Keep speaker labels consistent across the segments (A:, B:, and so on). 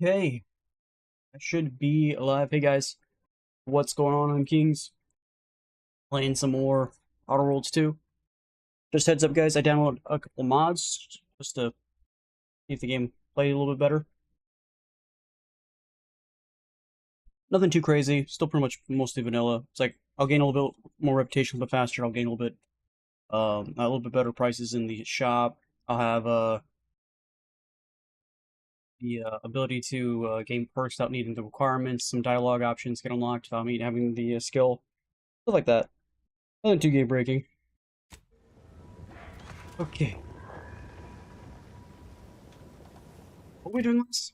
A: Okay, I should be alive. Hey guys, what's going on Kings? Playing some more Outer Worlds 2. Just heads up, guys, I downloaded a couple mods just to see if the game played a little bit better. Nothing too crazy, still pretty much mostly vanilla. It's like I'll gain a little bit more reputation, but faster. I'll gain a little bit better prices in the shop. I'll have the ability to gain perks without needing the requirements. Some dialogue options get unlocked without me having the skill, stuff like that. Nothing too game breaking. Okay. What were we doing this?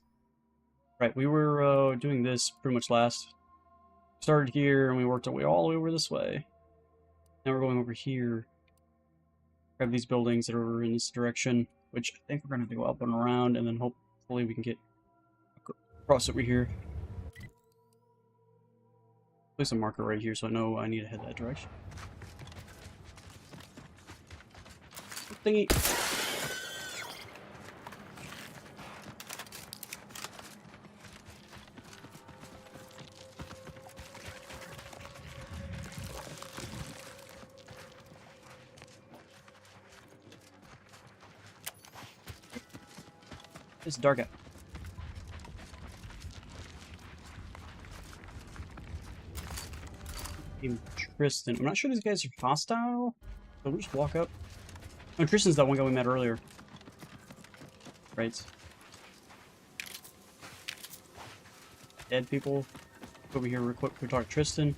A: Right, we were doing this pretty much last. Started here and we worked our way all the way over this way. Now we're going over here. Grab these buildings that are in this direction, which I think we're going to have to go up and around, and then hopefully we can get across over here. Place a marker right here so I know I need to head that direction. Thingy. It's dark out. Tristan. I'm not sure these guys are hostile. So we'll just walk up. Oh, Tristan's that one guy we met earlier. Right. Dead people. Over here real quick. We talk to Tristan.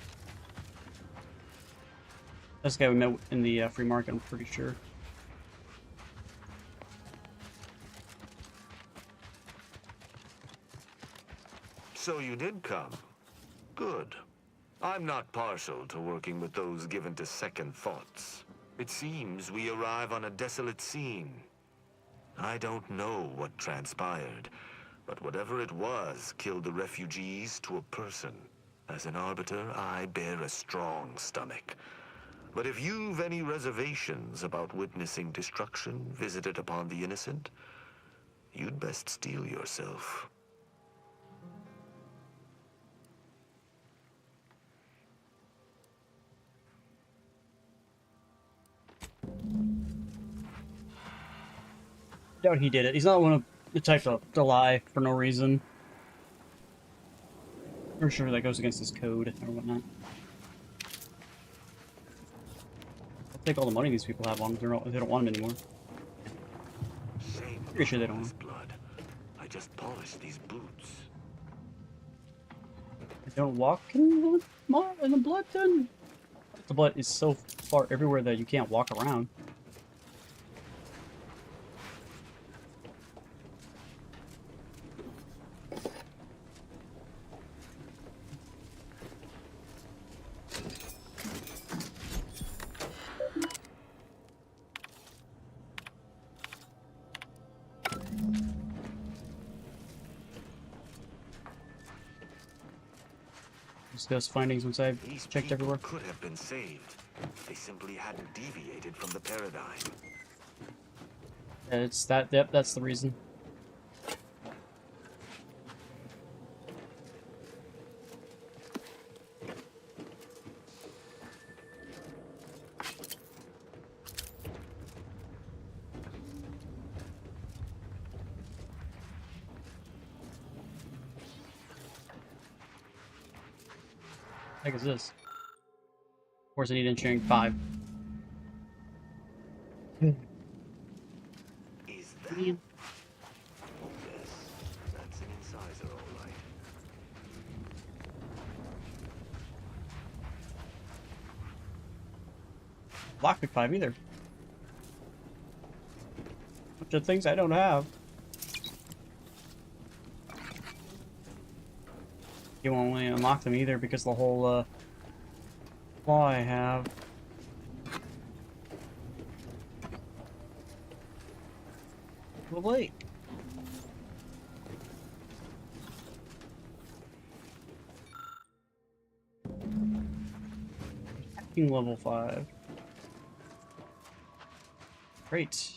A: That's the guy we met in the free market, I'm pretty sure.
B: So you did come. Good. I'm not partial to working with those given to second thoughts. It seems we arrive on a desolate scene. I don't know what transpired, but whatever it was killed the refugees to a person. As an arbiter, I bear a strong stomach. But if you've any reservations about witnessing destruction visited upon the innocent, you'd best steel yourself.
A: Doubt he did it. He's not one of the type to lie for no reason. For sure that goes against his code or whatnot. I'll take all the money these people have on them if they don't want them anymore. Pretty sure they don't want them.
B: Blood. I just polished these boots.
A: They don't walk in the blood then? The blood is so far everywhere that you can't walk around. Discuss findings once I've checked everywhere.
B: Could have been saved. They simply hadn't deviated from the paradigm.
A: It's that. Yep, that's the reason. What the heck is this? Of course, I need engineering 5.
B: Is that? Yes, that's an incisor, all right.
A: Lockpick 5 either. Bunch of things I don't have. You won't only unlock them either because the whole flaw I have. Lovely. Hacking level 5. Great.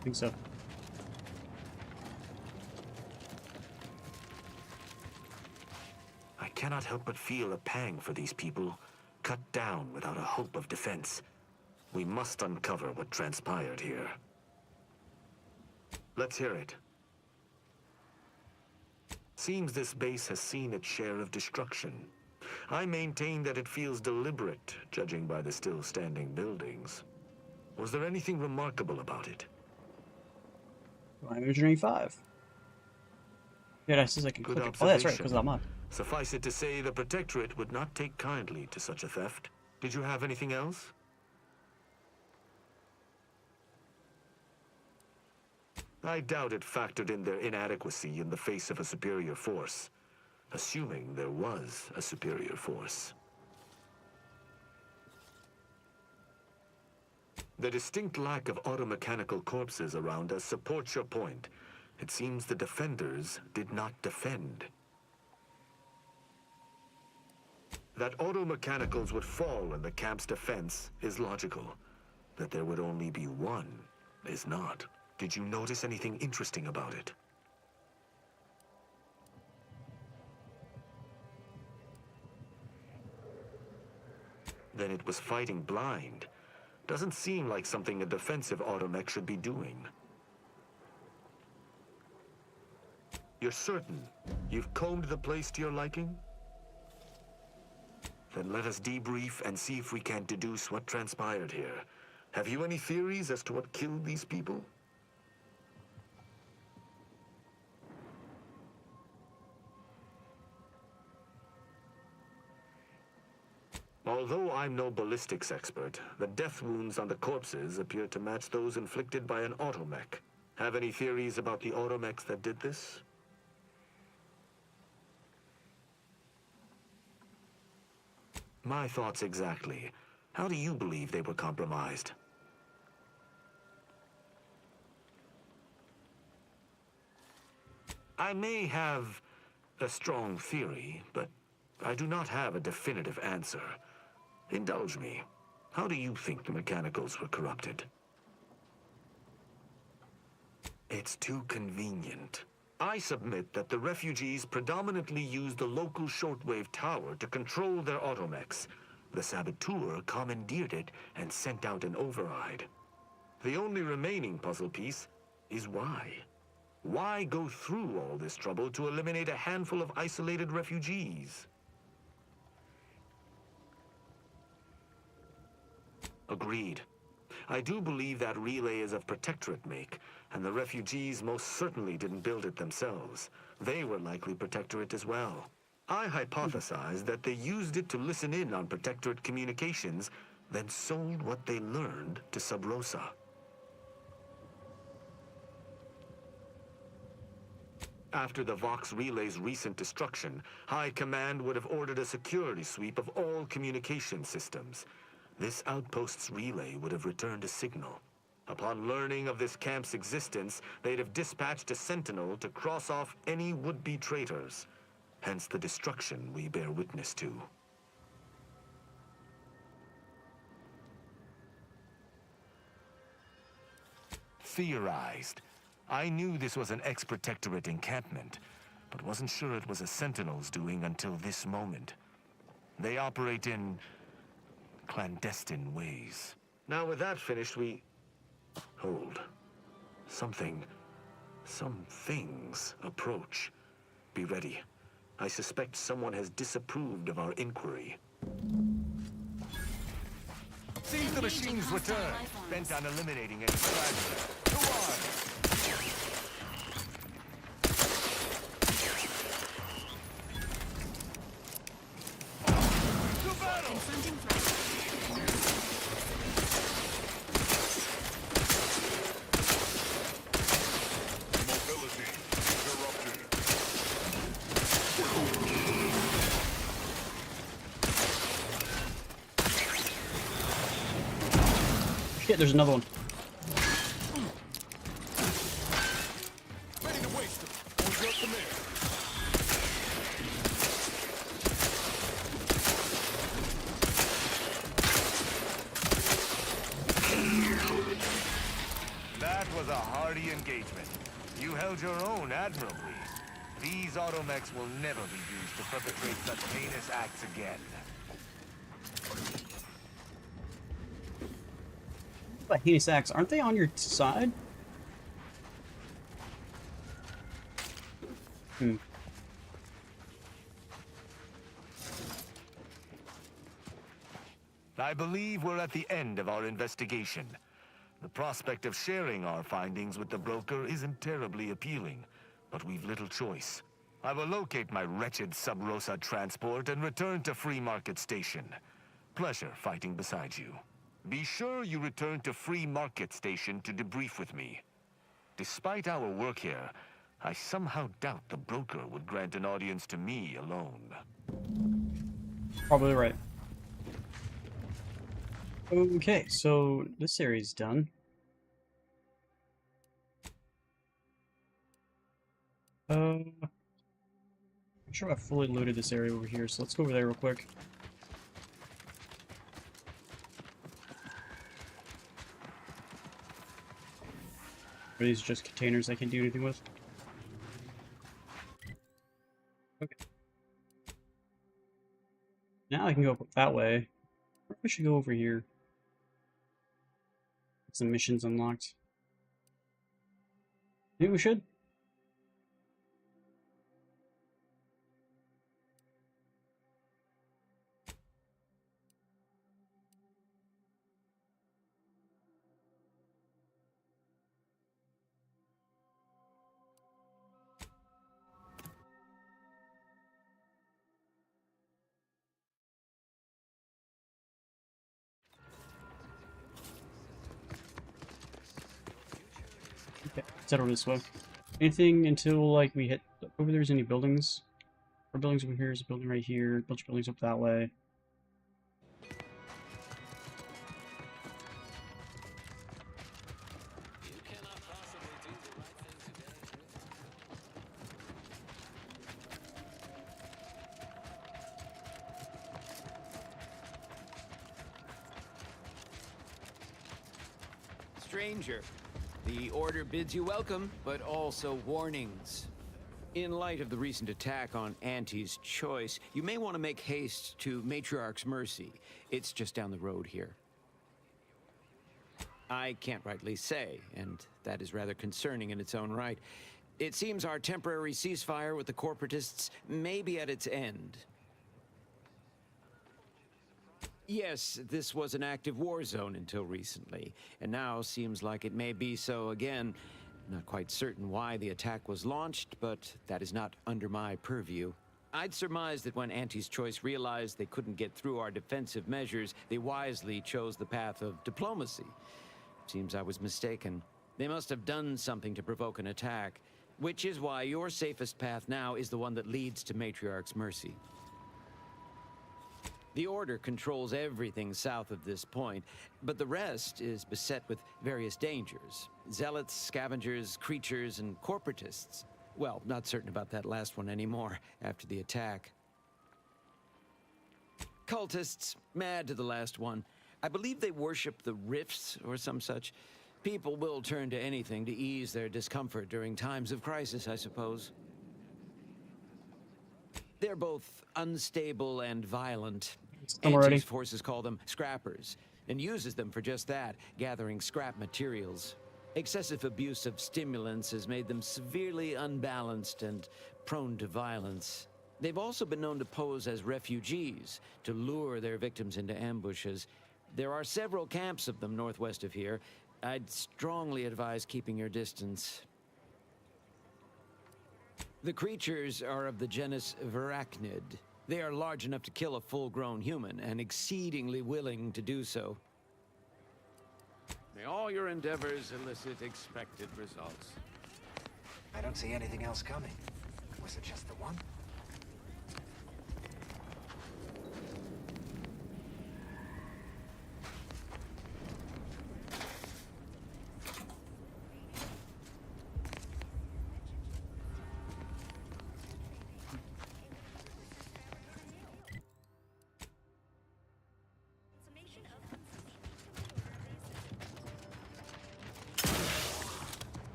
A: I think so.
B: I cannot help but feel a pang for these people, cut down without a hope of defense. We must uncover what transpired here. Let's hear it. Seems this base has seen its share of destruction. I maintain that it feels deliberate, judging by the still standing buildings. Was there anything remarkable about it?
A: Imagining 5. Yeah, that says I can
B: Good
A: click it. Oh, that's right,
B: observation.
A: because of that mod.
B: Suffice it to say, the Protectorate would not take kindly to such a theft. Did you have anything else? I doubt it factored in their inadequacy in the face of a superior force, assuming there was a superior force. The distinct lack of automechanical corpses around us supports your point. It seems the defenders did not defend. That automechanicals would fall in the camp's defense is logical. That there would only be one is not. Did you notice anything interesting about it? Then it was fighting blind. Doesn't seem like something a defensive automech should be doing. You're certain you've combed the place to your liking? Then let us debrief and see if we can deduce what transpired here. Have you any theories as to what killed these people? Although I'm no ballistics expert, the death wounds on the corpses appear to match those inflicted by an automech. Have any theories about the automechs that did this? My thoughts exactly. How do you believe they were compromised? I may have a strong theory, but I do not have a definitive answer. Indulge me. How do you think the mechanicals were corrupted? It's too convenient. I submit that the refugees predominantly used the local shortwave tower to control their automechs. The saboteur commandeered it and sent out an override. The only remaining puzzle piece is why. Why go through all this trouble to eliminate a handful of isolated refugees? Agreed. I do believe that relay is of Protectorate make, and the refugees most certainly didn't build it themselves. They were likely Protectorate as well. I hypothesize that they used it to listen in on Protectorate communications, then sold what they learned to Sub Rosa. After the Vox Relay's recent destruction, High Command would have ordered a security sweep of all communication systems. This outpost's relay would have returned a signal. Upon learning of this camp's existence, they'd have dispatched a sentinel to cross off any would-be traitors. Hence the destruction we bear witness to. Theorized. I knew this was an ex-Protectorate encampment, but wasn't sure it was a Sentinel's doing until this moment. They operate in clandestine ways. Now with that finished, we... Hold. Some things approach. Be ready. I suspect someone has disapproved of our inquiry. Sees the machines return, bent on eliminating any fragment. Go on! To battle!
C: Mobility interrupted.
A: Shit, there's another one.
C: Ready to waste them. Who's up from there?
B: That was a held your own admirably. These automechs will never be used to perpetrate such heinous acts again.
A: But heinous acts, aren't they on your side? Hmm.
B: I believe we're at the end of our investigation. The prospect of sharing our findings with the broker isn't terribly appealing, but we've little choice. I will locate my wretched Sub Rosa transport and return to Free Market Station. Pleasure fighting beside you. Be sure you return to Free Market Station to debrief with me. Despite our work here, I somehow doubt the broker would grant an audience to me alone.
A: Probably right. Okay, so this area's done. I'm sure I've fully looted this area over here, so let's go over there real quick. Are these just containers I can't do anything with? Okay. Now I can go that way. I should go over here. Get some missions unlocked. Maybe we should. Okay, let's head over this way. Anything until like we hit over there's any buildings. Or buildings over here, there's a building right here, a bunch of buildings up that way.
D: Stranger, the order bids you welcome, but also warnings. In light of the recent attack on Auntie's Choice, you may want to make haste to Matriarch's Mercy. It's just down the road here. I can't rightly say, and that is rather concerning in its own right. It seems our temporary ceasefire with the corporatists may be at its end. Yes, this was an active war zone until recently, and now seems like it may be so again. Not quite certain why the attack was launched, but that is not under my purview. I'd surmise that when Auntie's Choice realized they couldn't get through our defensive measures, they wisely chose the path of diplomacy. Seems I was mistaken. They must have done something to provoke an attack, which is why your safest path now is the one that leads to Matriarch's Mercy. The Order controls everything south of this point, but the rest is beset with various dangers. Zealots, scavengers, creatures, and corporatists. Well, not certain about that last one anymore, after the attack. Cultists, mad to the last one. I believe they worship the rifts or some such. People will turn to anything to ease their discomfort during times of crisis, I suppose. They're both unstable and violent. Auntie's forces call them scrappers, and uses them for just that, gathering scrap materials. Excessive abuse of stimulants has made them severely unbalanced and prone to violence. They've also been known to pose as refugees, to lure their victims into ambushes. There are several camps of them northwest of here. I'd strongly advise keeping your distance. The creatures are of the genus Varachnid. They are large enough to kill a full-grown human, and exceedingly willing to do so.
E: May all your endeavors elicit expected results.
F: I don't see anything else coming. Was it just the one?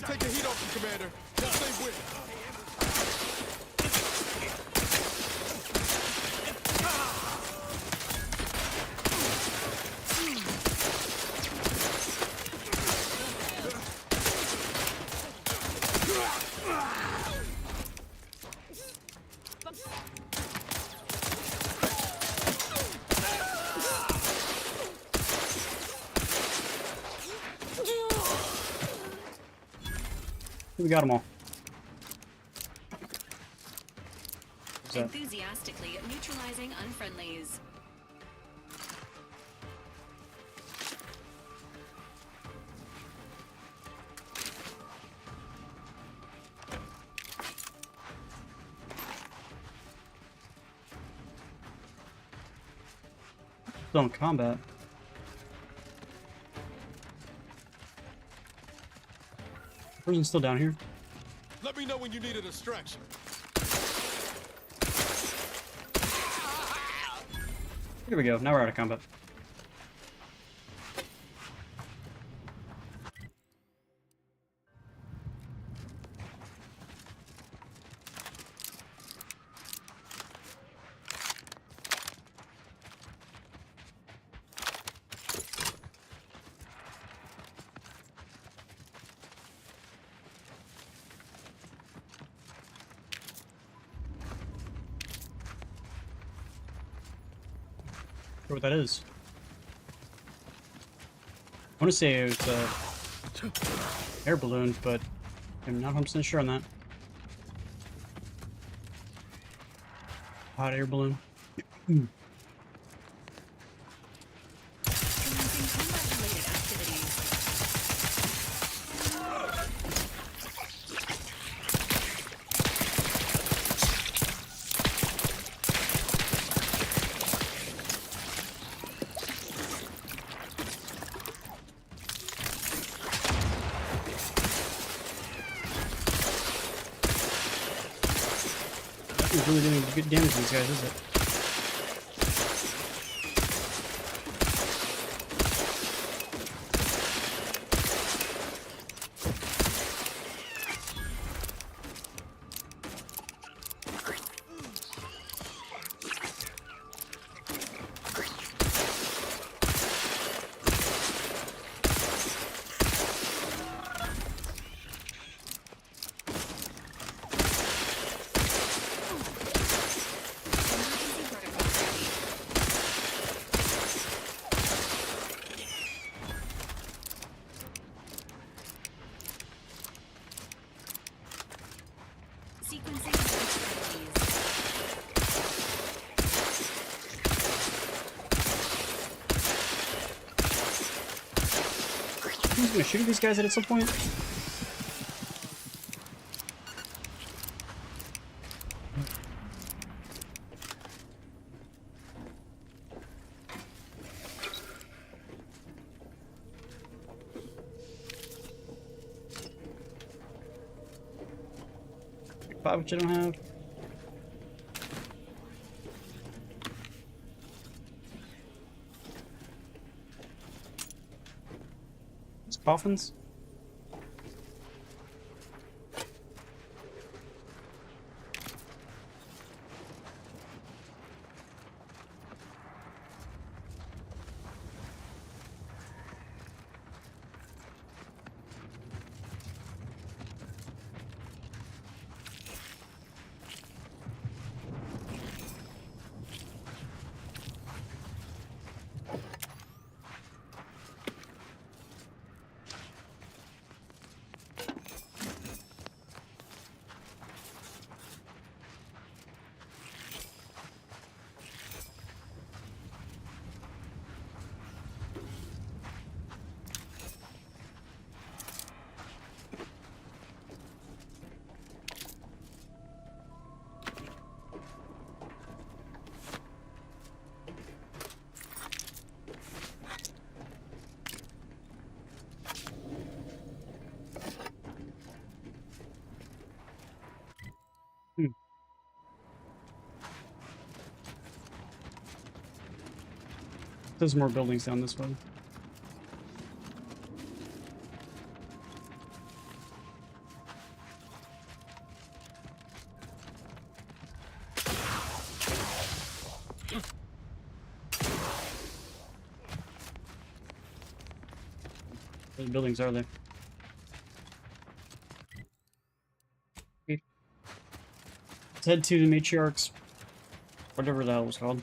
C: to take the heat off you, Commander. Now stay with.
A: We got them all. What's that?
G: Enthusiastically neutralizing unfriendlies.
A: Still in combat. Person's still down here.
C: Let me know when you need a distraction.
A: Here we go. Now we're out of combat. I wonder what that is. I want to say it's a air balloon, but I'm not 100% sure on that. Hot air balloon.
G: Commencing combat-related activities.
A: Nothing's really doing good damage to these guys, is it?
G: Emergency protocol ready. Sequencing unfriendlies.
A: Who's gonna shoot these guys at some point? Five, which I don't have. It's coffins. There's more buildings down this way. What buildings are there? Let's head to the matriarchs, whatever the hell it was called.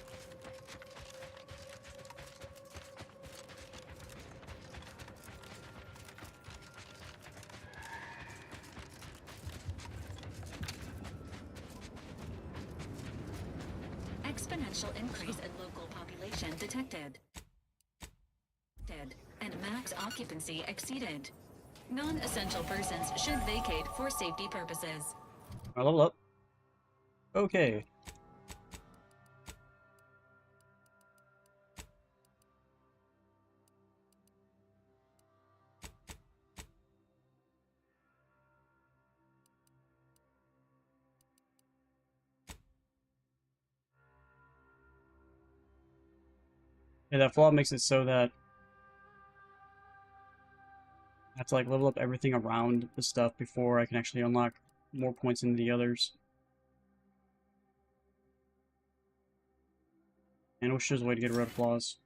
G: Exponential increase in local population detected. And max occupancy exceeded. Non-essential persons should vacate for safety purposes.
A: I level up. Okay. Yeah, that flaw makes it so that I have to like level up everything around the stuff before I can actually unlock more points into the others. And I wish there was a way to get rid of flaws.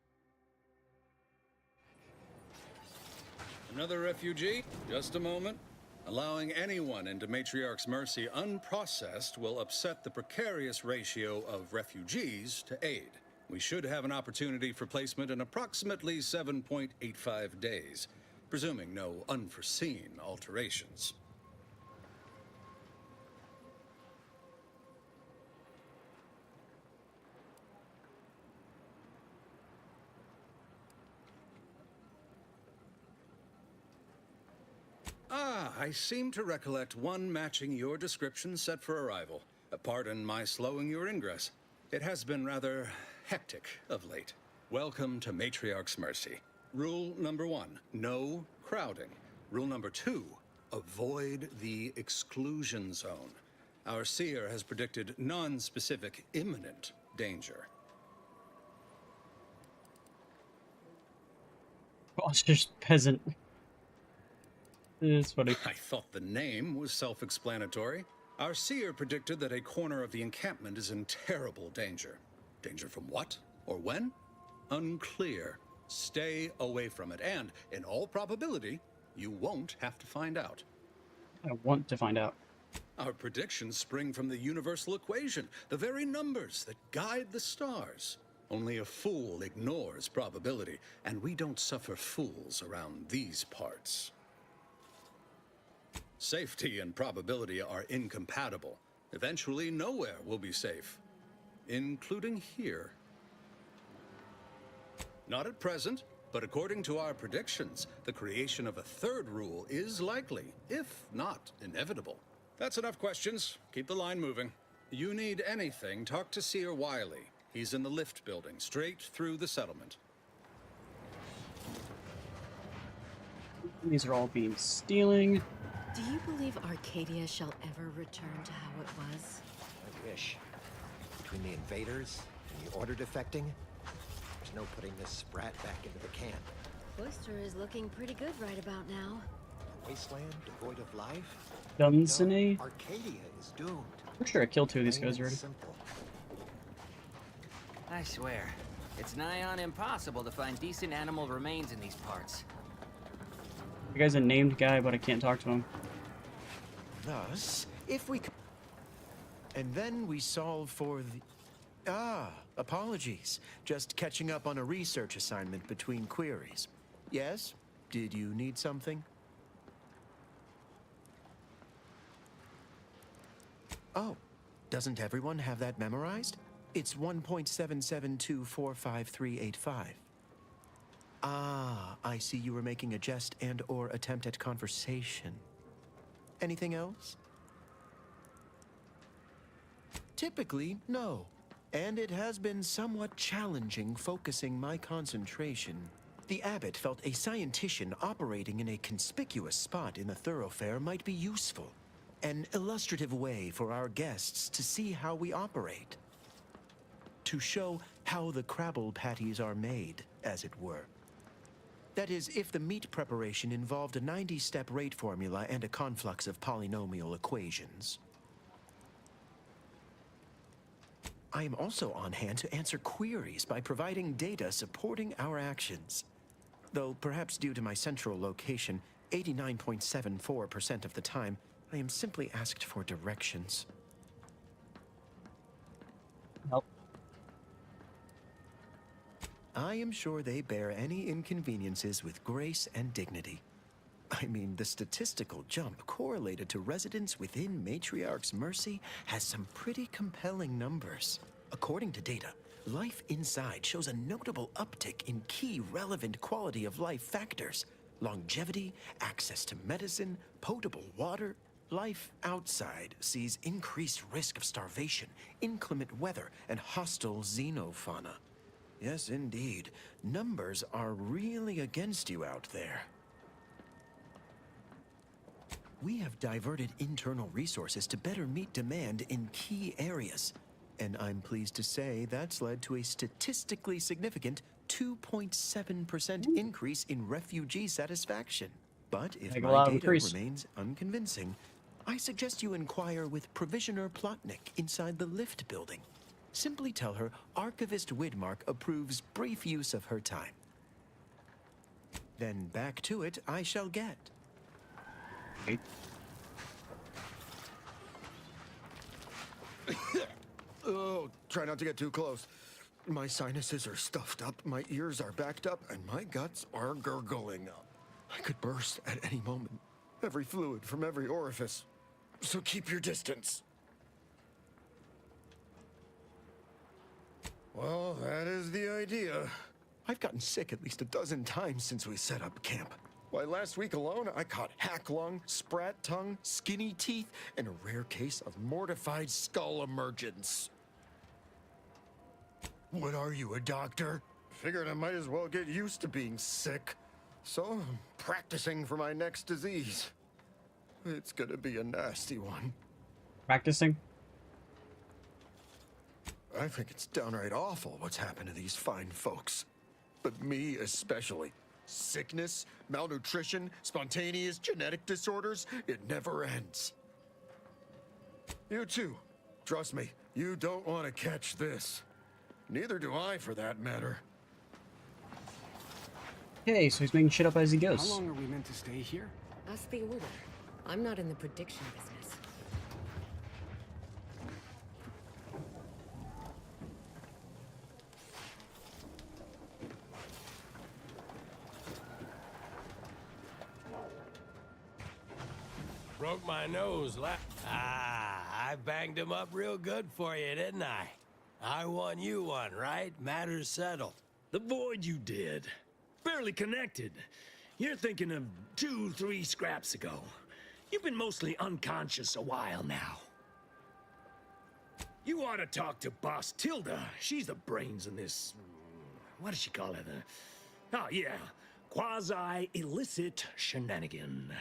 C: Another refugee? Just a moment. Allowing anyone into Matriarch's mercy unprocessed will upset the precarious ratio of refugees to aid. We should have an opportunity for placement in approximately 7.85 days, presuming no unforeseen alterations. Ah, I seem to recollect one matching your description set for arrival. Pardon my slowing your ingress. It has been rather hectic of late. Welcome to Matriarch's Mercy. Rule number 1, no crowding. Rule number 2, avoid the exclusion zone. Our seer has predicted non-specific imminent danger.
A: Ostrich peasant. It's funny.
C: I thought the name was self-explanatory. Our seer predicted that a corner of the encampment is in terrible danger. Danger from what? Or when? Unclear. Stay away from it, and, in all probability, you won't have to find out.
A: I want to find out.
C: Our predictions spring from the universal equation, the very numbers that guide the stars. Only a fool ignores probability, and we don't suffer fools around these parts. Safety and probability are incompatible. Eventually, nowhere will be safe, including here. Not at present, but according to our predictions, the creation of a third rule is likely, if not inevitable. That's enough questions. Keep the line moving. You need anything, talk to Seer Wiley. He's in the lift building, straight through the settlement.
A: These are all being stealing.
H: Do you believe Arcadia shall ever return to how it was?
F: I wish. Between the invaders and the Order defecting, there's no putting this sprat back into the camp.
H: Oyster is looking pretty good right about now.
F: A wasteland devoid of life?
A: Dunsany.
F: No, Arcadia is doomed.
A: I'm sure I killed 2 of these
F: Plain
A: guys
F: and
A: already.
F: simple.
I: I swear, it's nigh on impossible to find decent animal remains in these parts.
A: The guy's a named guy, but I can't talk to him.
J: Thus, if we... And then we solve for the... apologies. Just catching up on a research assignment between queries. Yes? Did you need something? Oh, doesn't everyone have that memorized? It's 1.77245385. Ah, I see you were making a jest and/or attempt at conversation. Anything else? Typically, no. And it has been somewhat challenging focusing my concentration. The abbot felt a scientician operating in a conspicuous spot in the thoroughfare might be useful. An illustrative way for our guests to see how we operate. To show how the Crabble patties are made, as it were. That is, if the meat preparation involved a 90-step rate formula and a conflux of polynomial equations. I am also on hand to answer queries by providing data supporting our actions. Though perhaps due to my central location, 89.74% of the time, I am simply asked for directions.
A: Nope.
J: I am sure they bear any inconveniences with grace and dignity. I mean, the statistical jump correlated to residents within Matriarch's Mercy has some pretty compelling numbers. According to data, life inside shows a notable uptick in key relevant quality of life factors: longevity, access to medicine, potable water. Life outside sees increased risk of starvation, inclement weather, and hostile xenofauna. Yes, indeed. Numbers are really against you out there. We have diverted internal resources to better meet demand in key areas. And I'm pleased to say that's led to a statistically significant 2.7% increase in refugee satisfaction. But if
A: Make a
J: my
A: lot of
J: data
A: increase.
J: remains unconvincing, I suggest you inquire with Provisioner Plotnik inside the lift building. Simply tell her Archivist Widmark approves brief use of her time. Then back to it I shall get. Oh, try not to get too close. My sinuses are stuffed up, my ears are backed up, and my guts are gurgling up. I could burst at any moment. Every fluid from every orifice. So keep your distance. Well, that is the idea. I've gotten sick at least a dozen times since we set up camp. Why, last week alone, I caught hack lung, sprat tongue, skinny teeth, and a rare case of mortified skull emergence. What are you, a doctor? Figured I might as well get used to being sick. So I'm practicing for my next disease. It's gonna be a nasty one.
A: Practicing?
J: I think it's downright awful what's happened to these fine folks. But me especially. Sickness, malnutrition, spontaneous genetic disorders, it never ends. You too. Trust me, you don't want to catch this. Neither do I, for that matter.
A: Okay, so he's making shit up as he
K: How
A: goes.
K: long are we meant to stay here?
H: Ask the order. I'm not in the prediction business.
E: Broke my nose I banged him up real good for you, didn't I? I won you one, right? Matters settled.
L: The void you did. Barely connected. You're thinking of 2-3 scraps ago. You've been mostly unconscious a while now. You ought to talk to Boss Tilda. She's the brains in this... What does she call it? Oh, yeah. Quasi-illicit shenanigan.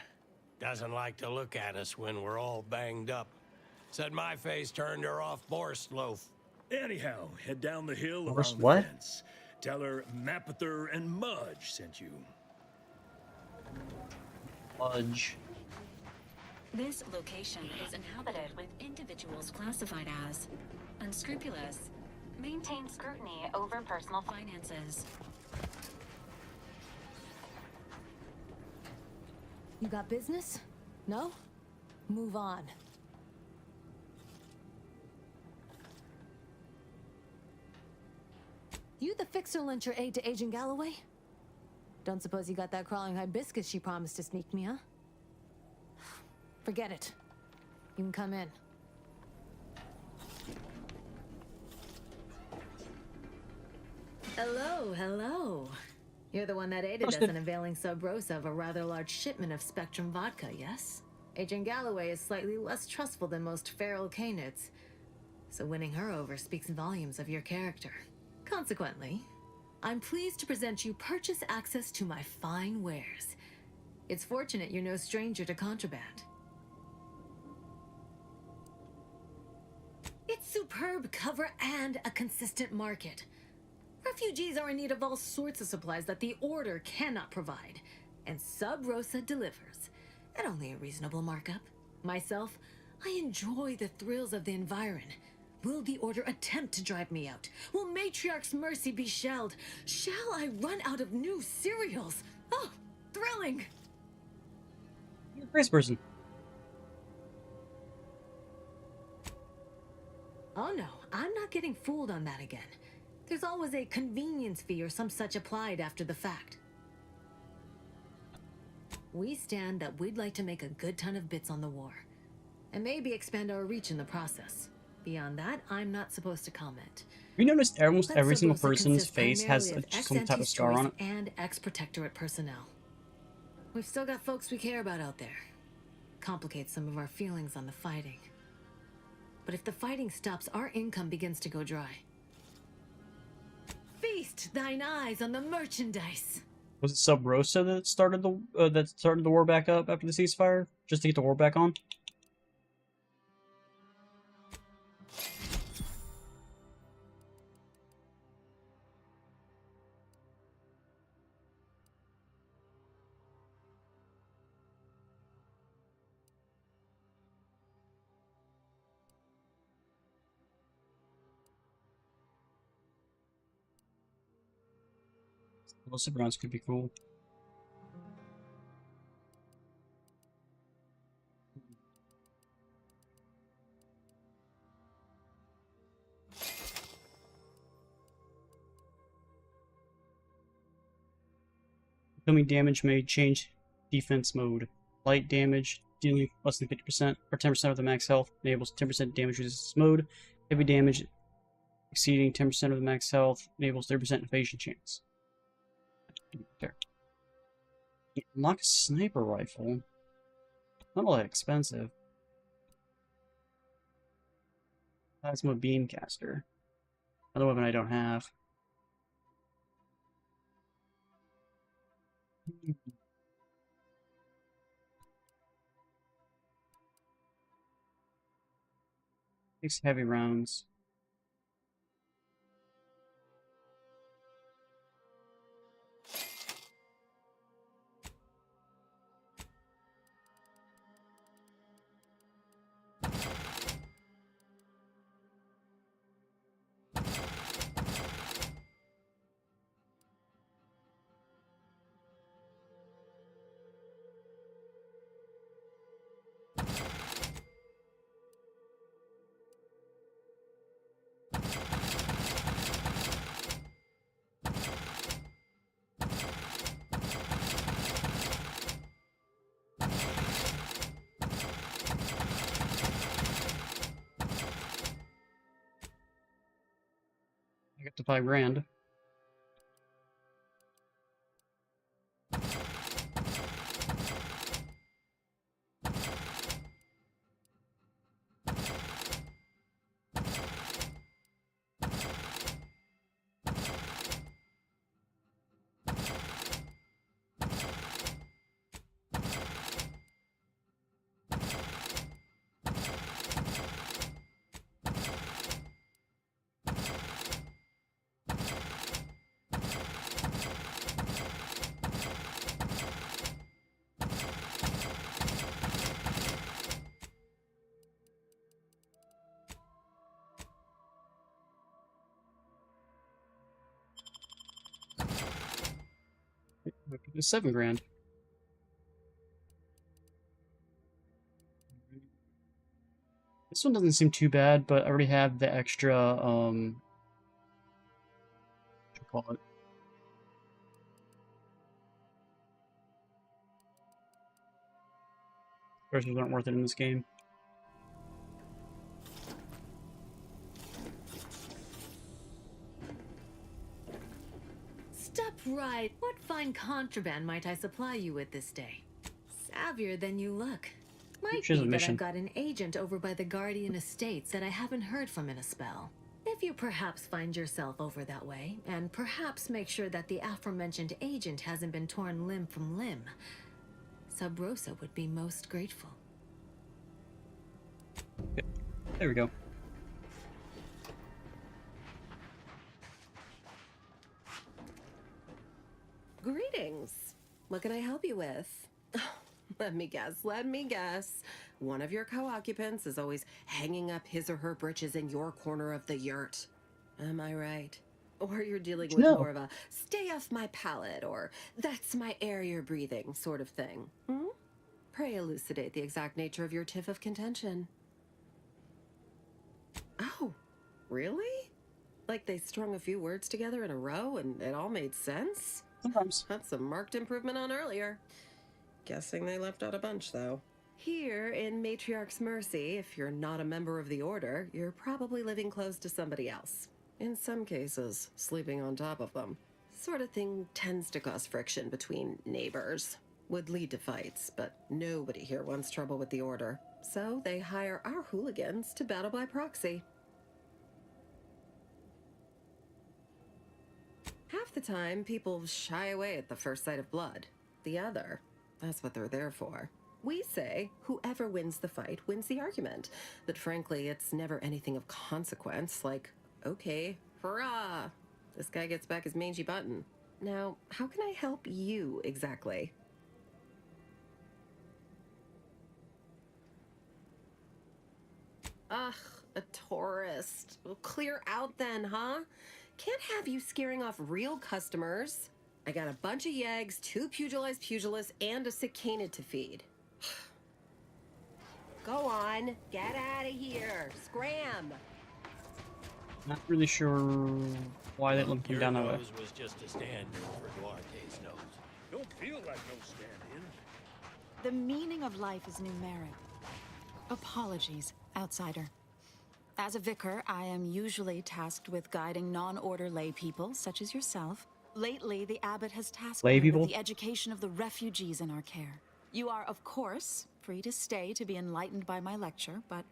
E: Doesn't like to look at us when we're all banged up. Said my face turned her off Borscht loaf.
L: Anyhow, head down the hill
A: Borscht
L: around
A: what?
L: the fence. Tell her Mapother and Mudge sent you.
A: Mudge.
G: This location is inhabited with individuals classified as unscrupulous, maintain scrutiny over personal finances.
H: You got business? No? Move on. You the fixer lent your aid to Agent Galloway? Don't suppose you got that crawling hibiscus she promised to sneak me, huh? Forget it. You can come in. Hello, hello. You're the one that aided us in availing Sub Rosa of a rather large shipment of Spectrum vodka, yes? Agent Galloway is slightly less trustful than most feral canids, so winning her over speaks volumes of your character. Consequently, I'm pleased to present you purchase access to my fine wares. It's fortunate you're no stranger to contraband. It's superb cover and a consistent market. Refugees are in need of all sorts of supplies that the Order cannot provide, and Sub Rosa delivers, at only a reasonable markup. Myself, I enjoy the thrills of the environ, Will the Order attempt to drive me out? Will Matriarch's mercy be shelled? Shall I run out of new cereals? Oh, thrilling!
A: You're a crazy person.
H: Oh no, I'm not getting fooled on that again. There's always a convenience fee or some such applied after the fact. We stand that we'd like to make a good ton of bits on the war, and maybe expand our reach in the process. Beyond that, I'm not supposed to comment.
A: You noticed almost every
H: Let's
A: single
H: suppose it
A: person's
H: consists
A: face has
H: primarily of
A: some type of scar on it.
H: and ex-protectorate personnel. We've still got folks we care about out there. Complicates some of our feelings on the fighting. But if the fighting stops, our income begins to go dry. Feast thine eyes on the merchandise.
A: Was it Sub Rosa that started the war back up after the ceasefire, just to get the war back on? Explosive rounds could be cool. Incoming damage may change defense mode. Light damage, dealing less than 50% or 10% of the max health, enables 10% damage resistance mode. Heavy damage exceeding 10% of the max health, enables 30% evasion chance. There. Unlock a sniper rifle. Not all that expensive. Plasma beam caster. Another weapon I don't have. Takes heavy rounds. I got to 5 grand. It's 7 grand. This one doesn't seem too bad, but I already have the extra, what do you call it? Treasures aren't worth it in this game.
H: Step right. What fine contraband might I supply you with this day? Savvier than you look. Might
A: She's a
H: be that
A: mission.
H: I've got an agent over by the Guardian Estates that I haven't heard from in a spell. If you perhaps find yourself over that way, and perhaps make sure that the aforementioned agent hasn't been torn limb from limb, Sub Rosa would be most grateful.
A: There we go.
K: Greetings. What can I help you with? Let me guess. One of your co-occupants is always hanging up his or her britches in your corner of the yurt. Am I right? Or you're dealing with more of a stay off my palate or that's my air you're breathing sort of thing. Hmm? Pray elucidate the exact nature of your tiff of contention. Oh, really? Like they strung a few words together in a row and it all made sense?
A: Sometimes.
K: That's a marked improvement on earlier. Guessing they left out a bunch, though. Here, in Matriarch's Mercy, if you're not a member of the Order, you're probably living close to somebody else. In some cases, sleeping on top of them. Sort of thing tends to cause friction between neighbors. Would lead to fights, but nobody here wants trouble with the Order. So they hire our hooligans to battle by proxy. Half the time, people shy away at the first sight of blood. The other, that's what they're there for. We say whoever wins the fight wins the argument. But frankly, it's never anything of consequence, like, okay, hurrah! This guy gets back his mangy button. Now, how can I help you exactly? Ugh, a tourist. Well, clear out then, huh? Can't have you scaring off real customers. I got a bunch of yeggs, 2 pugilized pugilists, and a cicada to feed. Go on, get out of here. Scram!
A: Not really sure why that one came down that way.
E: Your nose was just a stand-in for Duarte's nose.
L: Don't feel like no stand-in.
M: The meaning of life is numeric. Apologies, outsider. As a vicar, I am usually tasked with guiding non-order lay people, such as yourself. Lately, the abbot has tasked me with the education of the refugees in our care. You are, of course, free to stay to be enlightened by my lecture, but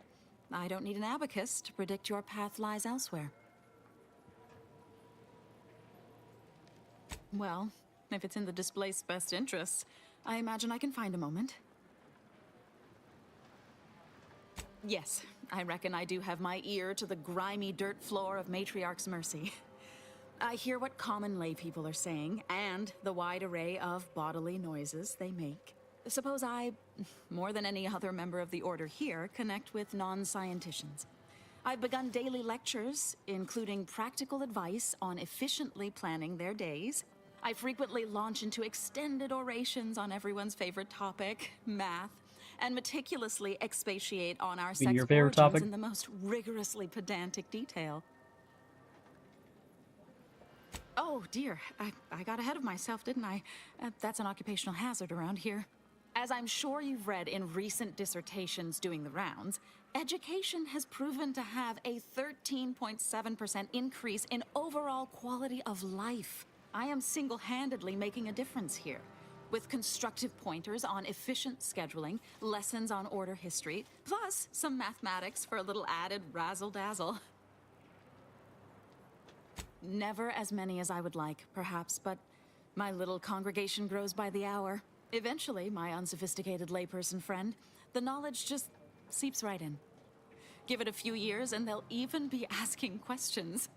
M: I don't need an abacus to predict your path lies elsewhere. Well, if it's in the displaced's best interests, I imagine I can find a moment. Yes, I reckon I do have my ear to the grimy dirt floor of Matriarch's Mercy. I hear what common lay people are saying, and the wide array of bodily noises they make. Suppose I, more than any other member of the Order here, connect with non-scienticians. I've begun daily lectures, including practical advice on efficiently planning their days. I frequently launch into extended orations on everyone's favorite topic, math, and meticulously expatiate on our sex origins in the most rigorously pedantic detail. Oh dear, I got ahead of myself, didn't I? That's an occupational hazard around here. As I'm sure you've read in recent dissertations doing the rounds, education has proven to have a 13.7% increase in overall quality of life. I am single-handedly making a difference here, with constructive pointers on efficient scheduling, lessons on order history, plus some mathematics for a little added razzle-dazzle. Never as many as I would like, perhaps, but my little congregation grows by the hour. Eventually, my unsophisticated layperson friend, the knowledge just seeps right in. Give it a few years and they'll even be asking questions.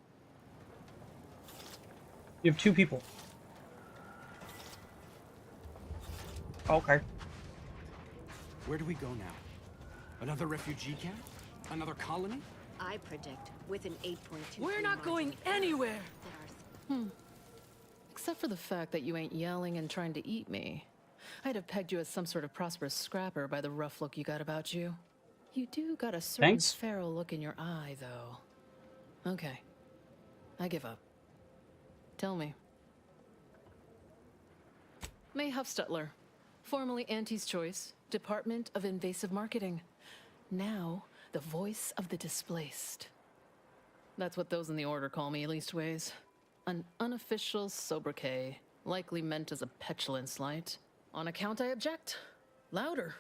A: You have 2 people. Okay.
N: Where do we go now? Another refugee camp? Another colony?
O: I predict with an 8.2.
P: We're not going anywhere!
Q: Except for the fact that you ain't yelling and trying to eat me. I'd have pegged you as some sort of prosperous scrapper by the rough look you got about you. You do got a certain feral look in your eye, though. Okay. I give up. Tell me. May Huffstutler, formerly Auntie's Choice, Department of Invasive Marketing. Now, the voice of the displaced. That's what those in the Order call me, leastways. An unofficial sobriquet, likely meant as a petulant slight. On account I object. Louder.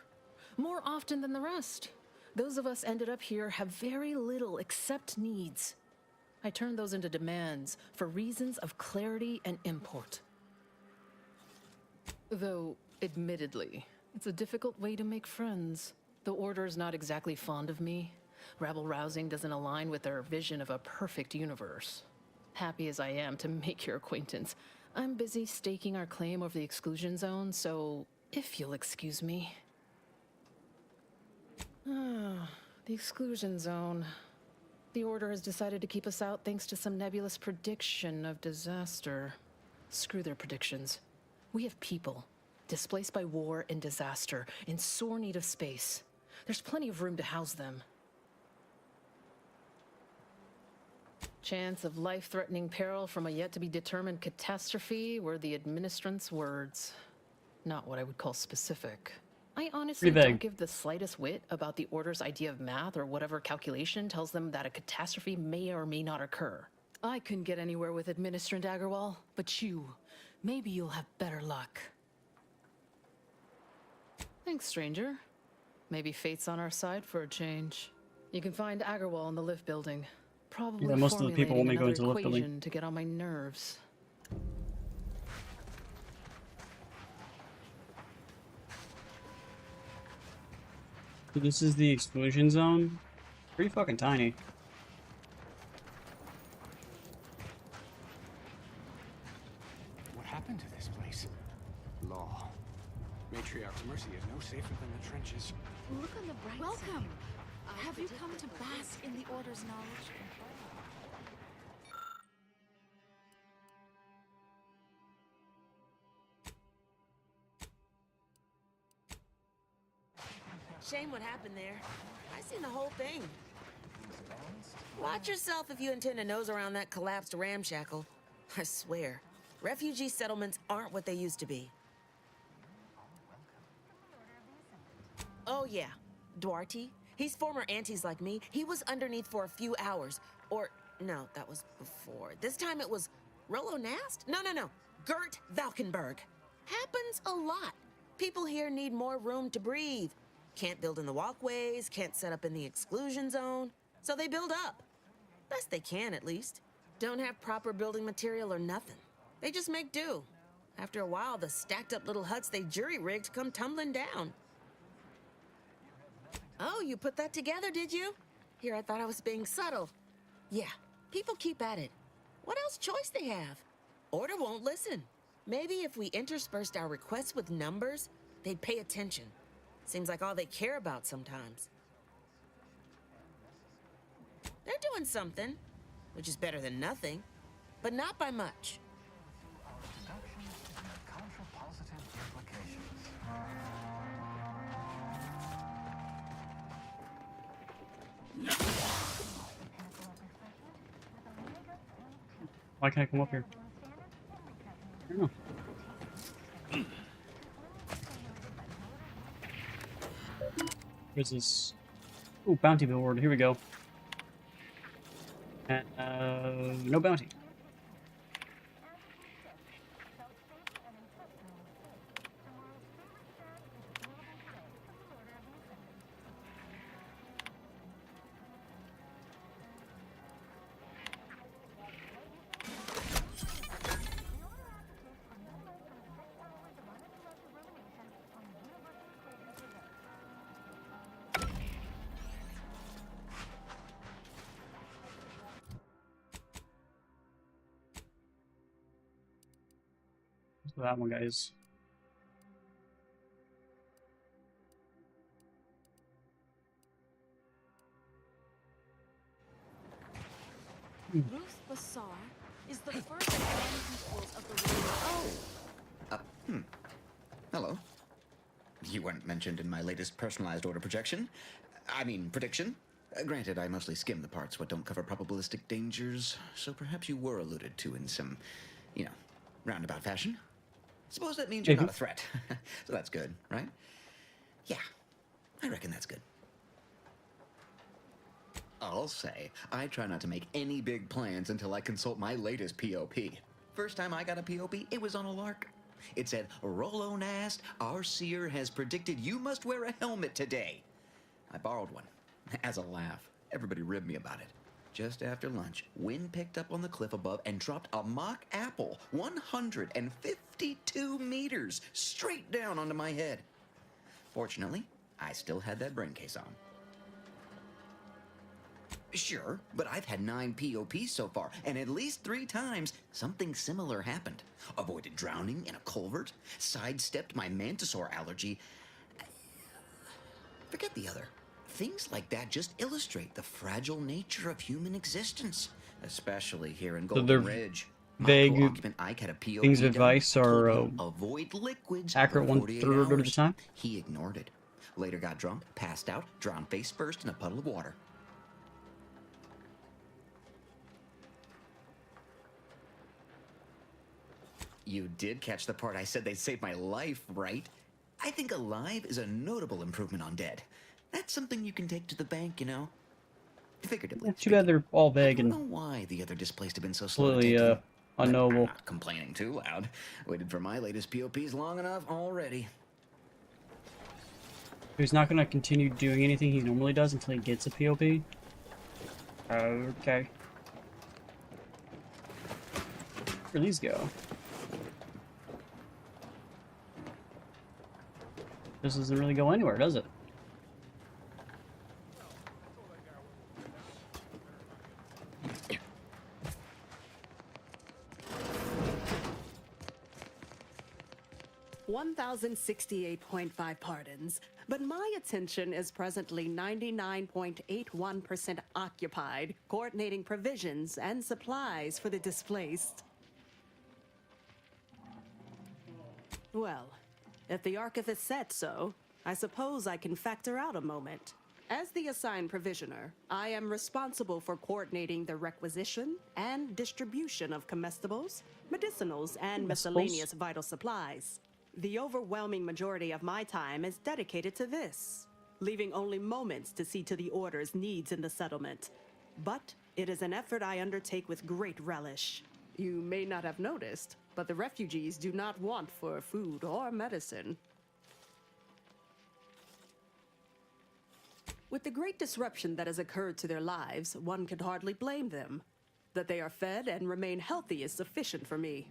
Q: More often than the rest. Those of us ended up here have very little except needs. I turn those into demands for reasons of clarity and import. Though, admittedly, it's a difficult way to make friends. The Order's not exactly fond of me. Rabble-rousing doesn't align with their vision of a perfect universe. Happy as I am to make your acquaintance, I'm busy staking our claim over the exclusion zone, so If you'll excuse me. Ah, the exclusion zone. The Order has decided to keep us out thanks to some nebulous prediction of disaster. Screw their predictions. We have people, displaced by war and disaster, in sore need of space. There's plenty of room to house them. Chance of life-threatening peril from a yet-to-be-determined catastrophe were the administrant's words. Not what I would call specific. I honestly don't give the slightest whit about the Order's idea of math or whatever calculation tells them that a catastrophe may or may not occur. I couldn't get anywhere with Administrant Agarwal, but maybe you'll have better luck. Thanks, stranger. Maybe fate's on our side for a change. You can find Agarwal in the lift building. Probably
A: most of the people won't go into the lift building
Q: to get on my nerves.
A: So this is the exclusion zone. Pretty fucking tiny.
N: What happened to this place? Law. Matriarch's Mercy is no safer than the trenches.
O: Look on the bright
M: Welcome.
O: side.
M: Have you come to bask in the Order's knowledge?
R: Shame what happened there. I seen the whole thing. Watch yourself if you intend to nose around that collapsed ramshackle. I swear, refugee settlements aren't what they used to be. Oh yeah, Duarte. He's former aunties like me. He was underneath for a few hours. Or, no, that was before. This time it was Rollo Nast? No. Gert Valkenberg. Happens a lot. People here need more room to breathe. Can't build in the walkways, can't set up in the exclusion zone. So they build up. Best they can, at least. Don't have proper building material or nothing. They just make do. After a while, the stacked up little huts they jury-rigged come tumbling down. Oh, you put that together, did you? Here, I thought I was being subtle. Yeah, people keep at it. What else choice they have? Order won't listen. Maybe if we interspersed our requests with numbers, they'd pay attention. Seems like all they care about sometimes. They're doing something, which is better than nothing, but not by much.
A: Why can't I come up here? I don't know. Where's this? Ooh, bounty billboard. Here we go. No bounty. So that one, guys.
M: Ruth Bassar is the first of the equals of the world.
S: Hello. You weren't mentioned in my latest personalized order projection. I mean, prediction. Granted, I mostly skim the parts what don't cover probabilistic dangers, so perhaps you were alluded to in some, roundabout fashion. Suppose that means you're not a threat. So that's good, right? Yeah, I reckon that's good. I'll say, I try not to make any big plans until I consult my latest POP. First time I got a POP, it was on a lark. It said, Rollo Nast, our seer has predicted you must wear a helmet today. I borrowed one, as a laugh. Everybody ribbed me about it. Just after lunch, wind picked up on the cliff above and dropped a mock apple 152 meters straight down onto my head. Fortunately, I still had that brain case on. Sure, but I've had 9 POPs so far, and at least 3 times something similar happened. Avoided drowning in a culvert, sidestepped my mantisaur allergy. Forget the other. Things like that just illustrate the fragile nature of human existence, especially here in
A: So
S: Golden
A: they're
S: Ridge. My
A: vague
S: co-occupant Ike had a POP
A: things of
S: done.
A: advice
S: I told
A: are
S: him, avoid liquids
A: accurate
S: for 48
A: 1/3 of the
S: hours.
A: time.
S: He ignored it. Later got drunk, passed out, drowned face first in a puddle of water. You did catch the part I said they'd saved my life, right? I think alive is a notable improvement on dead. That's something you can take to the bank, you know? Figuratively.
A: Too bad they're all
S: I
A: vague
S: don't
A: and
S: know why the other displaced have been so slow to
A: completely
S: take to them. But I'm
A: unknowable.
S: not complaining too loud. Waited for my latest POPs long enough already.
A: He's not gonna continue doing anything he normally does until he gets a POP. Okay. Where these go? This doesn't really go anywhere, does it?
T: $1,068.5 pardons, but my attention is presently 99.81% occupied, coordinating provisions and supplies for the displaced. Well, if the archivist said so, I suppose I can factor out a moment. As the assigned provisioner, I am responsible for coordinating the requisition and distribution of comestibles, medicinals, and miscellaneous vital supplies. The overwhelming majority of my time is dedicated to this, leaving only moments to see to the Order's needs in the settlement. But it is an effort I undertake with great relish. You may not have noticed, but the refugees do not want for food or medicine. With the great disruption that has occurred to their lives, one could hardly blame them. That they are fed and remain healthy is sufficient for me.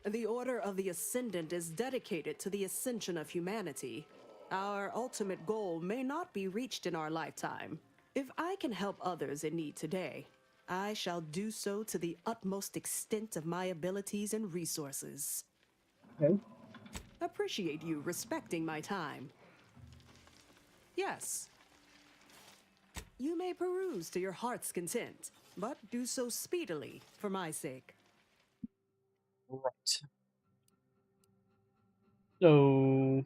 T: The Order of the Ascendant is dedicated to the ascension of humanity. Our ultimate goal may not be reached in our lifetime. If I can help others in need today, I shall do so to the utmost extent of my abilities and resources.
A: Okay.
T: Appreciate you respecting my time. Yes. You may peruse to your heart's content, but do so speedily for my sake.
A: Right. So...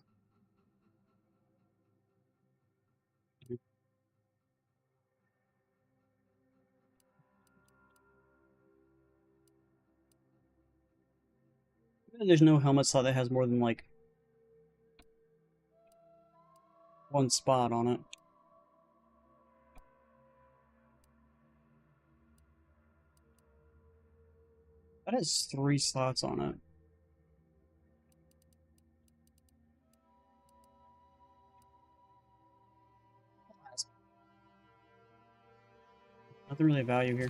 A: There's no helmet slot that has more than, like, one spot on it. That has 3 slots on it. Nothing really of value here.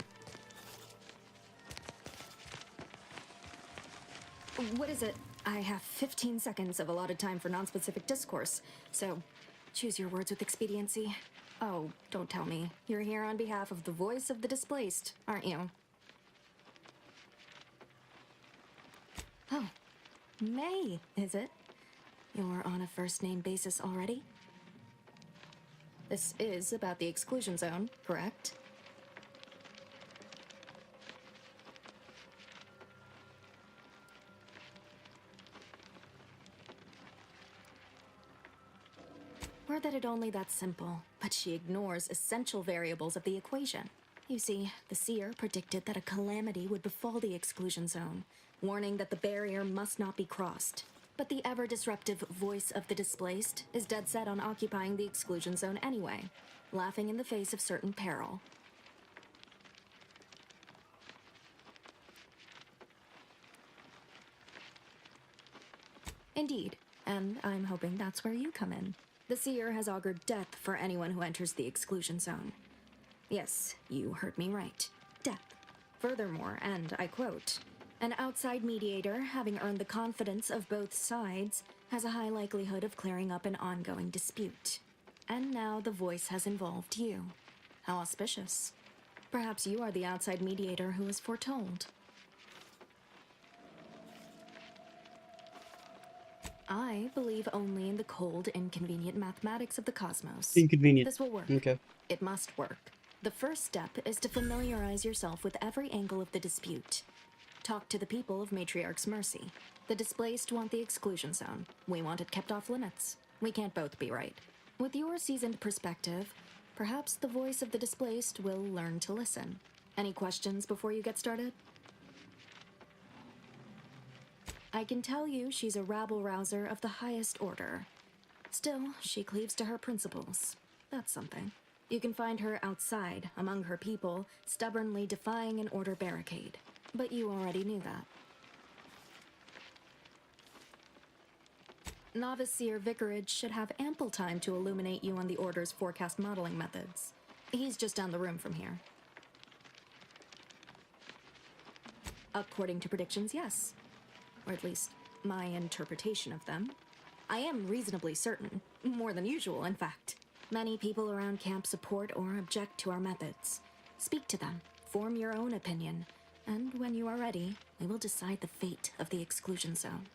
U: What is it? I have 15 seconds of allotted time for non-specific discourse, so choose your words with expediency. Oh, don't tell me. You're here on behalf of the voice of the displaced, aren't you? Oh, May, is it? You're on a first-name basis already? This is about the exclusion zone, correct? Or that it only that simple, but she ignores essential variables of the equation. You see, the seer predicted that a calamity would befall the exclusion zone, warning that the barrier must not be crossed. But the ever-disruptive voice of the displaced is dead set on occupying the exclusion zone anyway, laughing in the face of certain peril. Indeed, and I'm hoping that's where you come in. The seer has augured death for anyone who enters the exclusion zone. Yes, you heard me right. Death. Furthermore, and I quote, an outside mediator, having earned the confidence of both sides, has a high likelihood of clearing up an ongoing dispute. And now the voice has involved you. How auspicious. Perhaps you are the outside mediator who is foretold. I believe only in the cold, inconvenient mathematics of the cosmos.
A: Inconvenient.
U: This will work.
A: Okay.
U: It must work. The first step is to familiarize yourself with every angle of the dispute. Talk to the people of Matriarch's Mercy. The displaced want the exclusion zone. We want it kept off limits. We can't both be right. With your seasoned perspective, perhaps the voice of the displaced will learn to listen. Any questions before you get started? I can tell you she's a rabble-rouser of the highest order. Still, she cleaves to her principles. That's something. You can find her outside, among her people, stubbornly defying an order barricade. But you already knew that. Novice Seer Vicarage should have ample time to illuminate you on the Order's forecast modeling methods. He's just down the room from here. According to predictions, yes. Or at least, my interpretation of them. I am reasonably certain, more than usual, in fact. Many people around camp support or object to our methods. Speak to them, form your own opinion, and when you are ready, we will decide the fate of the exclusion zone.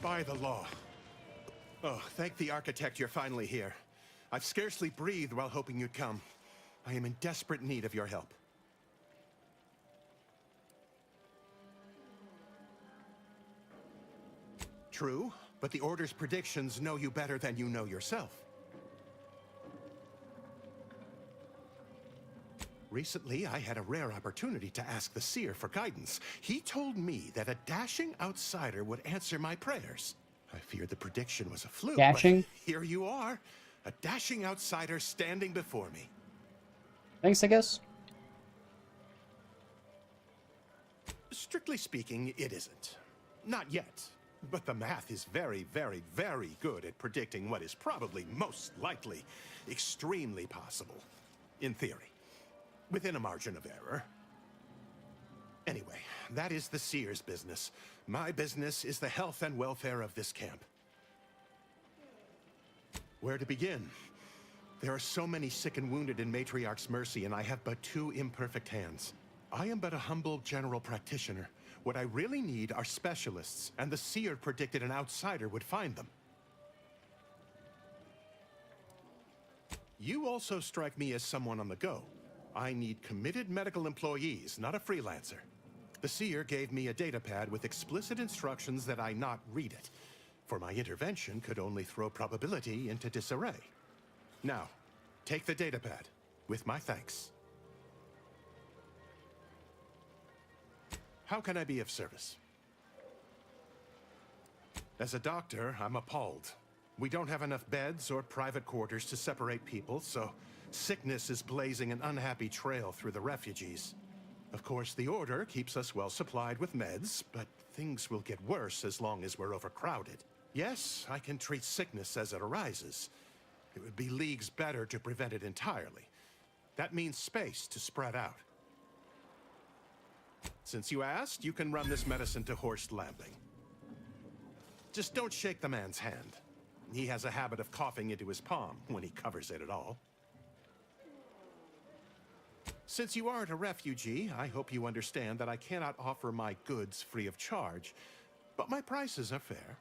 B: By the law. Oh, thank the architect you're finally here. I've scarcely breathed while hoping you'd come. I am in desperate need of your help. True, but the Order's predictions know you better than you know yourself. Recently, I had a rare opportunity to ask the Seer for guidance. He told me that a dashing outsider would answer my prayers. I feared the prediction was a fluke,
A: Dashing?
B: but here you are, a dashing outsider standing before me.
A: Thanks, I guess.
B: Strictly speaking, it isn't. Not yet. But the math is very, very, very good at predicting what is probably most likely extremely possible. In theory. Within a margin of error. Anyway, that is the Seer's business. My business is the health and welfare of this camp. Where to begin? There are so many sick and wounded in Matriarch's Mercy, and I have but 2 imperfect hands. I am but a humble general practitioner. What I really need are specialists, and the Seer predicted an outsider would find them. You also strike me as someone on the go. I need committed medical employees, not a freelancer. The Seer gave me a datapad with explicit instructions that I not read it, for my intervention could only throw probability into disarray. Now, take the datapad, with my thanks. How can I be of service? As a doctor, I'm appalled. We don't have enough beds or private quarters to separate people, so sickness is blazing an unhappy trail through the refugees. Of course, the Order keeps us well supplied with meds, but things will get worse as long as we're overcrowded. Yes, I can treat sickness as it arises. It would be leagues better to prevent it entirely. That means space to spread out. Since you asked, you can run this medicine to Horst Lambling. Just don't shake the man's hand. He has a habit of coughing into his palm when he covers it at all. Since you aren't a refugee, I hope you understand that I cannot offer my goods free of charge, but my prices are fair.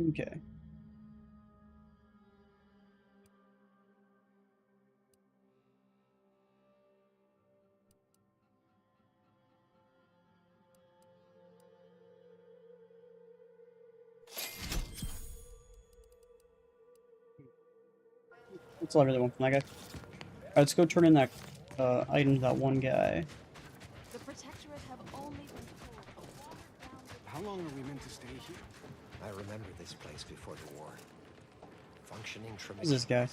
A: Okay. That's all I really want from that guy. Alright, let's go turn in that item to that one guy.
M: The Protectorate have only been told a watered down.
N: How long are we meant to stay here?
F: I remember this place before the war. Functioning
A: Who's this guy?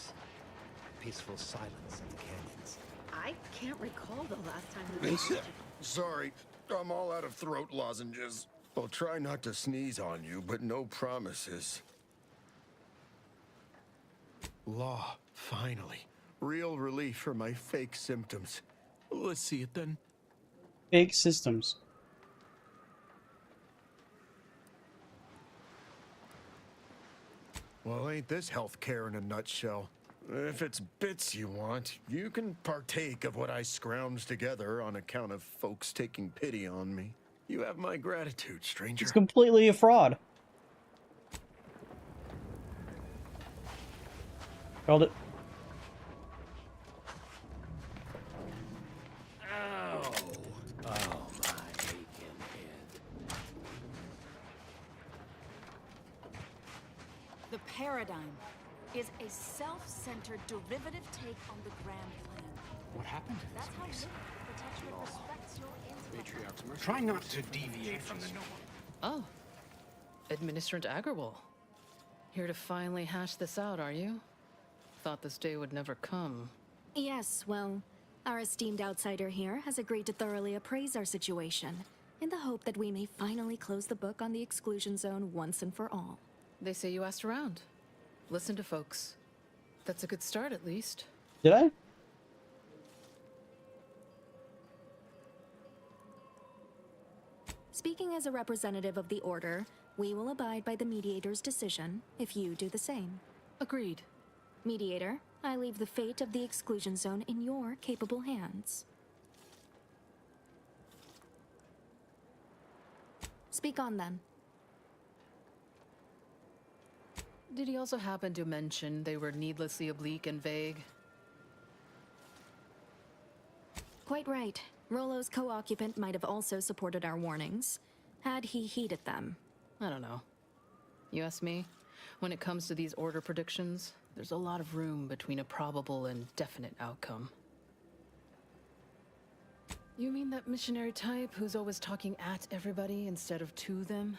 F: Peaceful silence in the canyons.
K: I can't recall the last time we were.
V: Sorry, I'm all out of throat lozenges. I'll try not to sneeze on you, but no promises.
J: Law, finally.
V: Real relief for my fake symptoms.
J: Let's see it then.
A: Fake systems.
V: Well, ain't this healthcare in a nutshell? If it's bits you want, you can partake of what I scrounged together on account of folks taking pity on me. You have my gratitude, stranger.
A: It's completely a fraud. Called it.
E: Oh, my aching head.
M: The paradigm is a self-centered derivative take on the grand plan.
N: What happened to this
M: That's how
N: place?
M: limited protection respects your intellect.
N: Matriarch's mercy. Try not to deviate from the norm.
Q: Oh. Administrant Agarwal. Here to finally hash this out, are you? Thought this day would never come.
U: Yes, well, our esteemed outsider here has agreed to thoroughly appraise our situation, in the hope that we may finally close the book on the exclusion zone once and for all.
Q: They say you asked around. Listen to folks. That's a good start, at least.
A: Did I?
U: Speaking as a representative of the Order, we will abide by the Mediator's decision if you do the same.
Q: Agreed.
U: Mediator, I leave the fate of the exclusion zone in your capable hands. Speak on, then.
Q: Did he also happen to mention they were needlessly oblique and vague?
U: Quite right. Rollo's co-occupant might have also supported our warnings, had he heeded them.
Q: I don't know. You ask me, when it comes to these Order predictions, there's a lot of room between a probable and definite outcome. You mean that missionary type who's always talking at everybody instead of to them?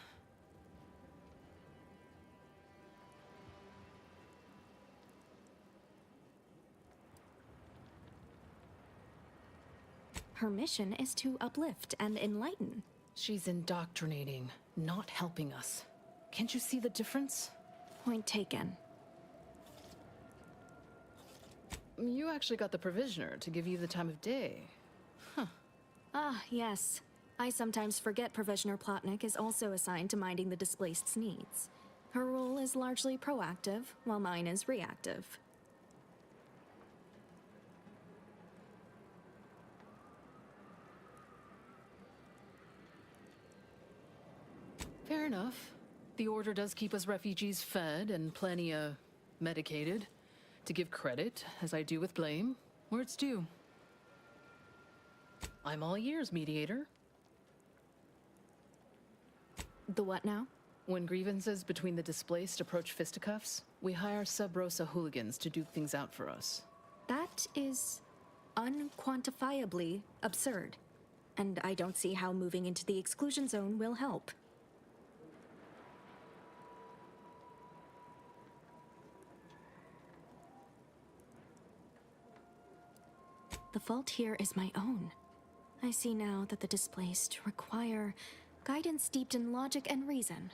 U: Her mission is to uplift and enlighten.
Q: She's indoctrinating, not helping us. Can't you see the difference?
U: Point taken.
Q: You actually got the Provisioner to give you the time of day. Huh.
U: Ah, yes. I sometimes forget Provisioner Plotnik is also assigned to minding the displaced's needs. Her role is largely proactive, while mine is reactive.
Q: Fair enough. The Order does keep us refugees fed and plenty, medicated. To give credit, as I do with blame, where it's due. I'm all ears, Mediator.
U: The what now?
Q: When grievances between the displaced approach fisticuffs, we hire Sub-Rosa hooligans to duke things out for us.
U: That is unquantifiably absurd. And I don't see how moving into the exclusion zone will help. The fault here is my own. I see now that the displaced require guidance steeped in logic and reason.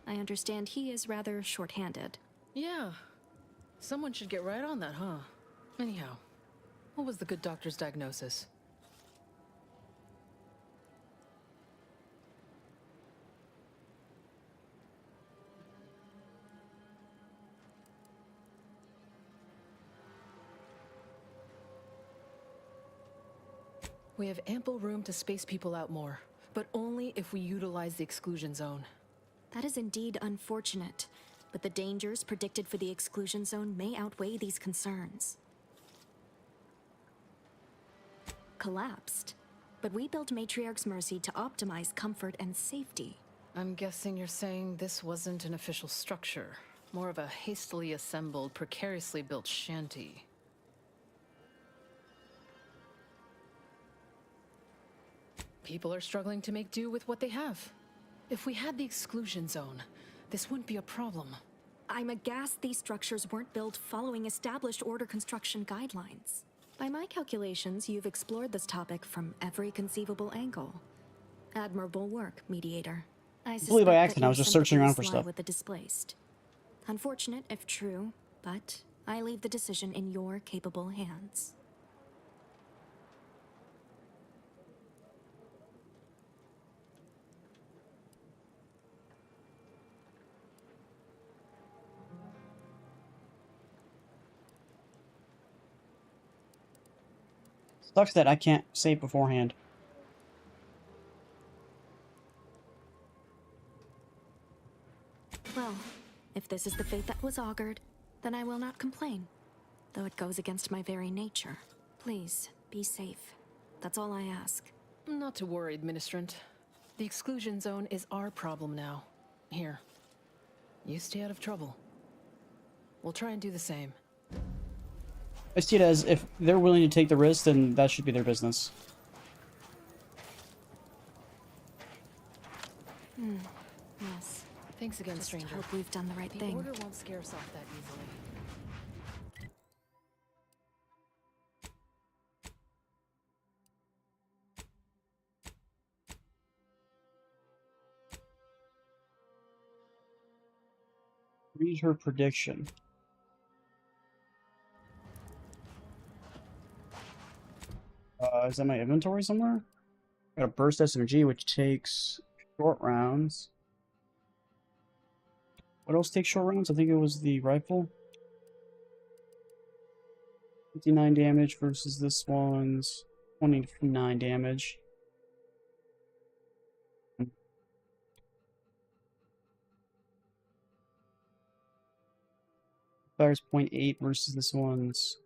U: I understand he is rather short-handed.
Q: Yeah. Someone should get right on that, huh? Anyhow, what was the good doctor's diagnosis? We have ample room to space people out more, but only if we utilize the exclusion zone.
U: That is indeed unfortunate, but the dangers predicted for the exclusion zone may outweigh these concerns. Collapsed, but we built Matriarch's Mercy to optimize comfort and safety.
Q: I'm guessing you're saying this wasn't an official structure, more of a hastily assembled, precariously built shanty. People are struggling to make do with what they have. If we had the exclusion zone, this wouldn't be a problem.
U: I'm aghast these structures weren't built following established Order construction guidelines. By my calculations, you've explored this topic from every conceivable angle. Admirable work, Mediator. I
A: Completely by accident, I was
U: your
A: just searching around for
U: sympathies lie
A: stuff.
U: with the displaced. Unfortunate if true, but I leave the decision in your capable hands.
A: Sucks that I can't save beforehand.
U: Well, if this is the fate that was augured, then I will not complain, though it goes against my very nature. Please, be safe. That's all I ask.
Q: Not to worry, Administrant. The exclusion zone is our problem now. Here. You stay out of trouble. We'll try and do the same.
A: I see it as if they're willing to take the risk, then that should be their business.
U: Yes.
Q: Thanks again,
U: Just
Q: stranger.
U: hope we've done the right
Q: The
U: thing.
Q: order won't scare us off that easily.
A: Read her prediction. Is that my inventory somewhere? Got a burst SMG, which takes short rounds. What else takes short rounds? I think it was the rifle. 59 damage versus this one's 29 damage. Fires 0.8 versus this one's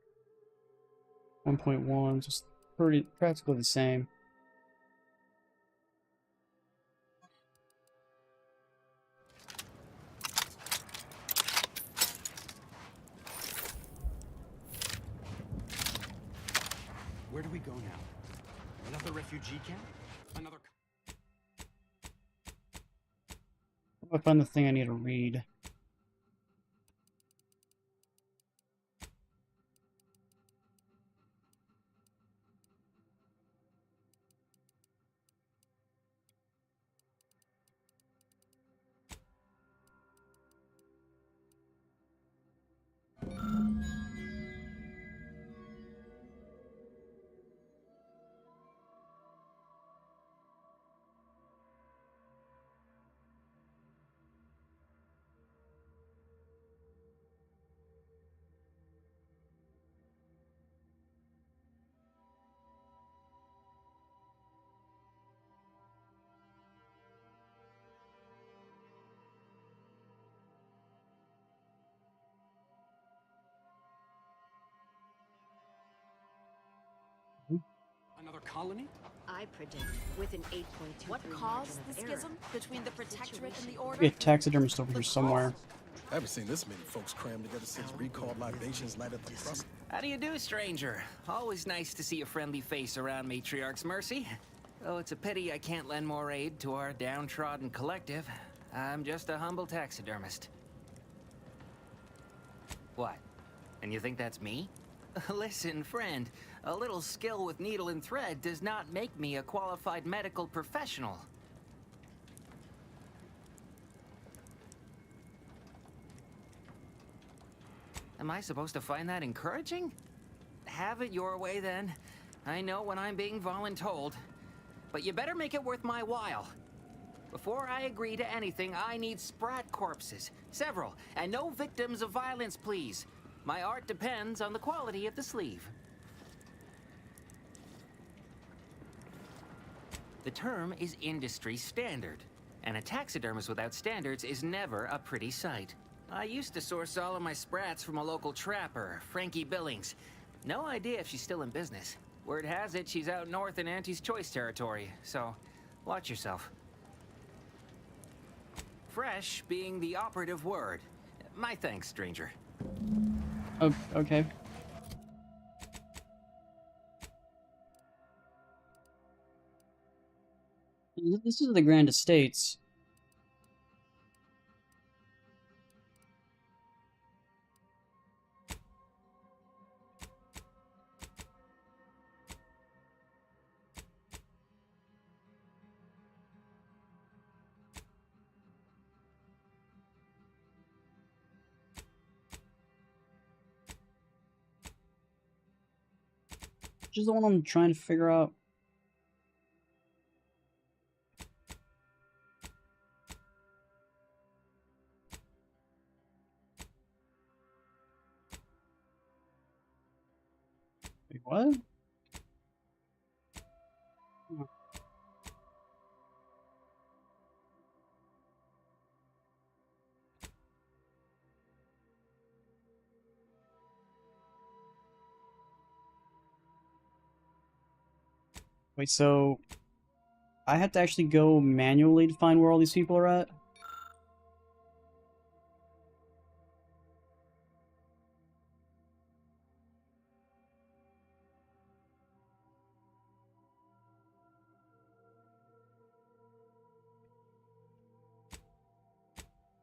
A: 1.1. Just pretty practically the same.
N: Where do we go now? Another refugee camp? Another...
A: I find the thing I need to read.
N: Another colony?
O: I predict with an 8.2.
R: What caused the schism between the Protectorate and the Order?
A: Be a taxidermist over here somewhere.
C: I haven't seen this many folks crammed together since recalled libations light up the trust.
I: How do you do, stranger? Always nice to see a friendly face around Matriarch's Mercy. Oh, it's a pity I can't lend more aid to our downtrodden collective. I'm just a humble taxidermist. What? And you think that's me? Listen, friend, a little skill with needle and thread does not make me a qualified medical professional. Am I supposed to find that encouraging? Have it your way, then. I know when I'm being voluntold. But you better make it worth my while. Before I agree to anything, I need sprat corpses. Several. And no victims of violence, please. My art depends on the quality of the sleeve. The term is industry standard. And a taxidermist without standards is never a pretty sight. I used to source all of my sprats from a local trapper, Frankie Billings. No idea if she's still in business. Word has it she's out north in Auntie's Choice territory, so watch yourself. Fresh being the operative word. My thanks, stranger.
A: Oh, okay. This is the Grand Estates. Which is the one I'm trying to figure out. Wait, what? Wait, so I have to actually go manually to find where all these people are at?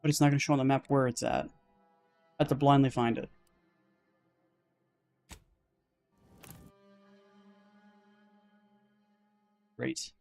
A: But it's not going to show on the map where it's at. I have to blindly find it. Great.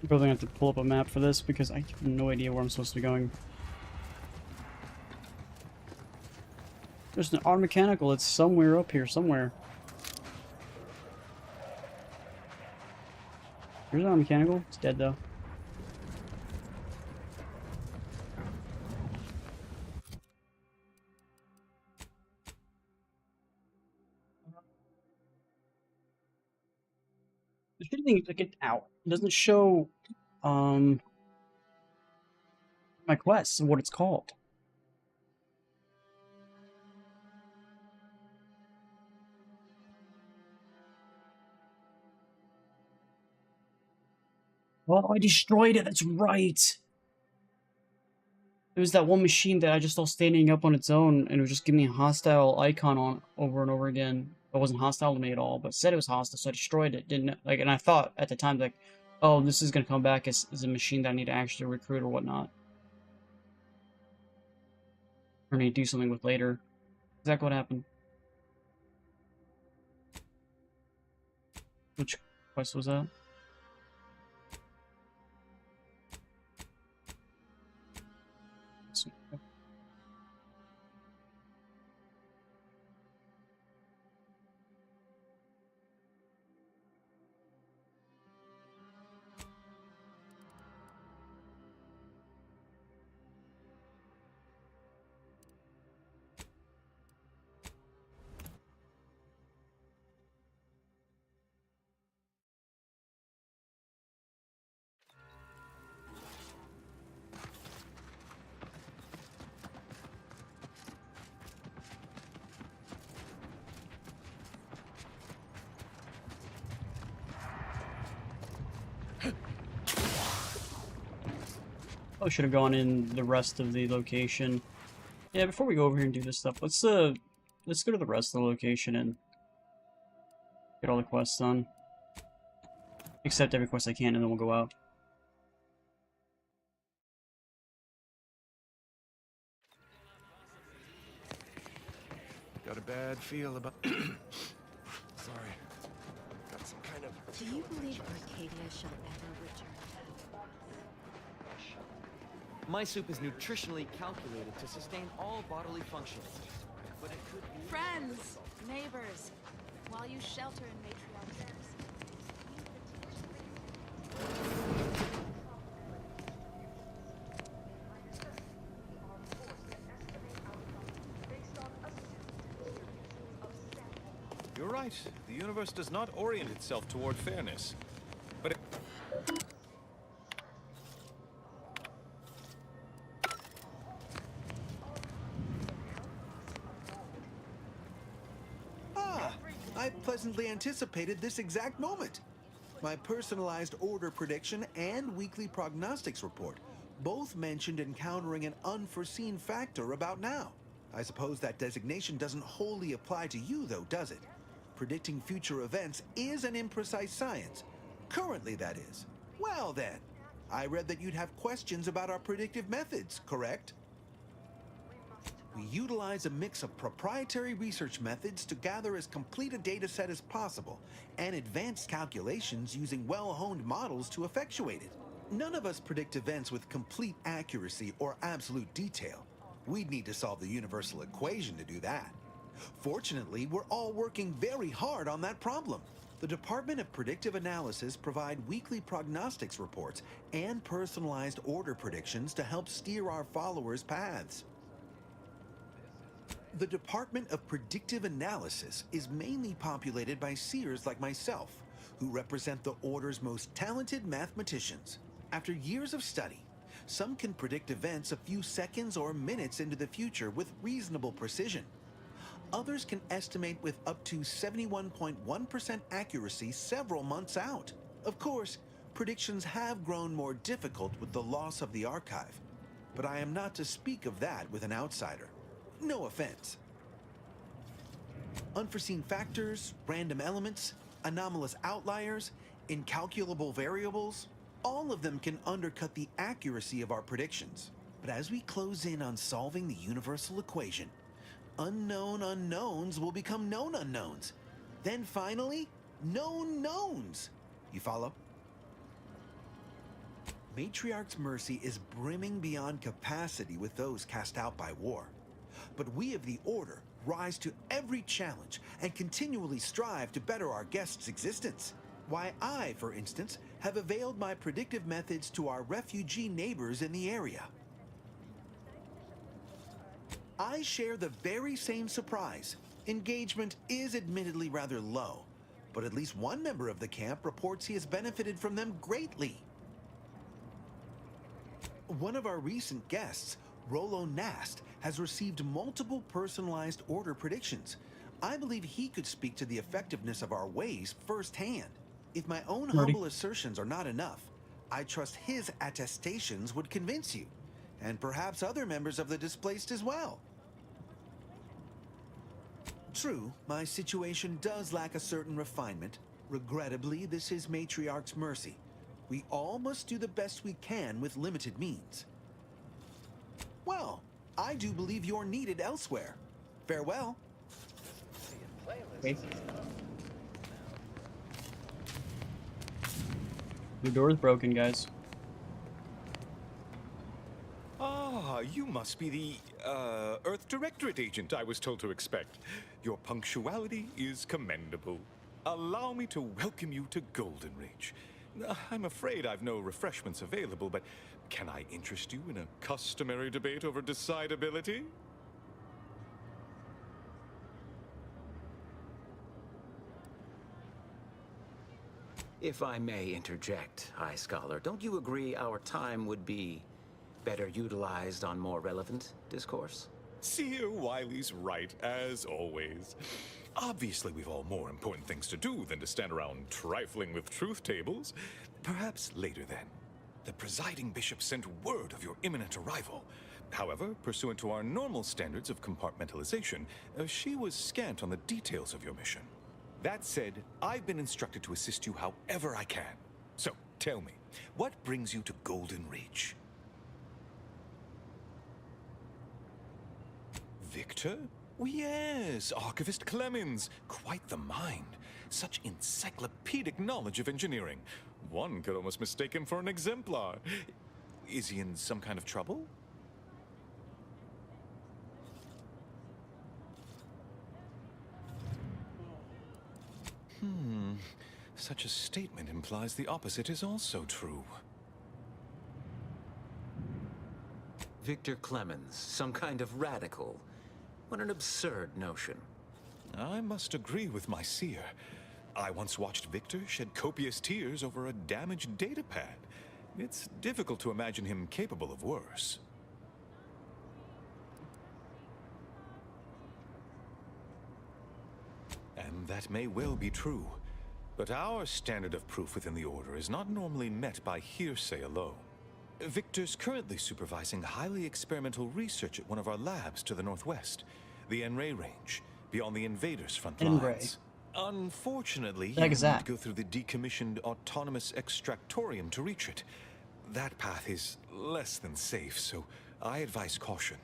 A: I'm probably going to have to pull up a map for this because I have no idea where I'm supposed to be going. There's an auto mechanical. It's somewhere up here, somewhere. Here's an auto mechanical. It's dead though. The shitty thing is, like, it out. It doesn't show, my quest and what it's called. Oh, I destroyed it. That's right. It was that one machine that I just saw standing up on its own, and it was just giving me a hostile icon on over and over again. It wasn't hostile to me at all, but said it was hostile, so I destroyed it. Didn't like, and I thought at the time like, oh, this is gonna come back as a machine that I need to actually recruit or whatnot, or need to do something with later. Exactly what happened. Which quest was that? I should have gone in the rest of the location. Yeah, before we go over here and do this stuff, let's go to the rest of the location and get all the quests done. Accept every quest I can, and then we'll go out.
V: Got a bad feel about... Sorry. Got some kind of...
O: Do you believe Arcadia shall ever return?
D: My soup is nutritionally calculated to sustain all bodily functions. But it could be...
M: Friends, neighbors, while you shelter in matriarch's
G: You're right. The universe does not orient itself toward fairness. But it...
H: pleasantly anticipated this exact moment. My personalized order prediction and weekly prognostics report both mentioned encountering an unforeseen factor about now. I suppose that designation doesn't wholly apply to you, though, does it? Predicting future events is an imprecise science. Currently, that is. Well, then. I read that you'd have questions about our predictive methods, correct? We utilize a mix of proprietary research methods to gather as complete a data set as possible, and advanced calculations using well-honed models to effectuate it. None of us predict events with complete accuracy or absolute detail. We'd need to solve the universal equation to do that. Fortunately, we're all working very hard on that problem. The Department of Predictive Analysis provide weekly prognostics reports and personalized order predictions to help steer our followers' paths. The Department of Predictive Analysis is mainly populated by seers like myself, who represent the Order's most talented mathematicians. After years of study, some can predict events a few seconds or minutes into the future with reasonable precision. Others can estimate with up to 71.1% accuracy several months out. Of course, predictions have grown more difficult with the loss of the archive, but I am not to speak of that with an outsider. No offense. Unforeseen factors, random elements, anomalous outliers, incalculable variables, all of them can undercut the accuracy of our predictions. But as we close in on solving the universal equation, unknown unknowns will become known unknowns. Then finally, known knowns. You follow? Matriarch's Mercy is brimming beyond capacity with those cast out by war. But we of the Order rise to every challenge and continually strive to better our guests' existence. Why, I, for instance, have availed my predictive methods to our refugee neighbors in the area. I share the very same surprise. Engagement is admittedly rather low, but at least one member of the camp reports he has benefited from them greatly. One of our recent guests, Rollo Nast, has received multiple personalized order predictions. I believe he could speak to the effectiveness of our ways firsthand. If my own humble assertions are not enough, I trust his attestations would convince you, and perhaps other members of the displaced as well. True, my situation does lack a certain refinement. Regrettably, this is Matriarch's Mercy. We all must do the best we can with limited means. Well, I do believe you're needed elsewhere. Farewell.
A: Okay. The door's broken, guys.
G: Ah, you must be the, Earth Directorate agent I was told to expect. Your punctuality is commendable. Allow me to welcome you to Golden Ridge. I'm afraid I've no refreshments available, but can I interest you in a customary debate over decidability?
L: If I may interject, High Scholar, don't you agree our time would be better utilized on more relevant discourse?
G: Seer Wiley's right, as always. Obviously, we've all more important things to do than to stand around trifling with truth tables. Perhaps later, then. The presiding bishop sent word of your imminent arrival. However, pursuant to our normal standards of compartmentalization, she was scant on the details of your mission. That said, I've been instructed to assist you however I can. So, tell me, what brings you to Golden Ridge? Victor? Oh, yes, Archivist Clemens. Quite the mind. Such encyclopedic knowledge of engineering. One could almost mistake him for an exemplar. Is he in some kind of trouble? Such a statement implies the opposite is also true.
L: Victor Clemens, some kind of radical. What an absurd notion.
G: I must agree with my seer. I once watched Victor shed copious tears over a damaged datapad. It's difficult to imagine him capable of worse. And That may well be true, but our standard of proof within the Order is not normally met by hearsay alone. Victor's currently supervising highly experimental research at one of our labs to the northwest, the Enray Range, beyond the invaders' front lines. Unfortunately, you need to go through the decommissioned autonomous extractorium to reach it. That path is less than safe, so I advise caution.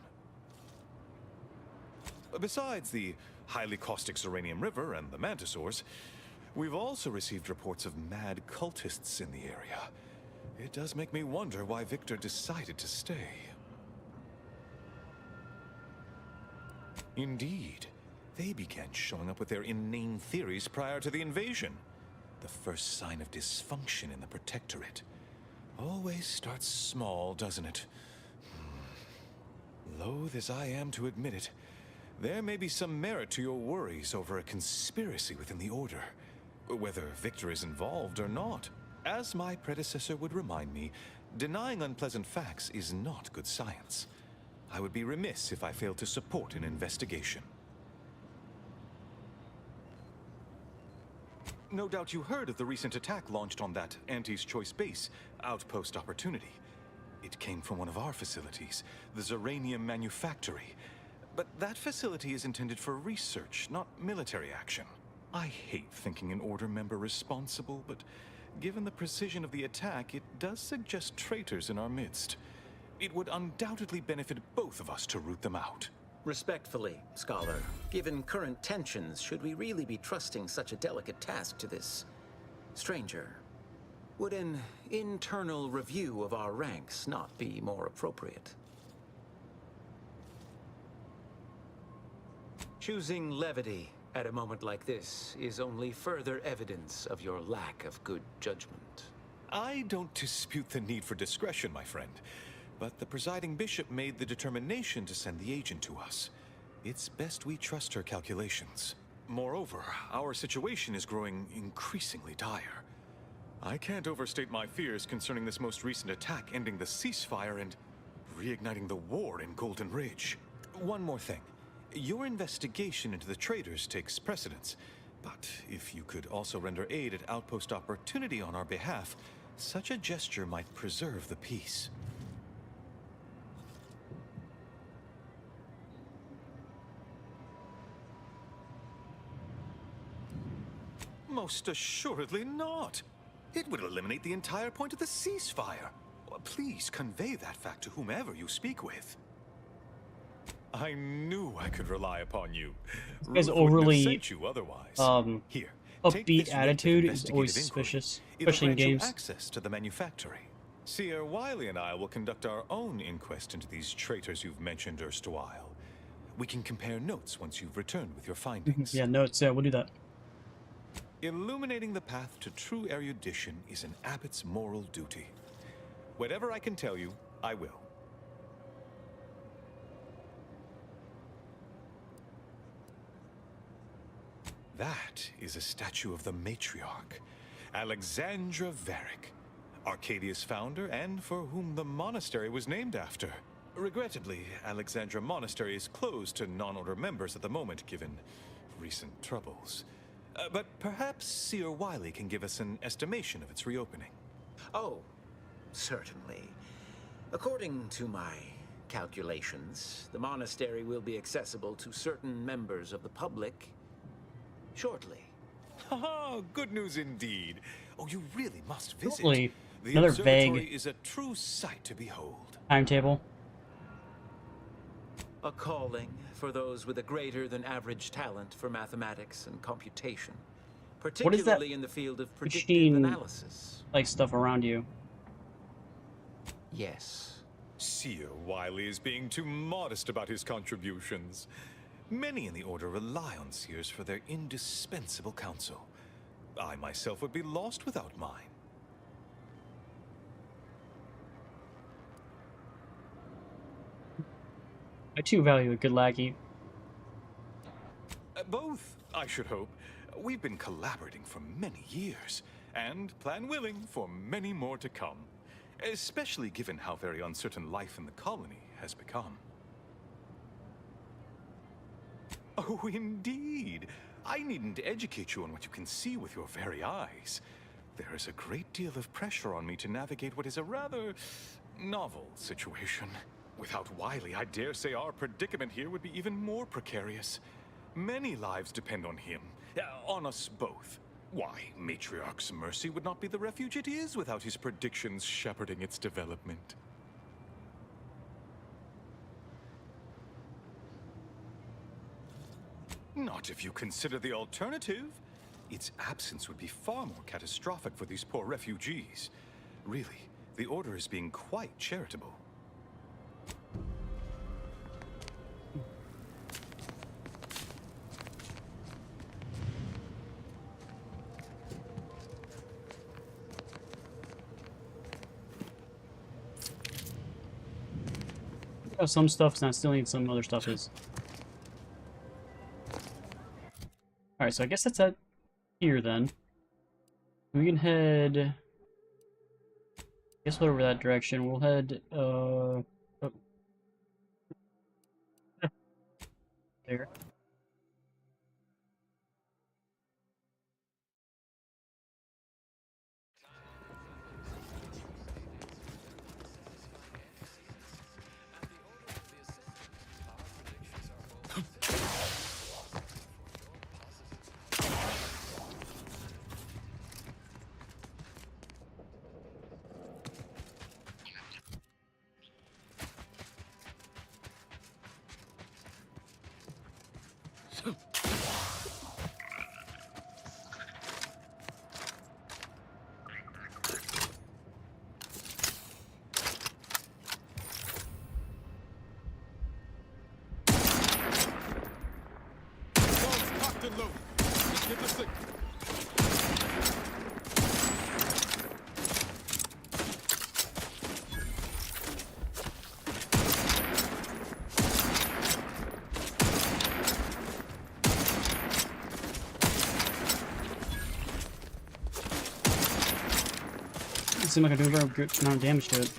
G: Besides the highly caustic Zeranium River and the Mantisaurs, we've also received reports of mad cultists in the area. It does make me wonder why Victor decided to stay. Indeed, they began showing up with their inane theories prior to the invasion. The first sign of dysfunction in the Protectorate. Always starts small, doesn't it? Loath as I am to admit it, there may be some merit to your worries over a conspiracy within the Order, whether Victor is involved or not. As my predecessor would remind me, denying unpleasant facts is not good science. I would be remiss if I failed to support an investigation. No doubt you heard of the recent attack launched on that Auntie's Choice base, Outpost Opportunity. It came from one of our facilities, the Zeranium Manufactory. But that facility is intended for research, not military action. I hate thinking an Order member responsible, but given the precision of the attack, it does suggest traitors in our midst. It would undoubtedly benefit both of us to root them out.
L: Respectfully, Scholar, given current tensions, should we really be trusting such a delicate task to this stranger? Would an internal review of our ranks not be more appropriate? Choosing levity at a moment like this is only further evidence of your lack of good judgment.
G: I don't dispute the need for discretion, my friend. But the presiding bishop made the determination to send the agent to us. It's best we trust her calculations. Moreover, our situation is growing increasingly dire. I can't overstate my fears concerning this most recent attack ending the ceasefire and reigniting the war in Golden Ridge. One more thing. Your investigation into the traitors takes precedence, but if you could also render aid at Outpost Opportunity on our behalf, such a gesture might preserve the peace. Most assuredly not. It would eliminate the entire point of the ceasefire. Please convey that fact to whomever you speak with. I knew I could rely upon you.
A: His
G: Ruth wouldn't have
A: overly
G: sent you otherwise. Here, take
A: upbeat
G: this writ of
A: attitude is always
G: investigative inquiry.
A: suspicious,
G: It'll
A: especially in
G: grant you
A: games.
G: access to the manufactory. Seer Wiley and I will conduct our own inquest into these traitors you've mentioned erstwhile. We can compare notes once you've returned with your findings.
A: Yeah, notes. Yeah, we'll do that.
G: Illuminating the path to true erudition is an abbot's moral duty. Whatever I can tell you, I will. That is a statue of the matriarch, Alexandra Varick, Arcadia's founder and for whom the monastery was named after. Regrettably, Alexandra Monastery is closed to non-order members at the moment, given recent troubles. But perhaps Seer Wiley can give us an estimation of its reopening.
L: Oh, certainly. According to my calculations, the monastery will be accessible to certain members of the public shortly.
G: Haha, good news indeed. Oh, you really must visit.
A: Totally.
G: The
A: Another
G: observatory
A: vague
G: is a true sight to behold.
A: timetable.
L: A calling for those with a greater than average talent for mathematics and computation,
A: What is that
L: particularly in the field of predictive
A: machine
L: analysis.
A: like stuff around you?
L: Yes.
G: Seer Wiley is being too modest about his contributions. Many in the Order rely on Seers for their indispensable counsel. I myself would be lost without mine.
A: I too value a good lackey.
G: Both, I should hope. We've been collaborating for many years, and, plan willing, for many more to come. Especially given how very uncertain life in the colony has become. Oh, indeed. I needn't educate you on what you can see with your very eyes. There is a great deal of pressure on me to navigate what is a rather novel situation. Without Wiley, I dare say our predicament here would be even more precarious. Many lives depend on him, on us both. Why, Matriarch's Mercy would not be the refuge it is without his predictions shepherding its development. Not if you consider the alternative. Its absence would be far more catastrophic for these poor refugees. Really, the Order is being quite charitable.
A: Some stuff's not stealing, some other stuff is. Alright, so I guess that's at here then. We can head... I guess we'll over that direction. We'll head, there. Seems like I do a very good amount of damage to it.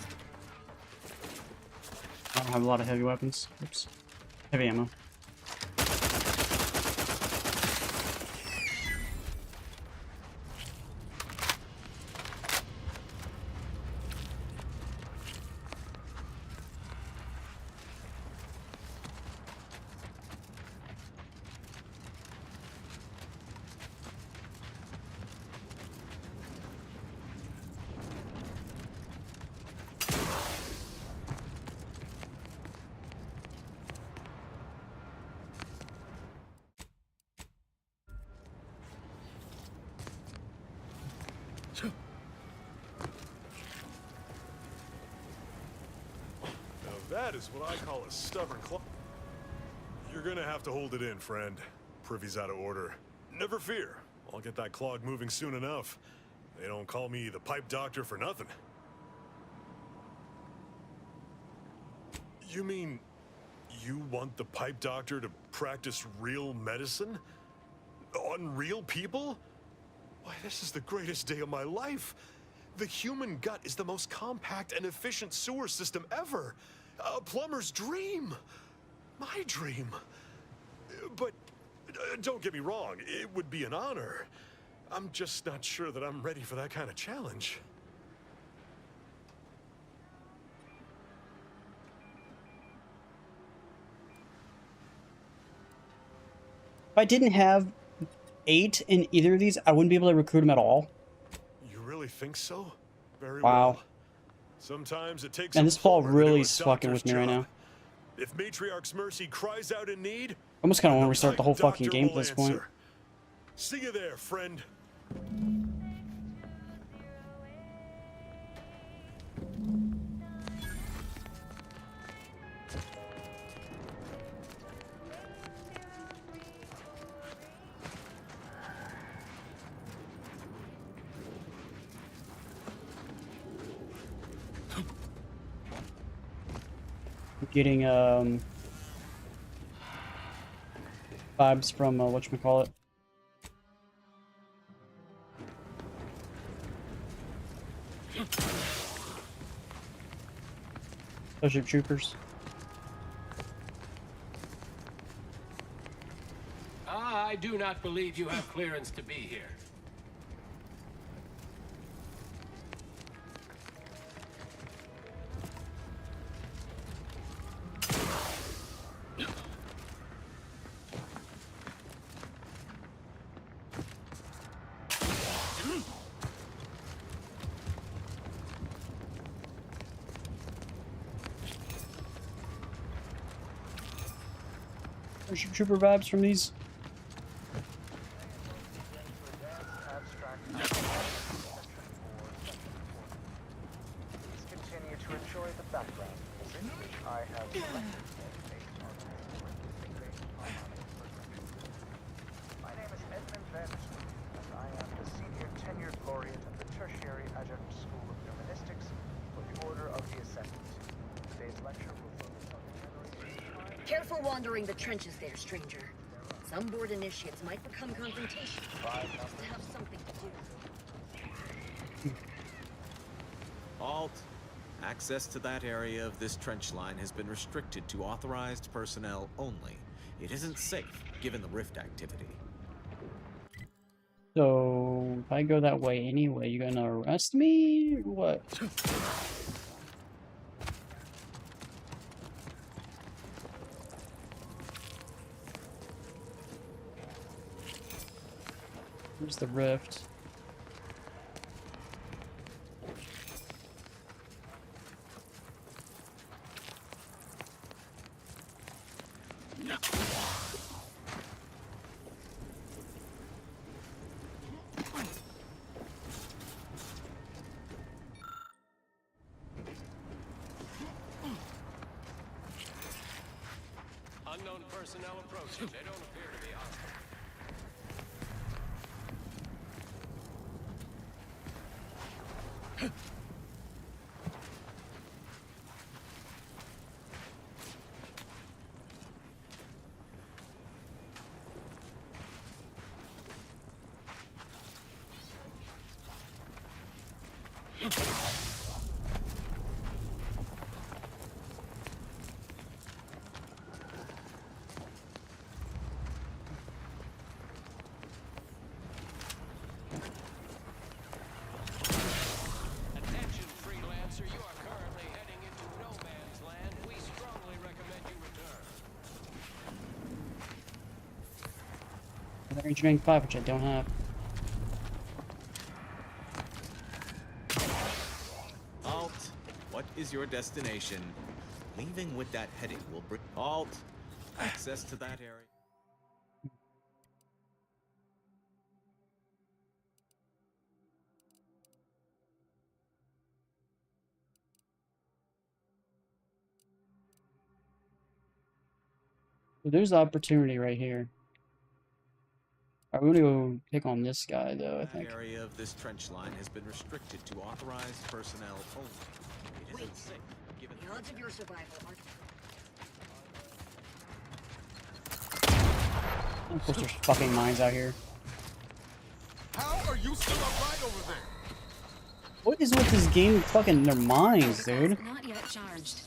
A: I don't have a lot of heavy weapons. Oops. Heavy ammo.
P: That is what I call a stubborn clog. You're gonna have to hold it in, friend. Privy's out of order. Never fear. I'll get that clog moving soon enough. They don't call me the pipe doctor for nothing. You mean you want the pipe doctor to practice real medicine? On real people? Why, this is the greatest day of my life. The human gut is the most compact and efficient sewer system ever. A plumber's dream. My dream. But don't get me wrong, it would be an honor. I'm just not sure that I'm ready for that kind of challenge.
A: If I didn't have 8 in either of these, I wouldn't be able to recruit them at all.
P: You really think so? Very
A: wow.
P: well. Sometimes it takes.
A: And this ball really is fucking with me right now.
P: If Matriarch's Mercy cries out in need,
A: I almost kind of want to restart the whole fucking game at this point.
P: See you there, friend.
A: Getting vibes from whatchamacallit. Those are troopers.
N: Ah,
E: I do not believe you have clearance to be here.
A: There's trooper vibes from these.
S: Continue to enjoy the background music, which I have selected based on my name is Edmund Van Stroop, and I am the senior tenured laureate of the Tertiary Adjunct School of Numismatics for the Order of the Ascendant. Today's lecture will focus on the memory.
O: Careful wandering the trenches there, stranger. Some board initiates might become confrontational. Just to have something to do.
T: Alt. Access to that area of this trench line has been restricted to authorized personnel only. It isn't safe, given the rift activity.
A: So, if I go that way anyway, you gonna arrest me? Or what? Where's the rift?
E: Unknown personnel approaching. They don't appear to be hostile. Attention, freelancer. You are currently heading into no man's land. We strongly recommend you return.
A: Another engineering 5, which I don't have.
T: Alt. What is your destination? Leaving with that heading will bring... Alt. Access to that area.
A: There's the opportunity right here. I'm gonna go pick on this guy though, I think.
T: That area of this trench line has been restricted to authorized personnel only. It isn't safe, given
O: The odds of your survival are...
A: Of course there's fucking mines out here.
C: How are you still upright over there?
A: What is with this game fucking their mines, dude?
O: Not yet charged.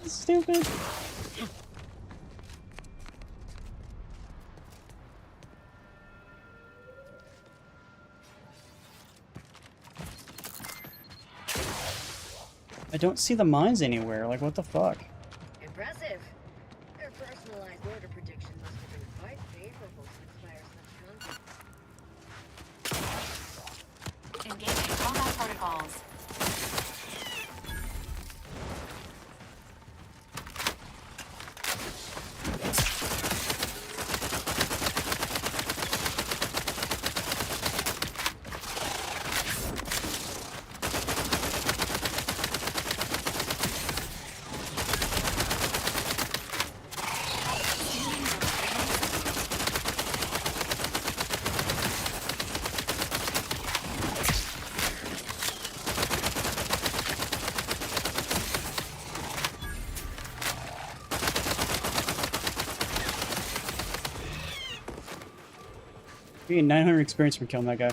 A: Stupid. I don't see the mines anywhere. Like, what the fuck?
O: Impressive. Their personalized order prediction must have been quite favorable to inspire such concept.
M: Engaging combat protocols.
A: You get 900 experience from killing that guy.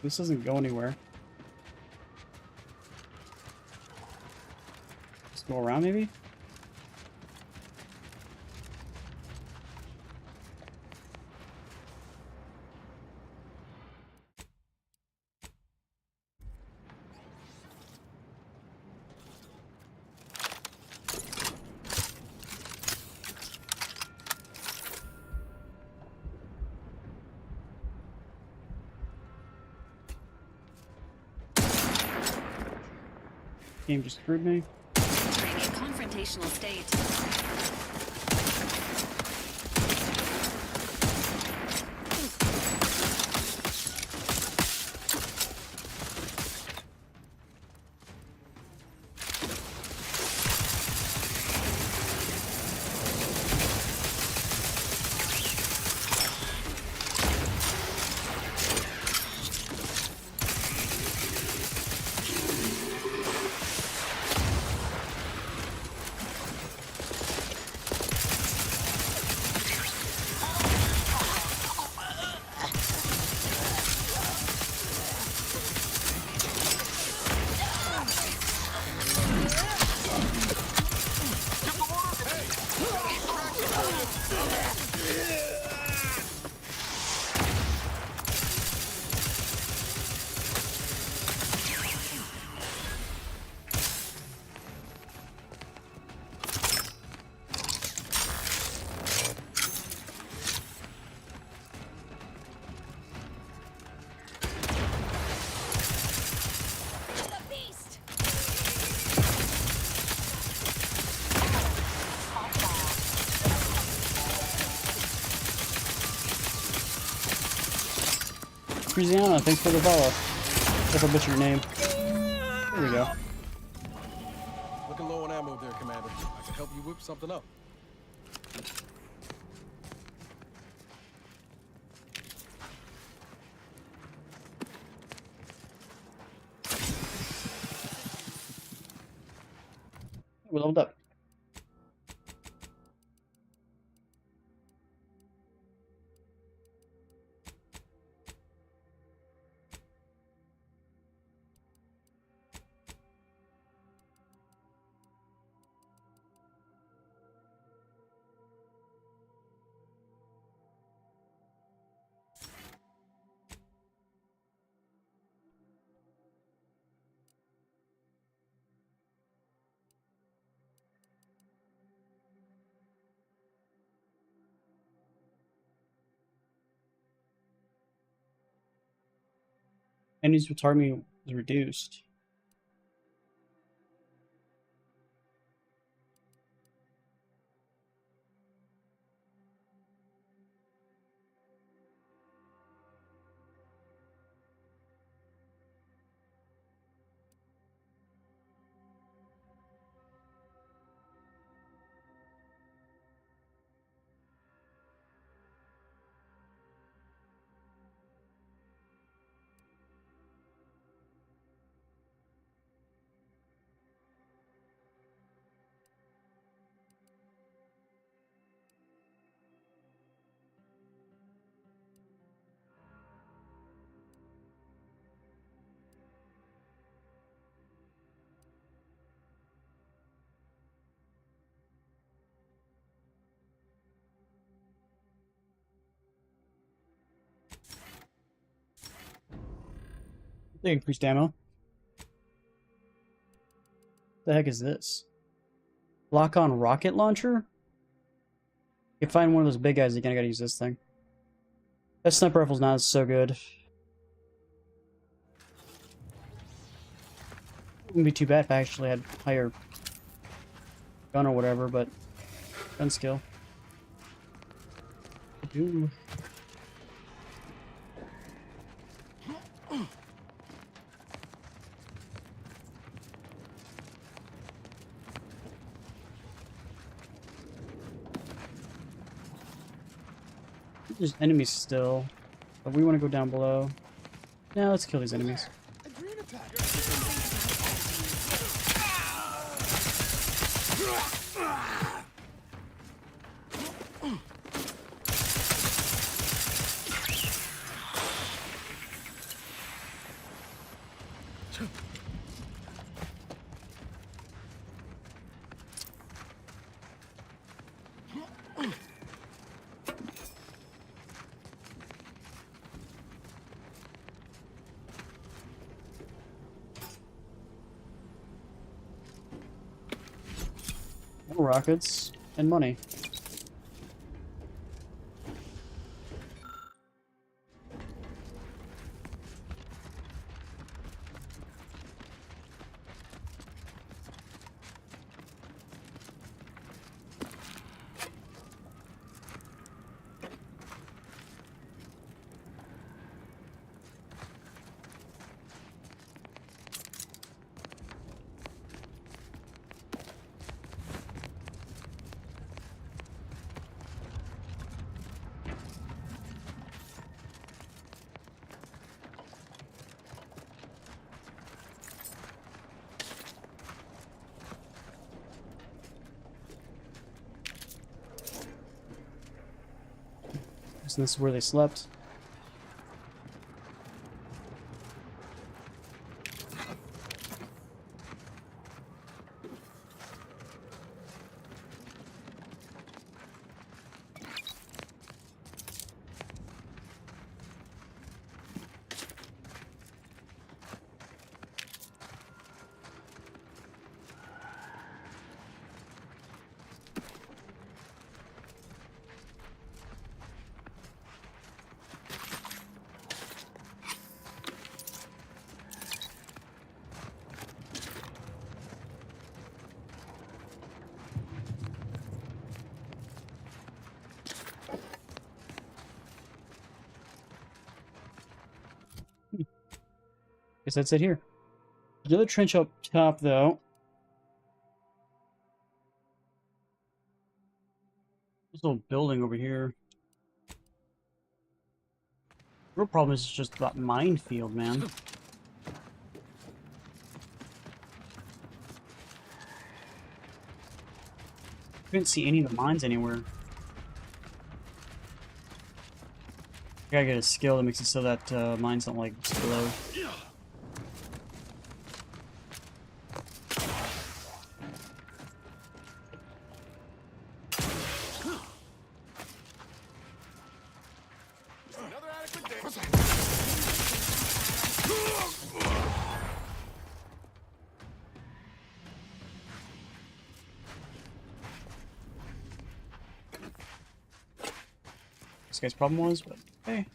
A: This doesn't go anywhere. Let's go around, maybe? Game just screwed me.
M: Entering a confrontational state.
A: Louisiana, thanks for the follow. If I butcher your name. There we go.
C: Looking low on ammo there, Commander. I can help you whip something up.
A: We leveled up. Enemies with targeting is reduced. They increased ammo. The heck is this? Lock on rocket launcher? You can find one of those big guys, you gotta use this thing. That sniper rifle's not so good. Wouldn't be too bad if I actually had higher gun or whatever, but gun skill. Ooh. There's enemies still, but we want to go down below. Now let's kill these enemies. More rockets and money. And this is where they slept. Guess that's it here. Another trench up top, though. This little building over here. The real problem is just that minefield, man. Couldn't see any of the mines anywhere. I gotta get a skill that makes it so that mines don't like explode. This guy's problem was, but hey.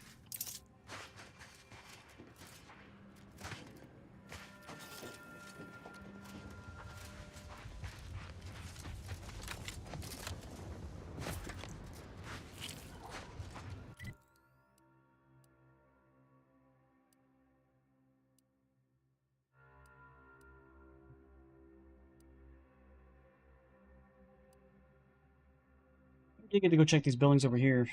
A: I get to go check these buildings over here.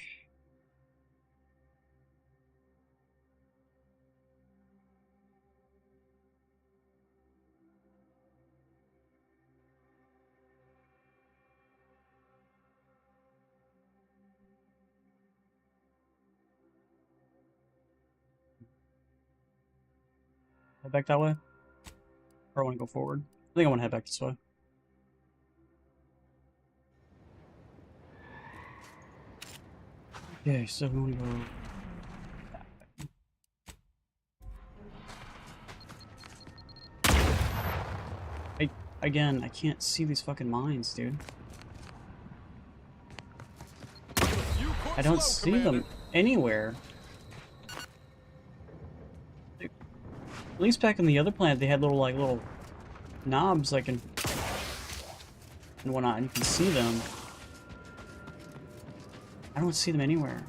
A: Head back that way? Or I want to go forward? I think I want to head back this way. Okay, so we want to go... Again, I can't see these fucking mines, dude. I don't see them anywhere. At least back in the other planet, they had little knobs and whatnot, and you can see them. I don't see them anywhere.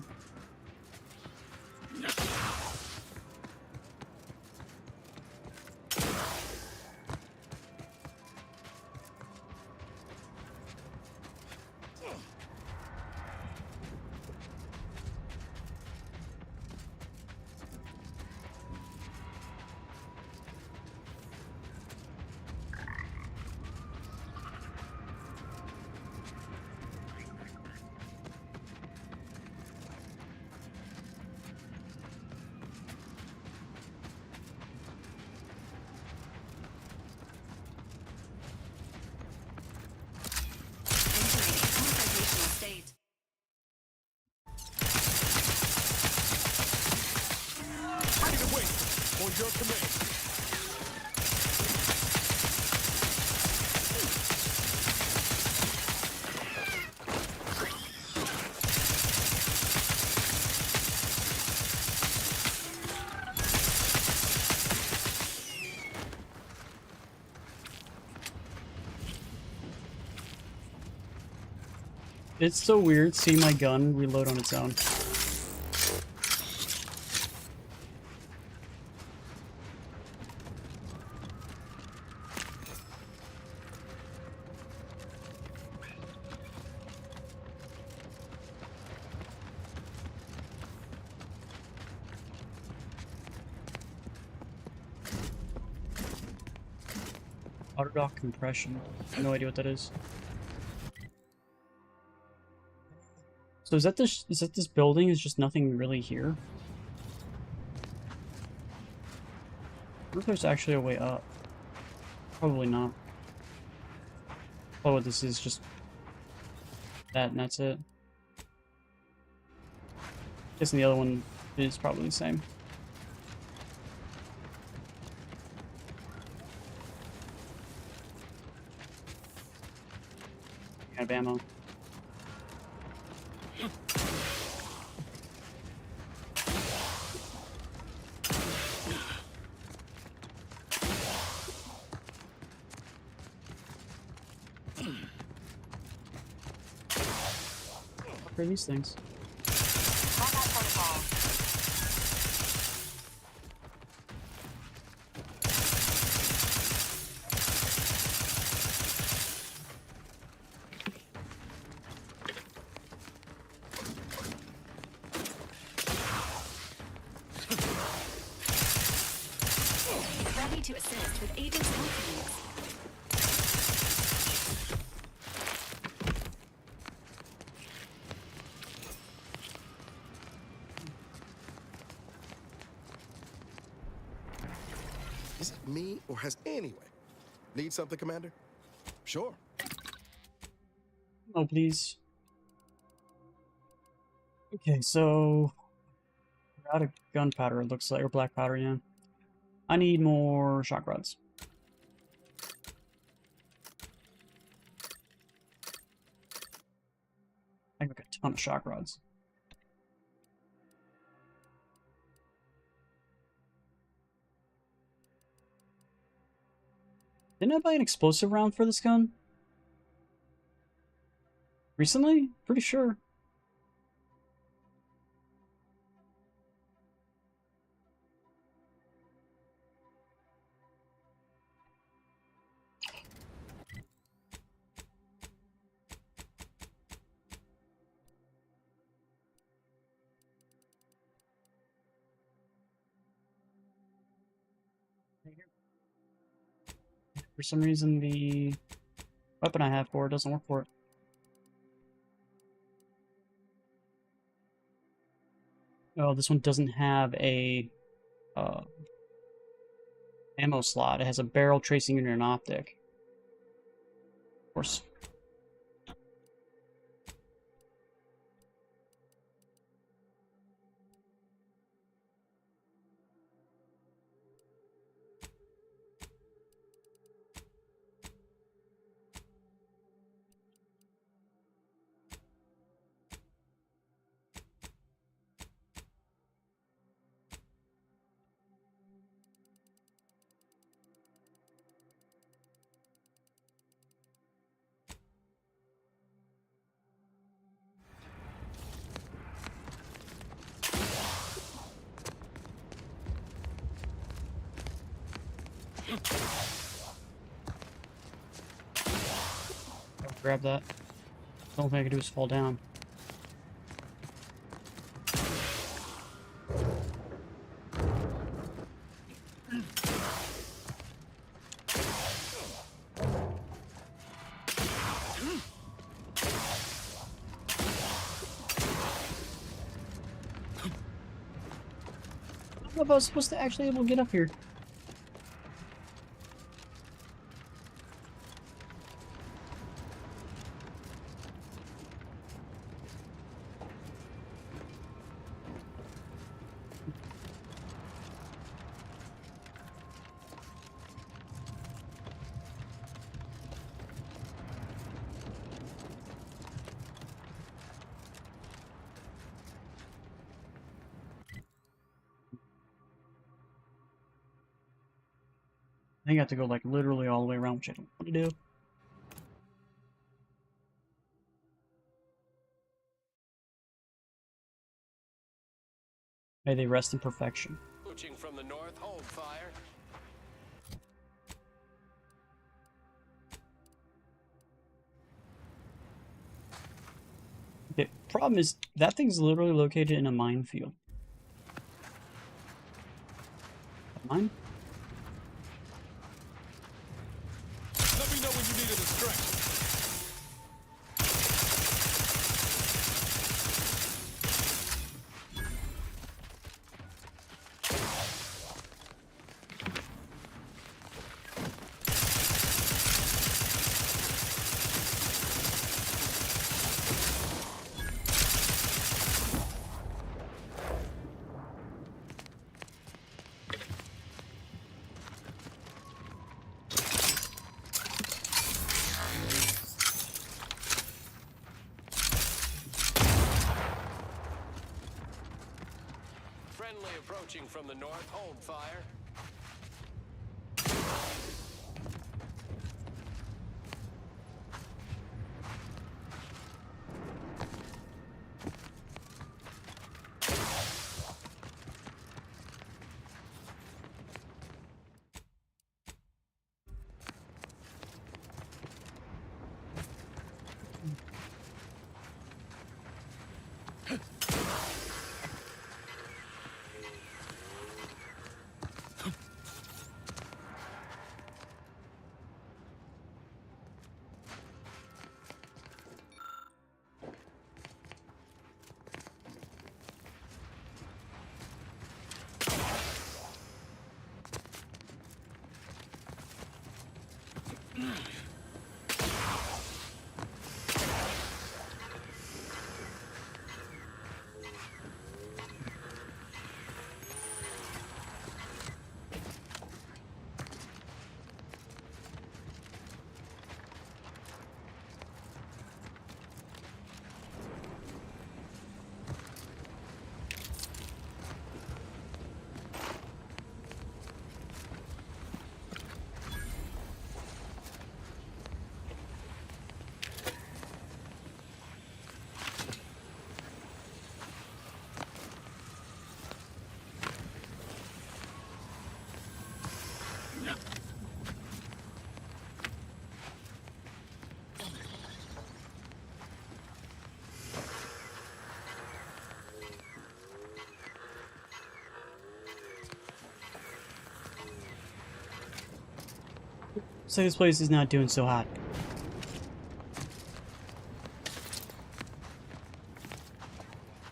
A: It's so weird seeing my gun reload on its own. Auto dock compression. No idea what that is. So is that this building? Is just nothing really here? I wonder if there's actually a way up. Probably not. Oh, this is just that and that's it. Guessing the other one is probably the same. Out of ammo. What are these things?
U: Ready to assist with agent's health.
C: Is it me, or has anyway? Need something, Commander? Sure.
A: Oh, please. Okay, so we're out of gunpowder, it looks like, or black powder, yeah. I need more shock rods. I got a ton of shock rods. Didn't I buy an explosive round for this gun? Recently? Pretty sure. For some reason, the weapon I have for it doesn't work for it. Oh, this one doesn't have a ammo slot. It has a barrel, tracing unit, and optic. Of course. Grab that. The only thing I can do is fall down. I don't know if I was supposed to actually able to get up here. I think I have to go like literally all the way around, which I don't want to do. May they rest in perfection.
E: Approaching from the north, hold fire.
A: Okay, problem is, that thing's literally located in a minefield. Mine?
G: Let me know when you need a distraction.
E: Friendly approaching from the north, hold fire.
A: So this place is not doing so hot.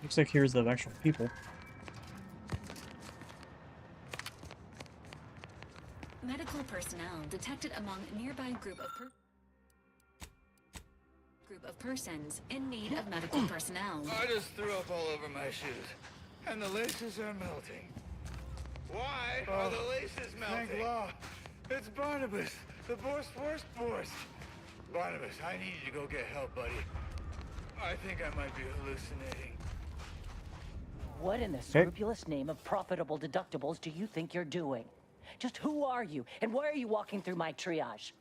A: Looks like here's the actual people.
B: Medical personnel detected among nearby group of persons in need of medical personnel.
F: I just threw up all over my shoes, and the laces are melting. Why are the laces melting? Thank law. It's Barnabas, the worst boss. Barnabas, I need you to go get help, buddy. I think I might be hallucinating.
W: What in the scrupulous name of profitable deductibles do you think you're doing? Just who are you, and why are you walking through my triage?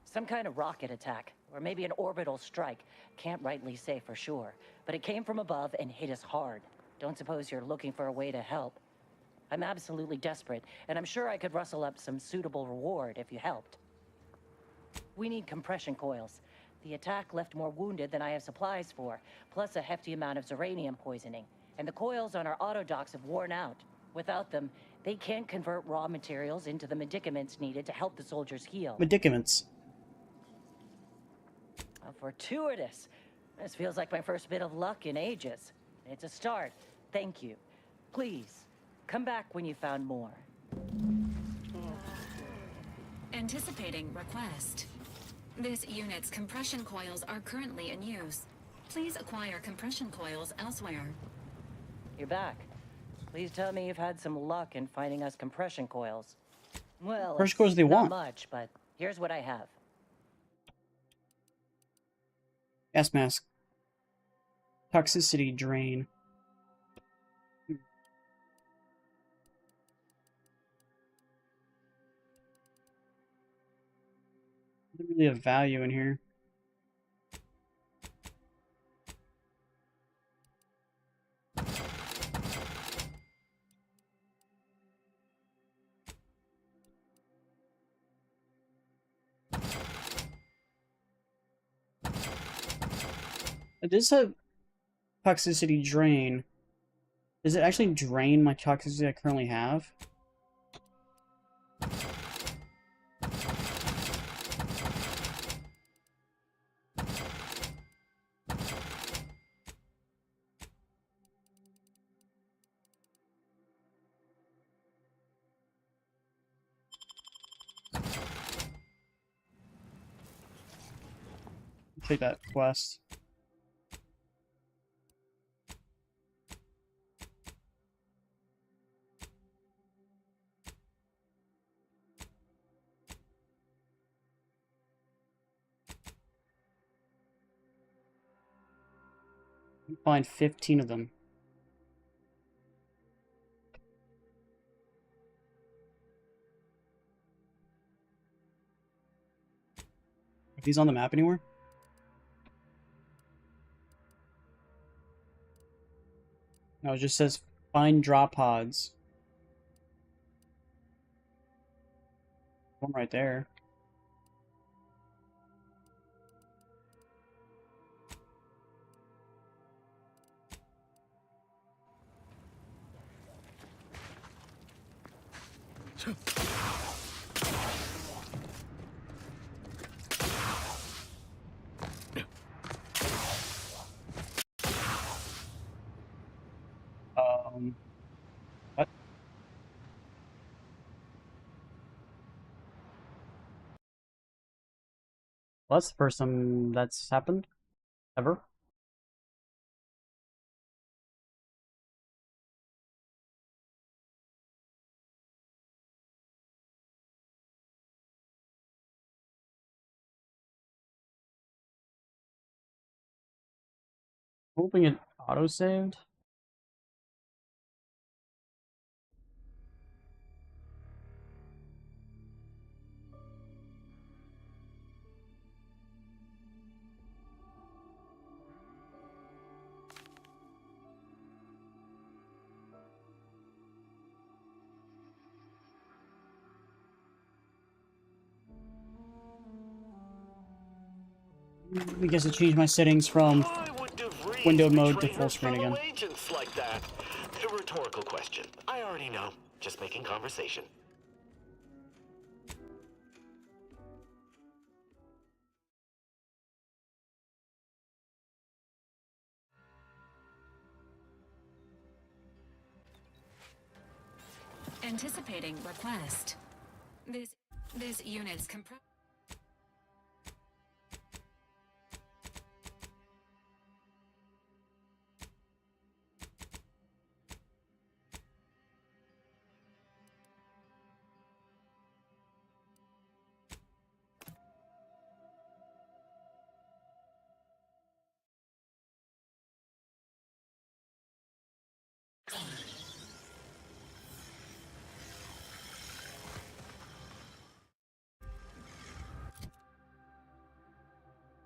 W: Some kind of rocket attack, or maybe an orbital strike. Can't rightly say for sure, but it came from above and hit us hard. Don't suppose you're looking for a way to help. I'm absolutely desperate, and I'm sure I could rustle up some suitable reward if you helped. We need compression coils. The attack left more wounded than I have supplies for, plus a hefty amount of zeranium poisoning. And the coils on our auto docks have worn out. Without them, they can't convert raw materials into the medicaments needed to help the soldiers heal.
A: Medicaments.
W: How fortuitous. This feels like my first bit of luck in ages. It's a start. Thank you. Please, come back when you found more.
B: Anticipating request. This unit's compression coils are currently in use. Please acquire compression coils elsewhere.
W: You're back. Please tell me you've had some luck in finding us compression coils. Well,
A: compression coils they
W: not
A: want.
W: much, but here's what I have.
A: Gas mask. Toxicity drain. There's really a value in here. It does have toxicity drain. Does it actually drain my toxicity I currently have? Take that quest. Find 15 of them. Are these on the map anywhere? No, it just says find drop pods. One right there. What? Well, that's the first time that's happened. Ever. Hoping it auto-saved. I guess I changed my settings from windowed mode to full screen again.
J: Agents like that. A rhetorical question. I already know. Just making conversation.
B: Anticipating request. This unit's compressed.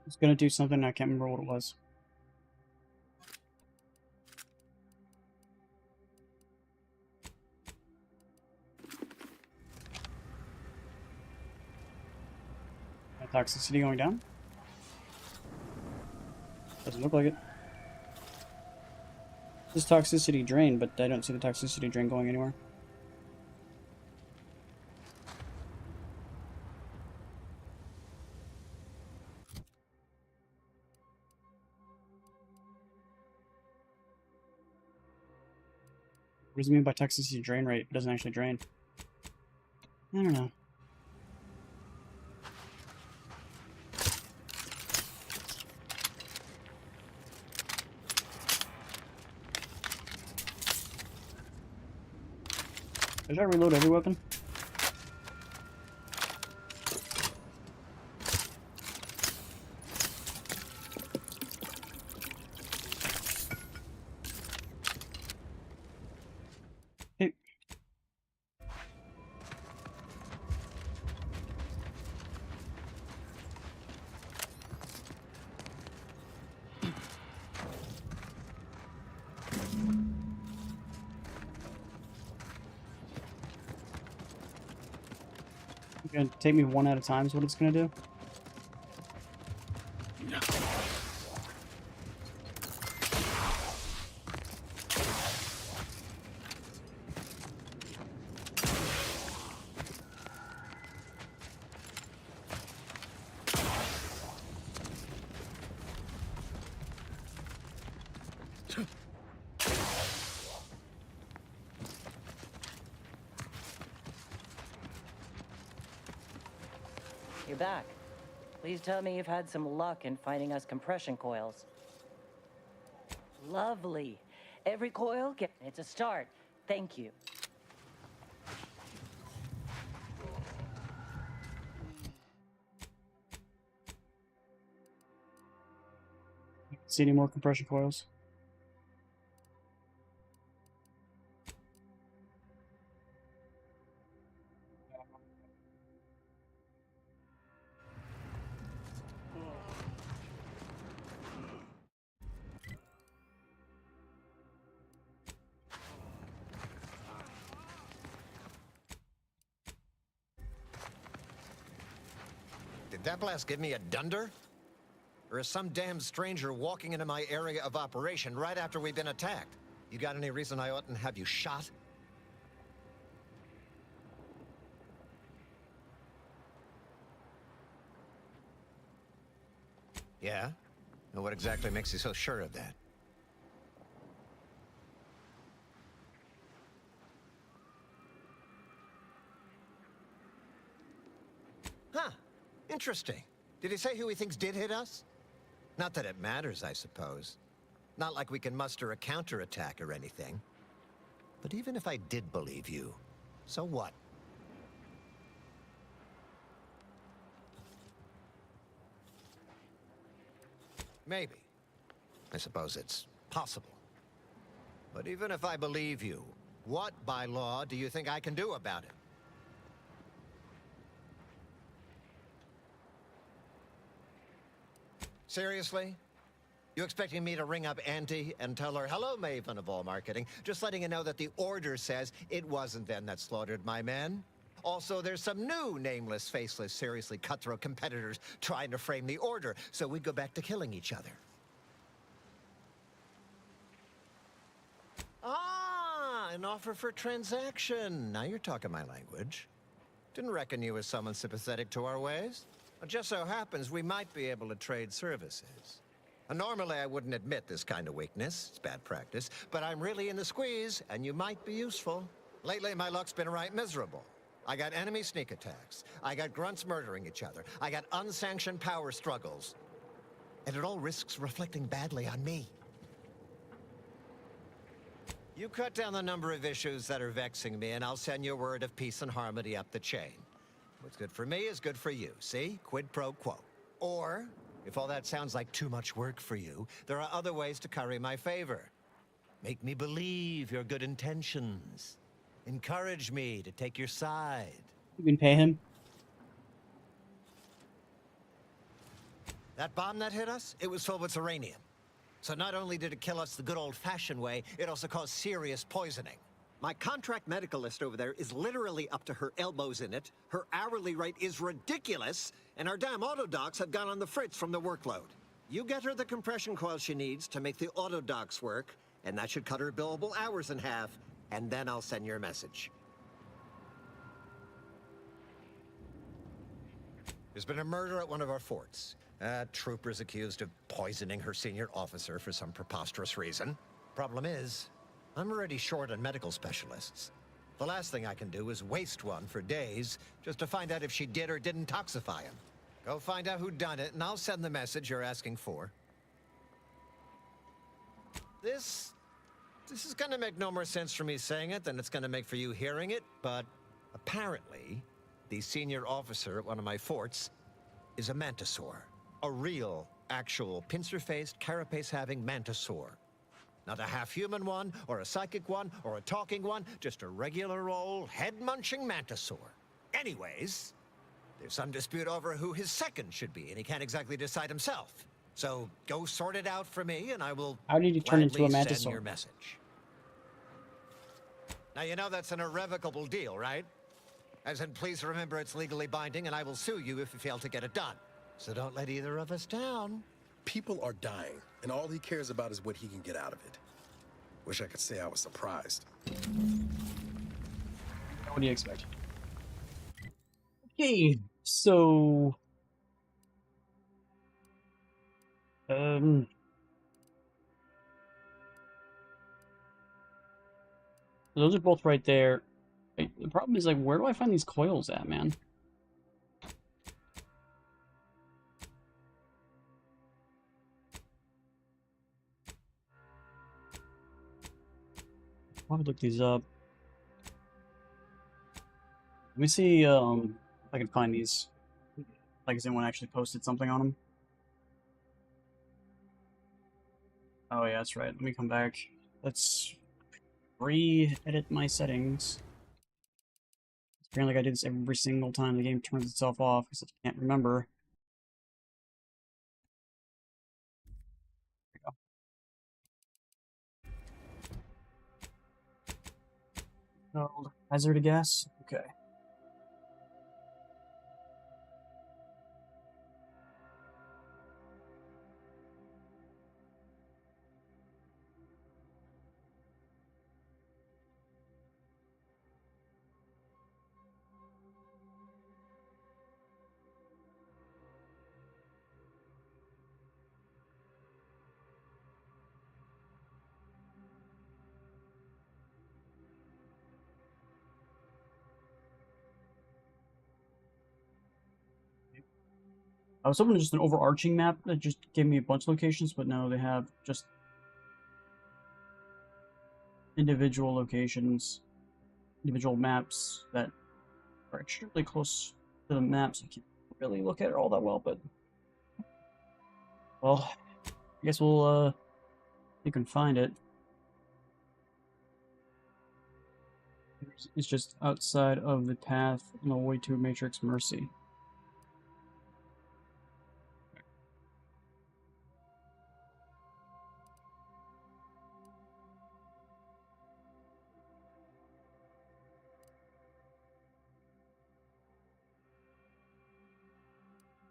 A: It's gonna do something, I can't remember what it was. My toxicity going down? Doesn't look like it. This toxicity drain, but I don't see the toxicity drain going anywhere. What does it mean by toxicity drain rate? It doesn't actually drain. I don't know. Should I reload every weapon? Hey. It's gonna take me one at a time is what it's gonna do.
W: You're back. Please tell me you've had some luck in finding us compression coils. Lovely. Every coil it's a start. Thank you.
A: See any more compression coils?
K: Did that blast give me a dunder? Or is some damn stranger walking into my area of operation right after we've been attacked? You got any reason I oughtn't have you shot? Yeah? And what exactly makes you so sure of that? Huh. Interesting. Did he say who he thinks did hit us? Not that it matters, I suppose. Not like we can muster a counterattack or anything. But even if I did believe you, so what? Maybe. I suppose it's possible. But even if I believe you, what, by law, do you think I can do about it? Seriously? You expecting me to ring up Auntie and tell her, hello, Maven of all marketing, just letting you know that the order says it wasn't them that slaughtered my men? Also, there's some new nameless, faceless, seriously cutthroat competitors trying to frame the order, so we go back to killing each other. Ah, an offer for transaction. Now you're talking my language. Didn't reckon you as someone sympathetic to our ways. It just so happens we might be able to trade services. Normally, I wouldn't admit this kind of weakness. It's bad practice. But I'm really in the squeeze, and you might be useful. Lately, my luck's been right miserable. I got enemy sneak attacks. I got grunts murdering each other. I got unsanctioned power struggles. And it all risks reflecting badly on me. You cut down the number of issues that are vexing me, and I'll send you a word of peace and harmony up the chain. What's good for me is good for you, see? Quid pro quo. Or, if all that sounds like too much work for you, there are other ways to curry my favor. Make me believe your good intentions. Encourage me to take your side.
A: You can pay him.
K: That bomb that hit us, it was filled with uranium. So not only did it kill us the good old-fashioned way, it also caused serious poisoning. My contract medicalist over there is literally up to her elbows in it, her hourly rate is ridiculous, and our damn autodocs have gone on the fritz from the workload. You get her the compression coil she needs to make the autodocs work, and that should cut her billable hours in half, and then I'll send your message. There's been a murder at one of our forts. Trooper's accused of poisoning her senior officer for some preposterous reason. Problem is, I'm already short on medical specialists. The last thing I can do is waste one for days just to find out if she did or didn't toxify him. Go find out who done it, and I'll send the message you're asking for. This is gonna make no more sense for me saying it than it's gonna make for you hearing it, but apparently, the senior officer at one of my forts is a mantisaur. A real, actual, pincer-faced, carapace-having mantisaur. Not a half-human one, or a psychic one, or a talking one, just a regular old head-munching mantisaur. Anyways, there's some dispute over who his second should be, and he can't exactly decide himself. So go sort it out for me, and I will
A: How did you turn into a
K: send
A: mantisaur?
K: your message. Now, you know that's an irrevocable deal, right? As in, please remember it's legally binding, and I will sue you if you fail to get it done. So don't let either of us down.
C: People are dying, and all he cares about is what he can get out of it. Wish I could say I was surprised.
A: What do you expect? Okay, so Those are both right there. Like, the problem is, like, where do I find these coils at, man? I'll look these up. Let me see if I can find these. Like, has anyone actually posted something on them? Oh yeah, that's right. Let me come back. Let's re-edit my settings. Apparently I do this every single time the game turns itself off because I can't remember. There we go. Oh, hazard gas? Okay. I was hoping just an overarching map that just gave me a bunch of locations, but no, they have just individual locations, individual maps that are extremely close to the maps. I can't really look at it all that well, but well, I guess we'll you can find it. It's just outside of the path on the way to Matrix Mercy.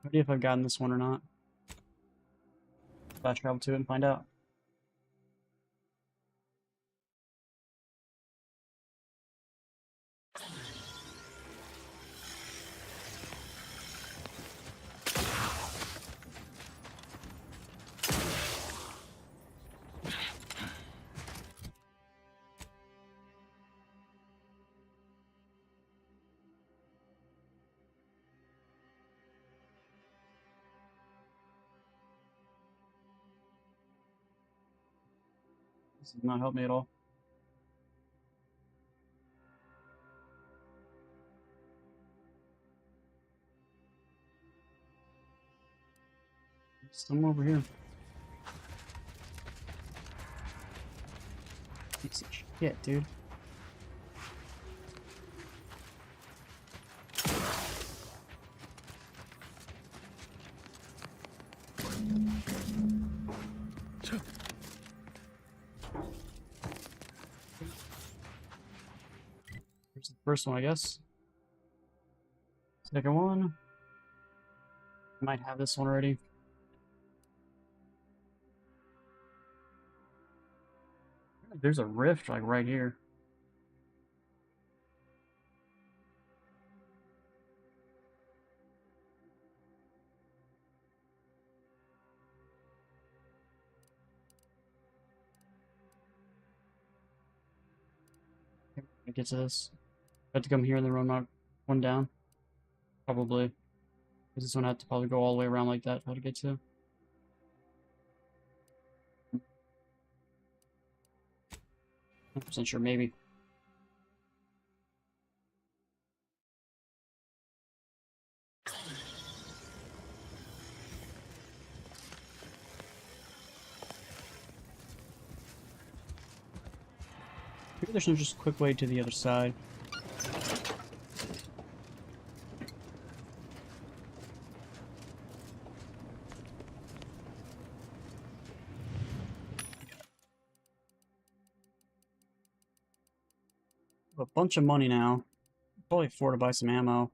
A: No idea if I've gotten this one or not. Fast travel to it and find out. This does not help me at all. Somewhere over here. Piece of shit, dude. Here's the first one, I guess. Second one. I might have this one already. There's a rift like right here. I get to this. I have to come here and then run my one down. Probably. Because this one I have to probably go all the way around like that for how to get to. 100% sure, maybe. Maybe there's no just quick way to the other side. A bunch of money now. Probably afford to buy some ammo.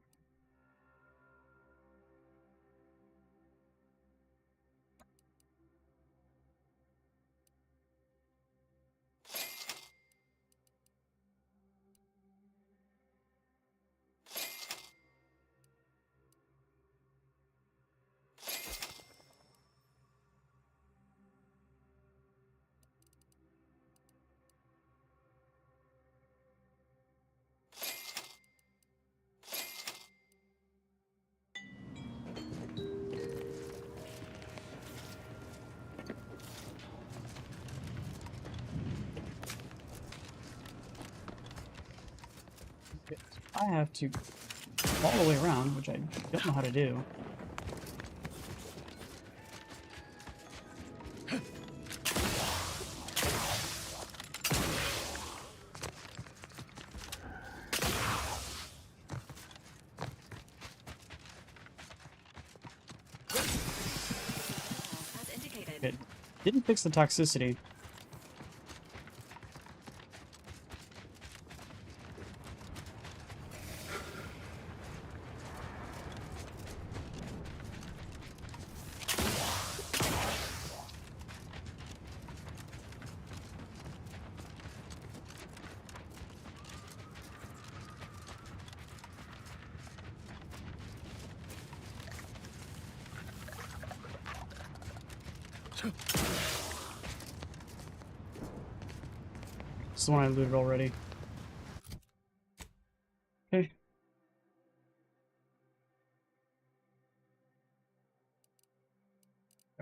A: I have to go all the way around, which I don't know how to do. Good. Didn't fix the toxicity. This is the one I looted already. Okay.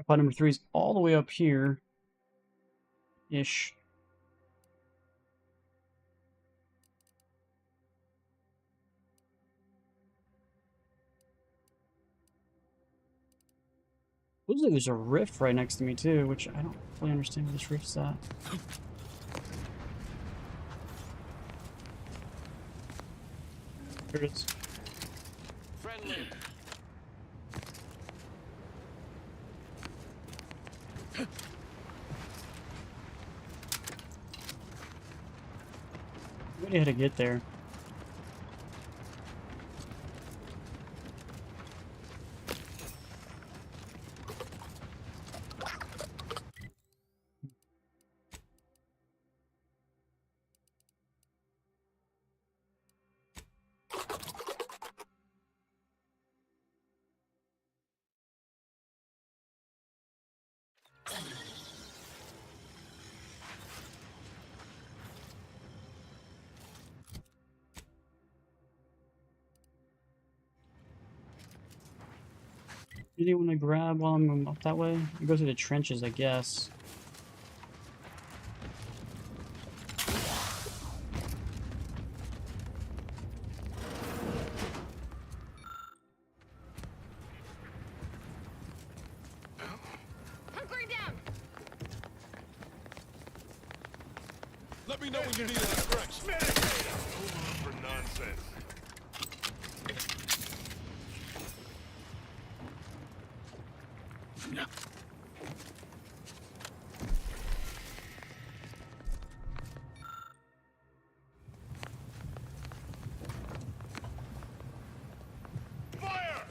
A: Pod number 3 is all the way up here. Ish. Looks like there's a rift right next to me too, which I don't really understand where this rift's at. There it is.
E: Friendly.
A: We had to get there. Anyone to grab while I'm up that way? I go through the trenches, I guess.
F: Hunkering down!
P: Let me know when you need a stretch.
F: Meditate! Hold on for nonsense. Fire!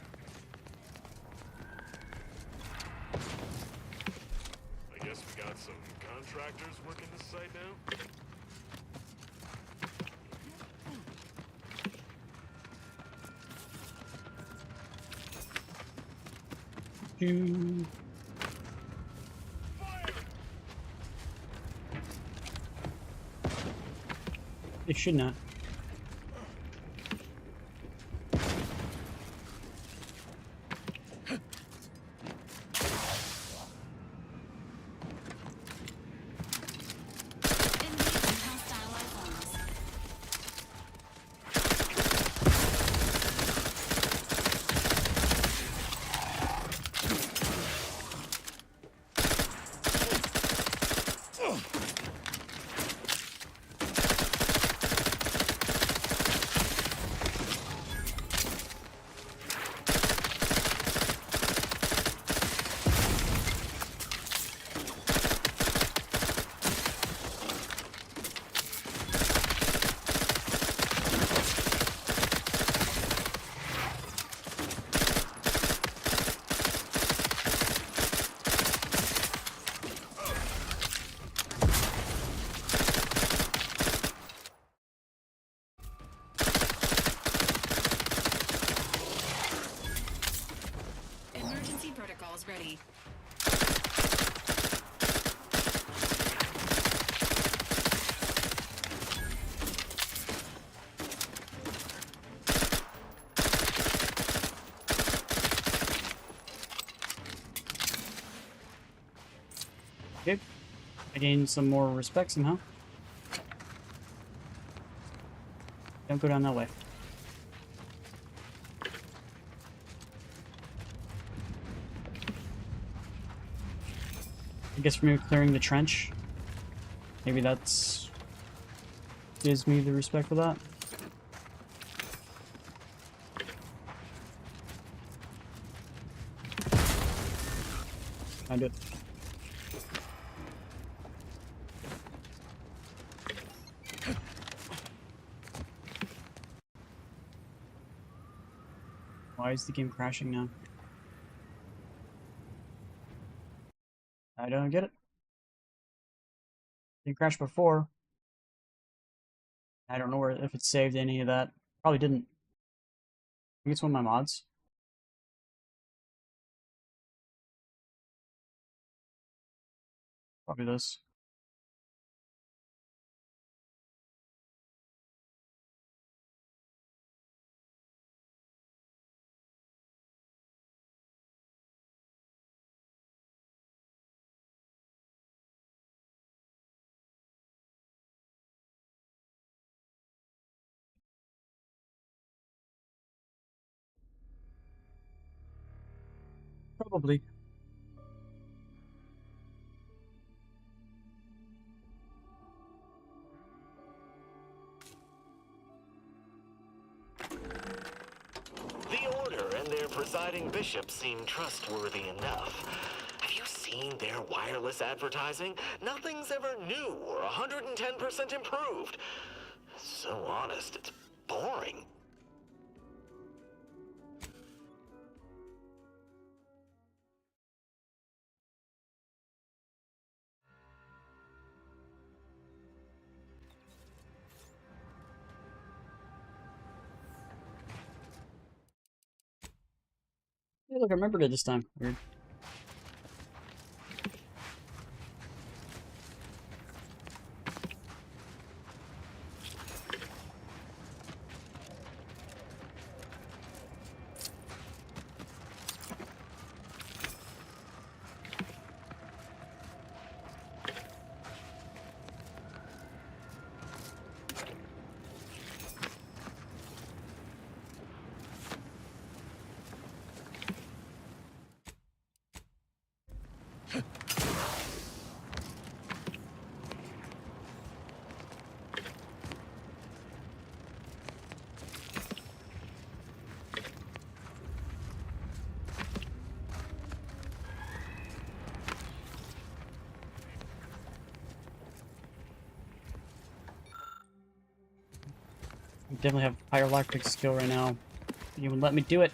F: I guess we got some contractors working this site now.
A: It should not.
B: Emergency protocols ready.
A: Okay. I gained some more respect somehow. Don't go down that way. I guess for me clearing the trench. Maybe that's gives me the respect for that. I did. Why is the game crashing now? I don't get it. It crashed before. I don't know where if it saved any of that. Probably didn't. I think it's one of my mods. Probably this. Probably.
J: The Order and their presiding bishop seem trustworthy enough. Have you seen their wireless advertising? Nothing's ever new or 110% improved. So honest, it's boring.
A: Hey, look, I remembered it this time. Weird. I definitely have higher lockpick skill right now. You would let me do it.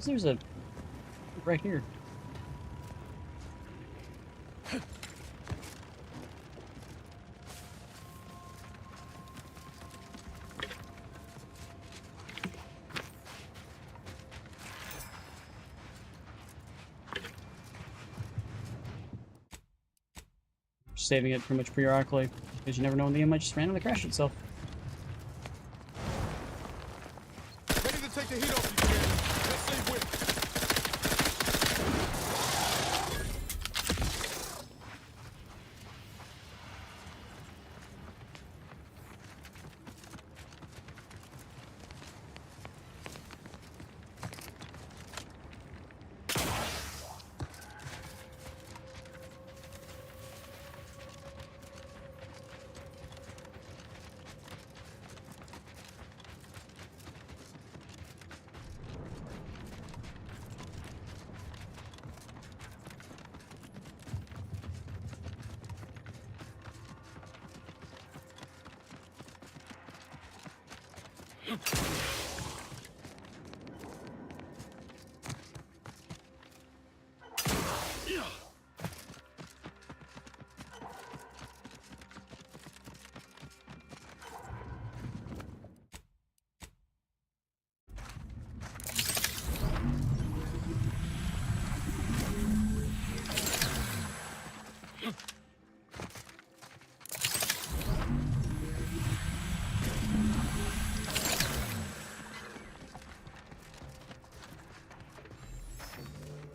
A: There's a right here. Saving it pretty much periodically because you never know when the game might just randomly crash itself.
F: Ready to take the heat off you, Commander. Let's save Wick.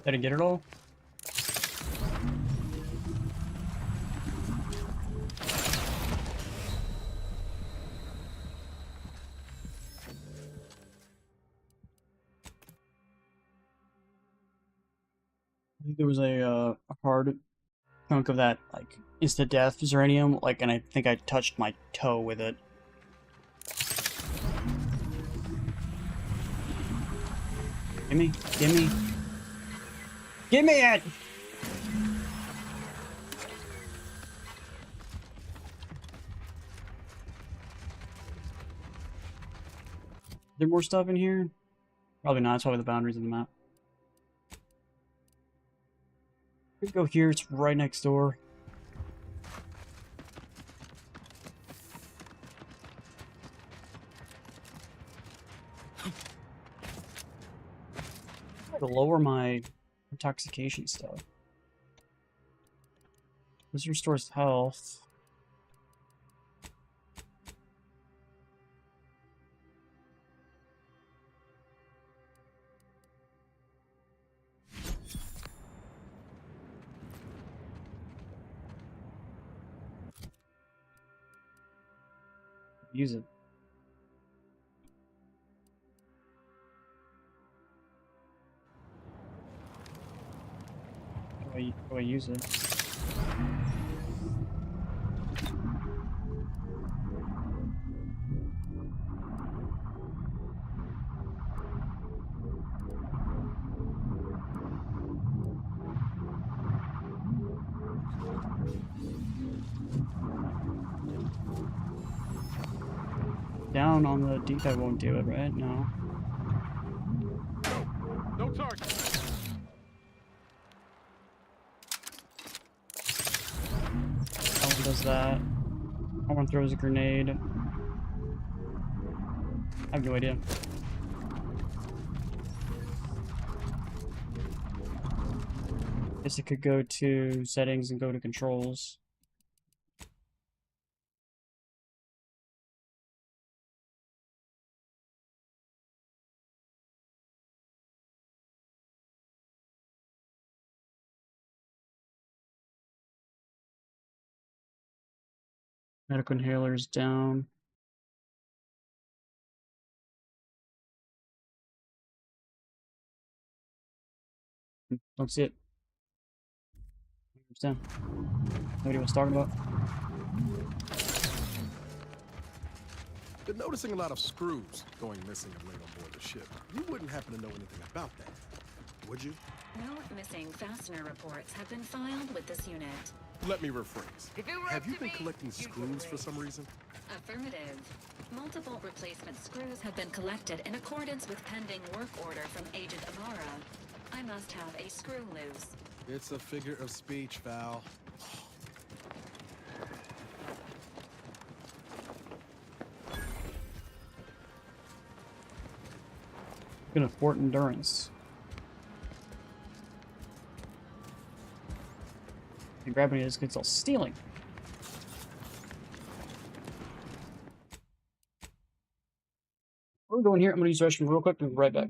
A: Did I get it all? I think there was a hard chunk of that, like, instant death Zeranium, like, and I think I touched my toe with it. Gimme, gimme. Gimme it! Is there more stuff in here? Probably not, it's probably the boundaries of the map. Let's go here, it's right next door. To lower my intoxication stuff. This restores health. Use it. How do I use it? Down on the D-pad won't do it, right? No.
P: No target.
A: That one does that. That one throws a grenade. I have no idea. Guess it could go to settings and go to controls. Medical inhalers down. Don't see it. It's down. Nobody was talking about.
C: Been noticing a lot of screws going missing of late on board the ship. You wouldn't happen to know anything about that, would you?
B: No missing fastener reports have been filed with this unit.
C: Let me rephrase. Have you been collecting screws for some reason?
B: Affirmative. Multiple replacement screws have been collected in accordance with pending work order from Agent Amara. I must have a screw loose.
C: It's a figure of speech, Val.
A: Gonna Fort Endurance. And grabbing it is good, all stealing. We're going here. I'm gonna use the restroom real quick and be right back.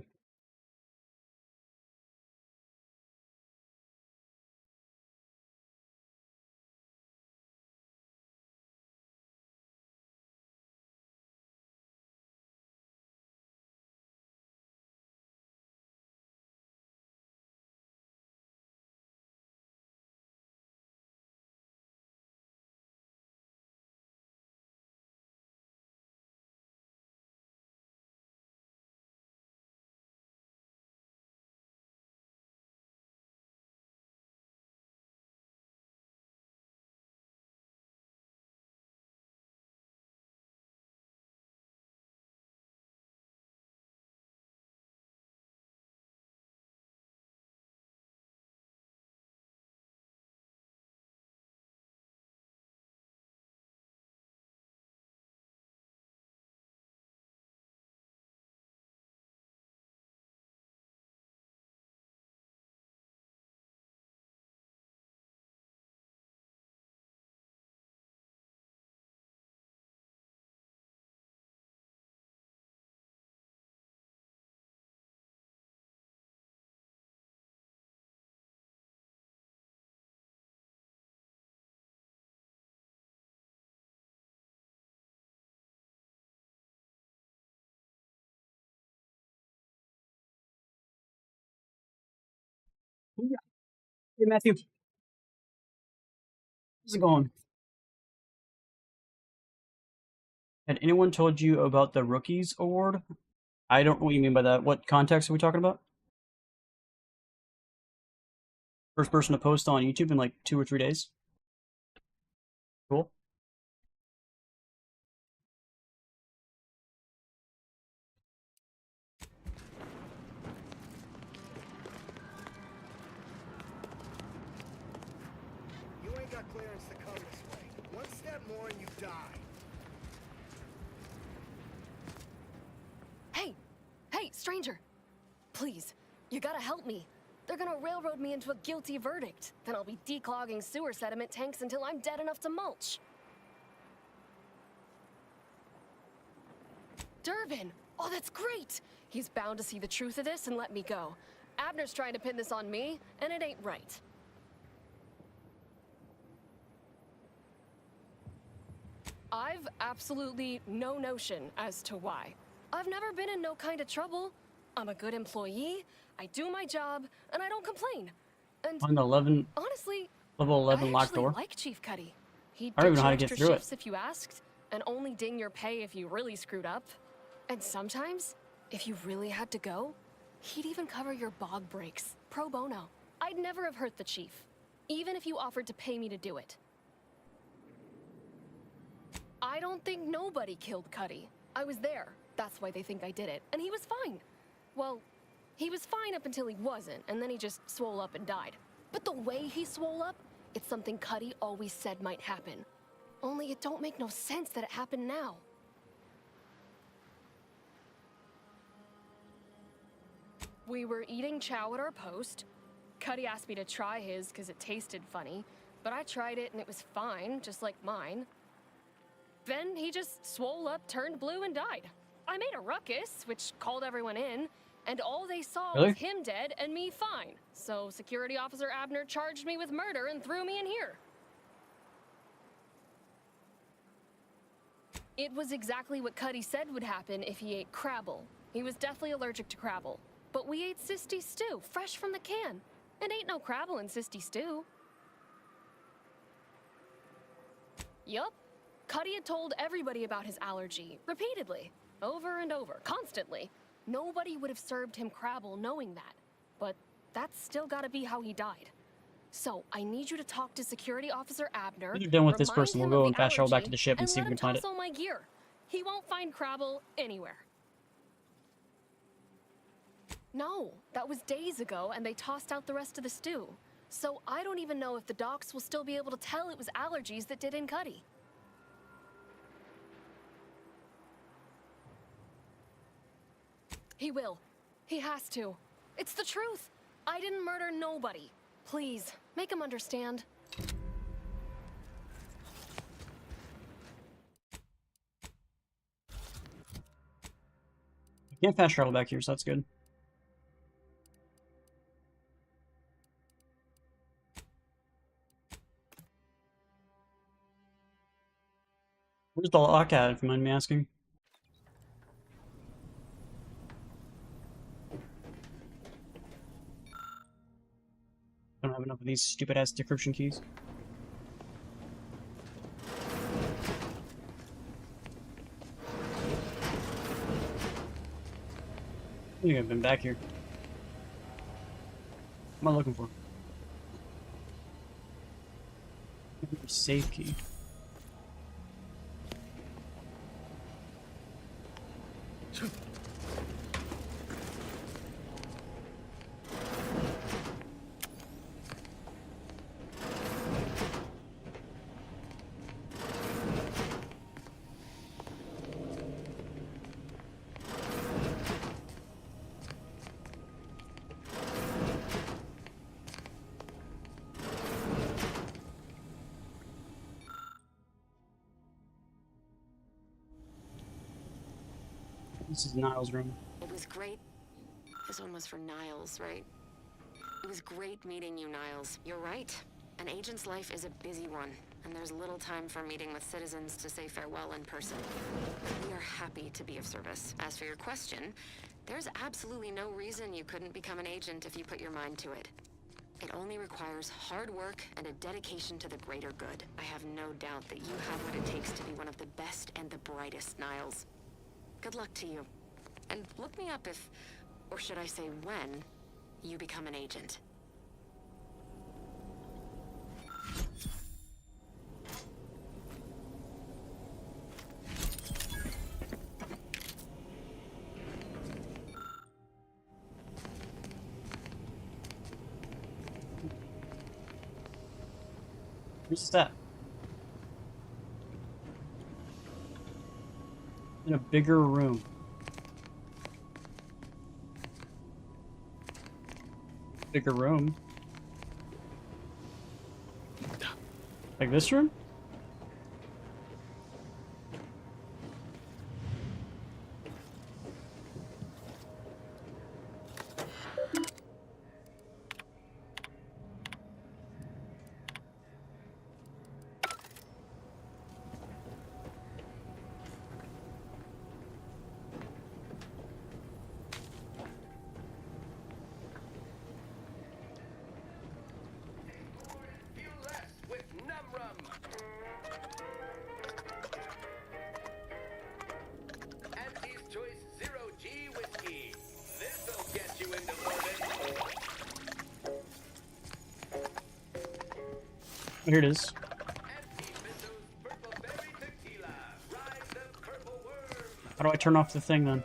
A: Hey, Matthew. How's it going? Had anyone told you about the Rookies Award? I don't know what you mean by that. What context are we talking about? First person to post on YouTube in like 2 or 3 days. Cool.
F: You ain't got clearance to come this way. One step more and you die.
I: Hey! Hey, stranger! Please, you gotta help me. They're gonna railroad me into a guilty verdict. Then I'll be declogging sewer sediment tanks until I'm dead enough to mulch. Durbin! Oh, that's great! He's bound to see the truth of this and let me go. Abner's trying to pin this on me, and it ain't right. I've absolutely no notion as to why. I've never been in no kind of trouble. I'm a good employee, I do my job, and I don't complain. And
A: On the 11,
I: honestly,
A: level 11
I: I
A: locked
I: actually
A: door.
I: like Chief Cuddy. He'd
A: I don't even
I: ditch
A: know how to
I: you
A: get
I: extra
A: through it.
I: shifts if you asked, and only ding your pay if you really screwed up. And sometimes, if you really had to go, he'd even cover your bog breaks, pro bono. I'd never have hurt the chief, even if you offered to pay me to do it. I don't think nobody killed Cuddy. I was there. That's why they think I did it. And he was fine. Well, he was fine up until he wasn't, and then he just swole up and died. But the way he swole up, it's something Cuddy always said might happen. Only it don't make no sense that it happened now. We were eating chow at our post. Cuddy asked me to try his because it tasted funny, but I tried it and it was fine, just like mine. Then he just swole up, turned blue, and died. I made a ruckus, which called everyone in, and all they saw
A: Really?
I: was him dead and me fine. So Security Officer Abner charged me with murder and threw me in here. It was exactly what Cuddy said would happen if he ate Crabble. He was deathly allergic to Crabble. But we ate Sisty stew, fresh from the can. And ain't no Crabble in Sisty stew. Yup. Cuddy had told everybody about his allergy, repeatedly, over and over, constantly. Nobody would have served him Crabble knowing that. But that's still gotta be how he died. So, I need you to talk to Security Officer Abner.
A: When you're done with this
I: remind
A: person, we'll
I: him
A: go
I: of
A: and
I: the
A: fast travel back
I: allergy,
A: to the ship and see if
I: let
A: we
I: him
A: can find
I: toss
A: it.
I: all my gear. He won't find Crabble anywhere. No, that was days ago, and they tossed out the rest of the stew. So I don't even know if the docs will still be able to tell it was allergies that did in Cuddy. He will. He has to. It's the truth. I didn't murder nobody. Please, make him understand.
A: You can't fast travel back here, so that's good. Where's the lock at, if you mind me asking? I don't have enough of these stupid-ass decryption keys. I think I've been back here. What am I looking for? Safe key. This is Niles' room.
Q: It was great. This one was for Niles, right? It was great meeting you, Niles. You're right. An agent's life is a busy one, and there's little time for meeting with citizens to say farewell in person. But we are happy to be of service. As for your question, there's absolutely no reason you couldn't become an agent if you put your mind to it. It only requires hard work and a dedication to the greater good. I have no doubt that you have what it takes to be one of the best and the brightest, Niles. Good luck to you. And look me up if, or should I say when, you become an agent.
A: Who's that? In a bigger room. Bigger room? Like this room? Here it is. How do I turn off the thing then?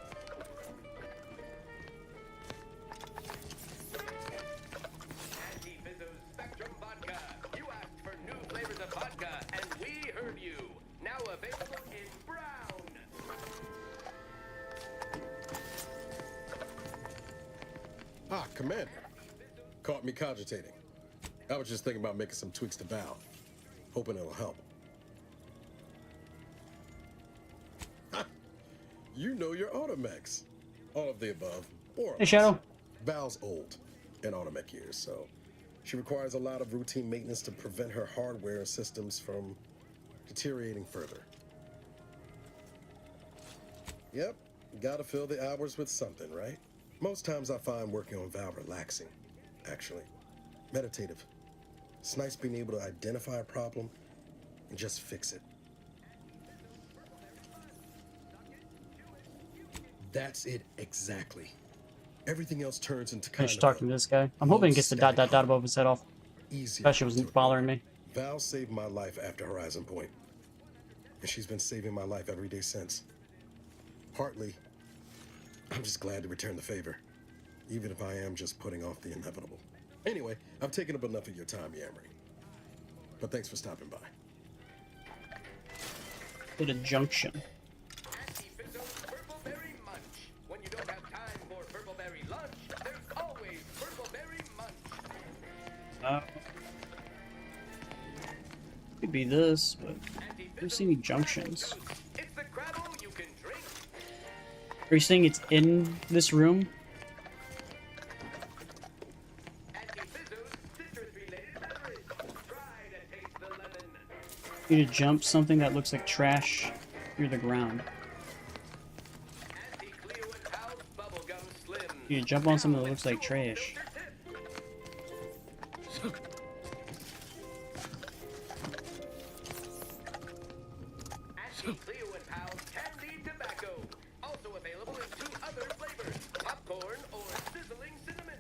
C: Ah, Commander. Caught me cogitating. I was just thinking about making some tweaks to Val. Hoping it'll help. Ha! You know your automechs. All of the above. Or
A: Hey, Shadow.
C: Val's old in automech years, so she requires a lot of routine maintenance to prevent her hardware and systems from deteriorating further. Yep, gotta fill the hours with something, right? Most times I find working on Val relaxing, actually. Meditative. It's nice being able to identify a problem and just fix it. That's it exactly. Everything else turns into
A: I
C: kind
A: should
C: of
A: talk to this guy. I'm hoping it gets the dot dot dot above his head off.
C: easier.
A: That shit wasn't bothering me.
C: Val saved my life after Horizon Point, and she's been saving my life every day since. Partly, I'm just glad to return the favor, even if I am just putting off the inevitable. Anyway, I've taken up enough of your time, Yamri. But thanks for stopping by.
A: At a junction.
E: When you don't have time for purpleberry lunch, there's always purpleberry munch.
A: Could be this, but I don't see any junctions.
E: It's the Crabble you can drink.
A: Are you saying it's in this room? You need to jump something that looks like trash through the ground. You need to jump on something that looks like trash.
E: Cleo and Pals candy tobacco, also available in 2 other flavors: popcorn or sizzling cinnamon.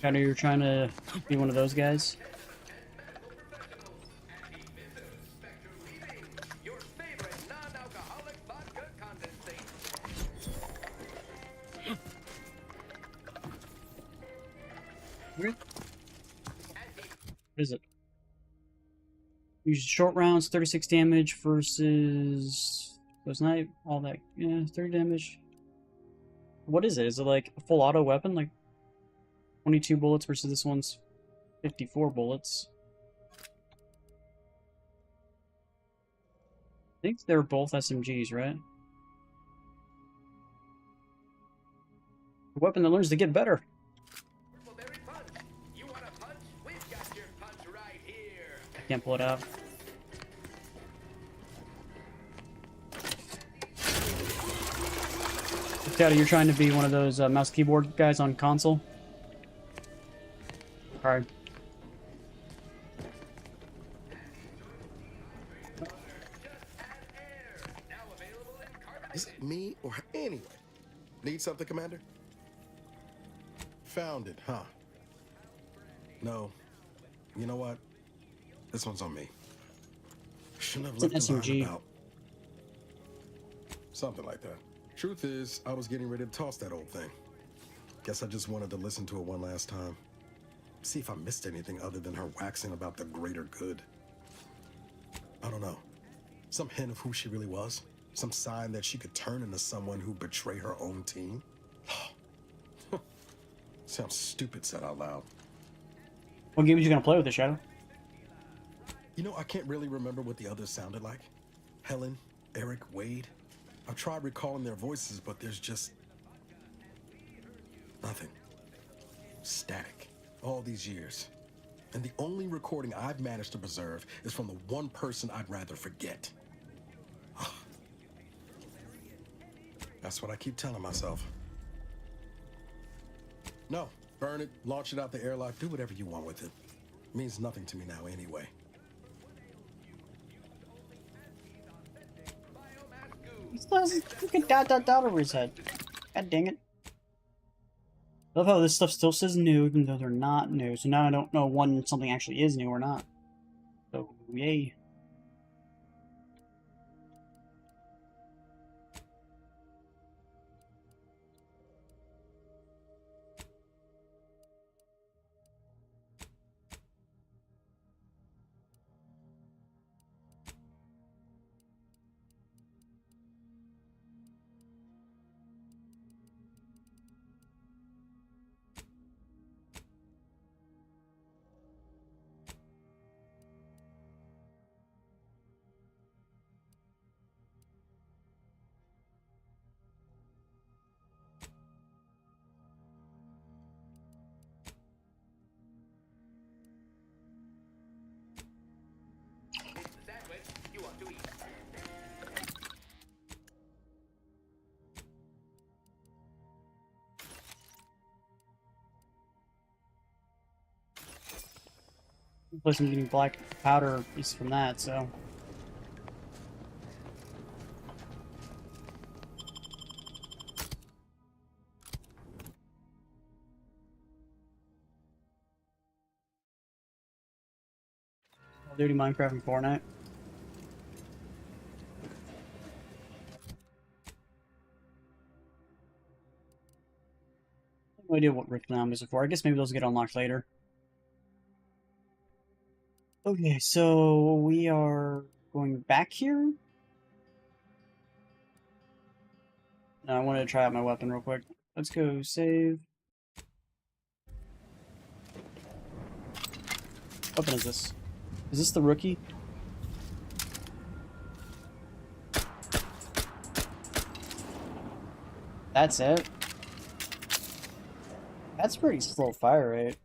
A: I know you're trying to be one of those guys. What is it? Use short rounds, 36 damage versus... Was not all that... Yeah, 30 damage. What is it? Is it like a full auto weapon? Like 22 bullets versus this one's 54 bullets. I think they're both SMGs, right? A weapon that learns to get better. I can't pull it out. Scotty, you're trying to be one of those mouse keyboard guys on console? Alright.
C: Is it me or anyway? Need something, Commander? Found it, huh? No. You know what? This one's on me. Shouldn't have
A: It's
C: left
A: an
C: a line
A: SMG.
C: about something like that. Truth is, I was getting ready to toss that old thing. Guess I just wanted to listen to it one last time. See if I missed anything other than her waxing about the greater good. I don't know. Some hint of who she really was? Some sign that she could turn into someone who betray her own team? Sounds stupid said out loud.
A: What game are you gonna play with the Shadow?
C: You know, I can't really remember what the others sounded like. Helen, Eric, Wade. I've tried recalling their voices, but there's just nothing. Static. All these years. And the only recording I've managed to preserve is from the one person I'd rather forget. That's what I keep telling myself. No, burn it, launch it out the airlock, do whatever you want with it. It means nothing to me now anyway.
A: It's freaking dot over his head. God dang it. I love how this stuff still says new, even though they're not new. So now I don't know when something actually is new or not. So, yay. Plus I'm getting black powder is from that, so. Call of Duty, Minecraft, and Fortnite. No idea what Rift Lamb is for. I guess maybe those get unlocked later. Okay, so we are going back here. Now I wanted to try out my weapon real quick. Let's go save. What weapon is this? Is this the rookie? That's it? That's pretty slow fire rate.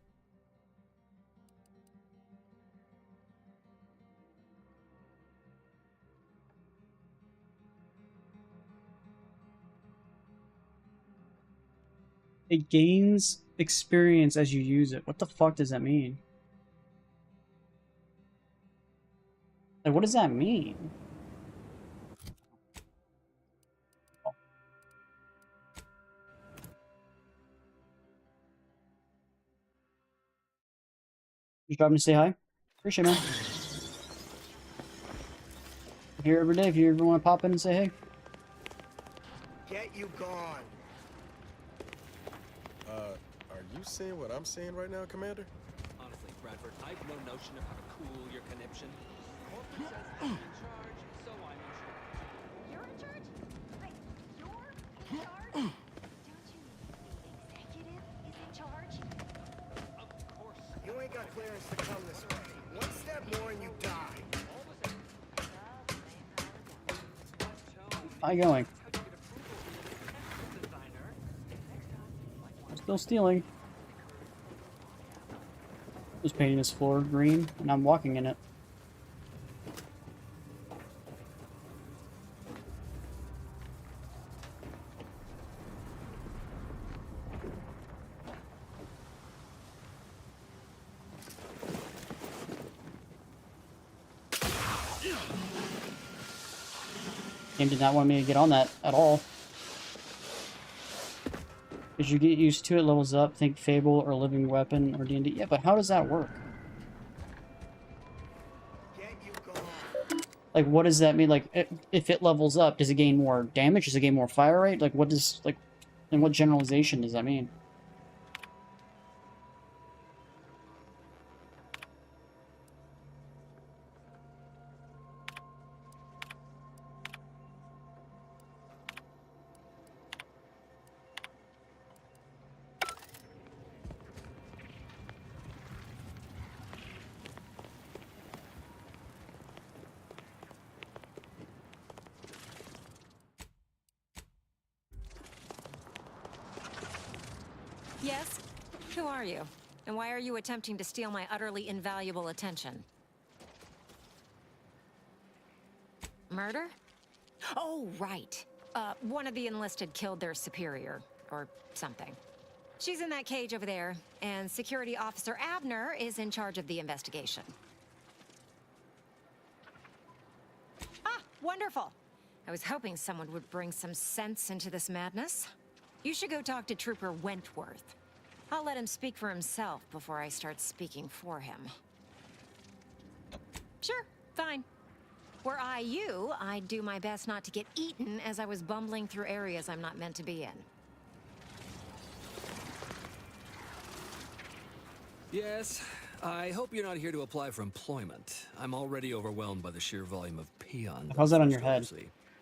A: It gains experience as you use it. What the fuck does that mean? Like, what does that mean? Just dropping to say hi. Appreciate it, man. I'm here every day if you ever want to pop in and say hey.
F: Get you gone.
C: Are you seeing what I'm seeing right now, Commander?
D: Honestly, Bradford, I've no notion of how to cool your conniption. Corporate says I'm in charge, so I'm in charge.
O: You're in charge? Wait, you're in charge? Don't you mean the executive is in charge?
D: Of course.
F: You ain't got clearance to come this way. One step more and you die.
A: How you going? I'm still stealing. Just painting this floor green, and I'm walking in it. Game did not want me to get on that at all. As you get used to it, levels up, think Fable or Living Weapon or D&D. Yeah, but how does that work? Like, what does that mean? Like, if it levels up, does it gain more damage? Does it gain more fire rate? Like, what does, like, and what generalization does that mean?
H: Yes? Who are you? And why are you attempting to steal my utterly invaluable attention? Murder? Oh, right. One of the enlisted killed their superior, or something. She's in that cage over there, and Security Officer Abner is in charge of the investigation. Ah, wonderful. I was hoping someone would bring some sense into this madness. You should go talk to Trooper Wentworth. I'll let him speak for himself before I start speaking for him. Sure, fine. Were I you, I'd do my best not to get eaten as I was bumbling through areas I'm not meant to be in.
D: Yes, I hope you're not here to apply for employment. I'm already overwhelmed by the sheer volume of peon.
A: How's that on your head?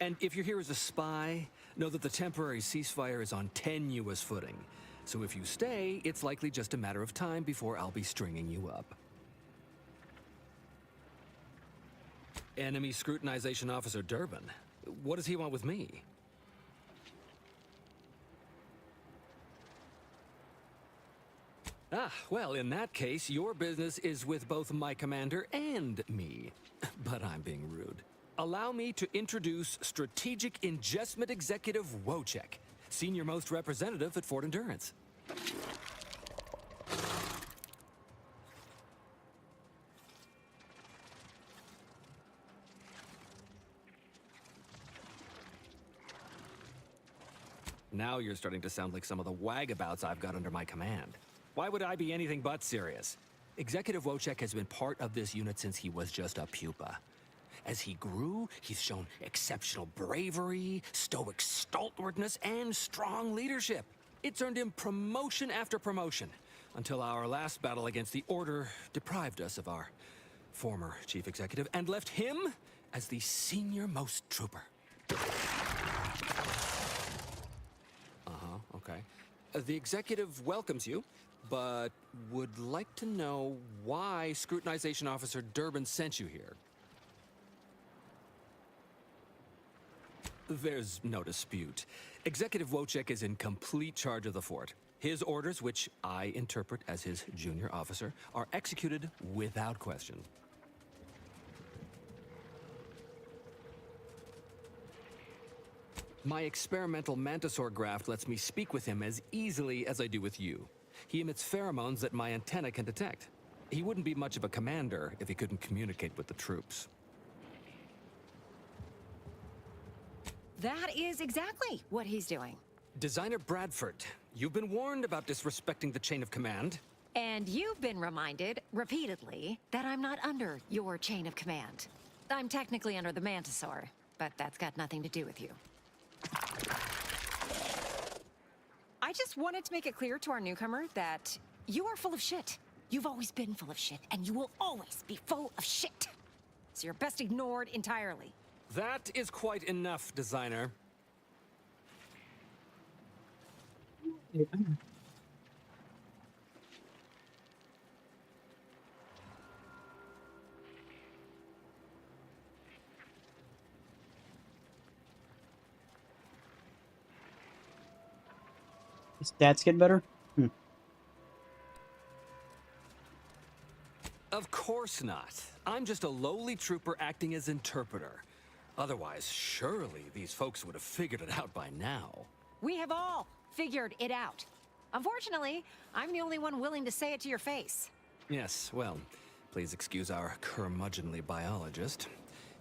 D: And if you're here as a spy, know that the temporary ceasefire is on tenuous footing. So if you stay, it's likely just a matter of time before I'll be stringing you up. Enemy Scrutinization Officer Durbin. What does he want with me? Ah, well, in that case, your business is with both my commander and me. But I'm being rude. Allow me to introduce Strategic Ingestment Executive Wojciech, Senior Most Representative at Fort Endurance. Now you're starting to sound like some of the wagabouts I've got under my command. Why would I be anything but serious? Executive Wojciech has been part of this unit since he was just a pupa. As he grew, he's shown exceptional bravery, stoic stalwartness, and strong leadership. It's earned him promotion after promotion, until our last battle against the Order deprived us of our former chief executive and left him as the senior-most trooper. Okay. The executive welcomes you, but would like to know why Scrutinization Officer Durbin sent you here. There's no dispute. Executive Wojciech is in complete charge of the fort. His orders, which I interpret as his junior officer, are executed without question. My experimental mantisaur graft lets me speak with him as easily as I do with you. He emits pheromones that my antenna can detect. He wouldn't be much of a commander if he couldn't communicate with the troops.
H: That is exactly what he's doing.
D: Designer Bradford, you've been warned about disrespecting the chain of command.
H: And you've been reminded, repeatedly, that I'm not under your chain of command. I'm technically under the Mantisaur, but that's got nothing to do with you. I just wanted to make it clear to our newcomer that you are full of shit. You've always been full of shit, and you will always be full of shit. So you're best ignored entirely.
D: That is quite enough, Designer.
A: His stats get better?
D: Of course not. I'm just a lowly trooper acting as interpreter. Otherwise, surely these folks would have figured it out by now.
H: We have all figured it out. Unfortunately, I'm the only one willing to say it to your face.
D: Yes, well, please excuse our curmudgeonly biologist.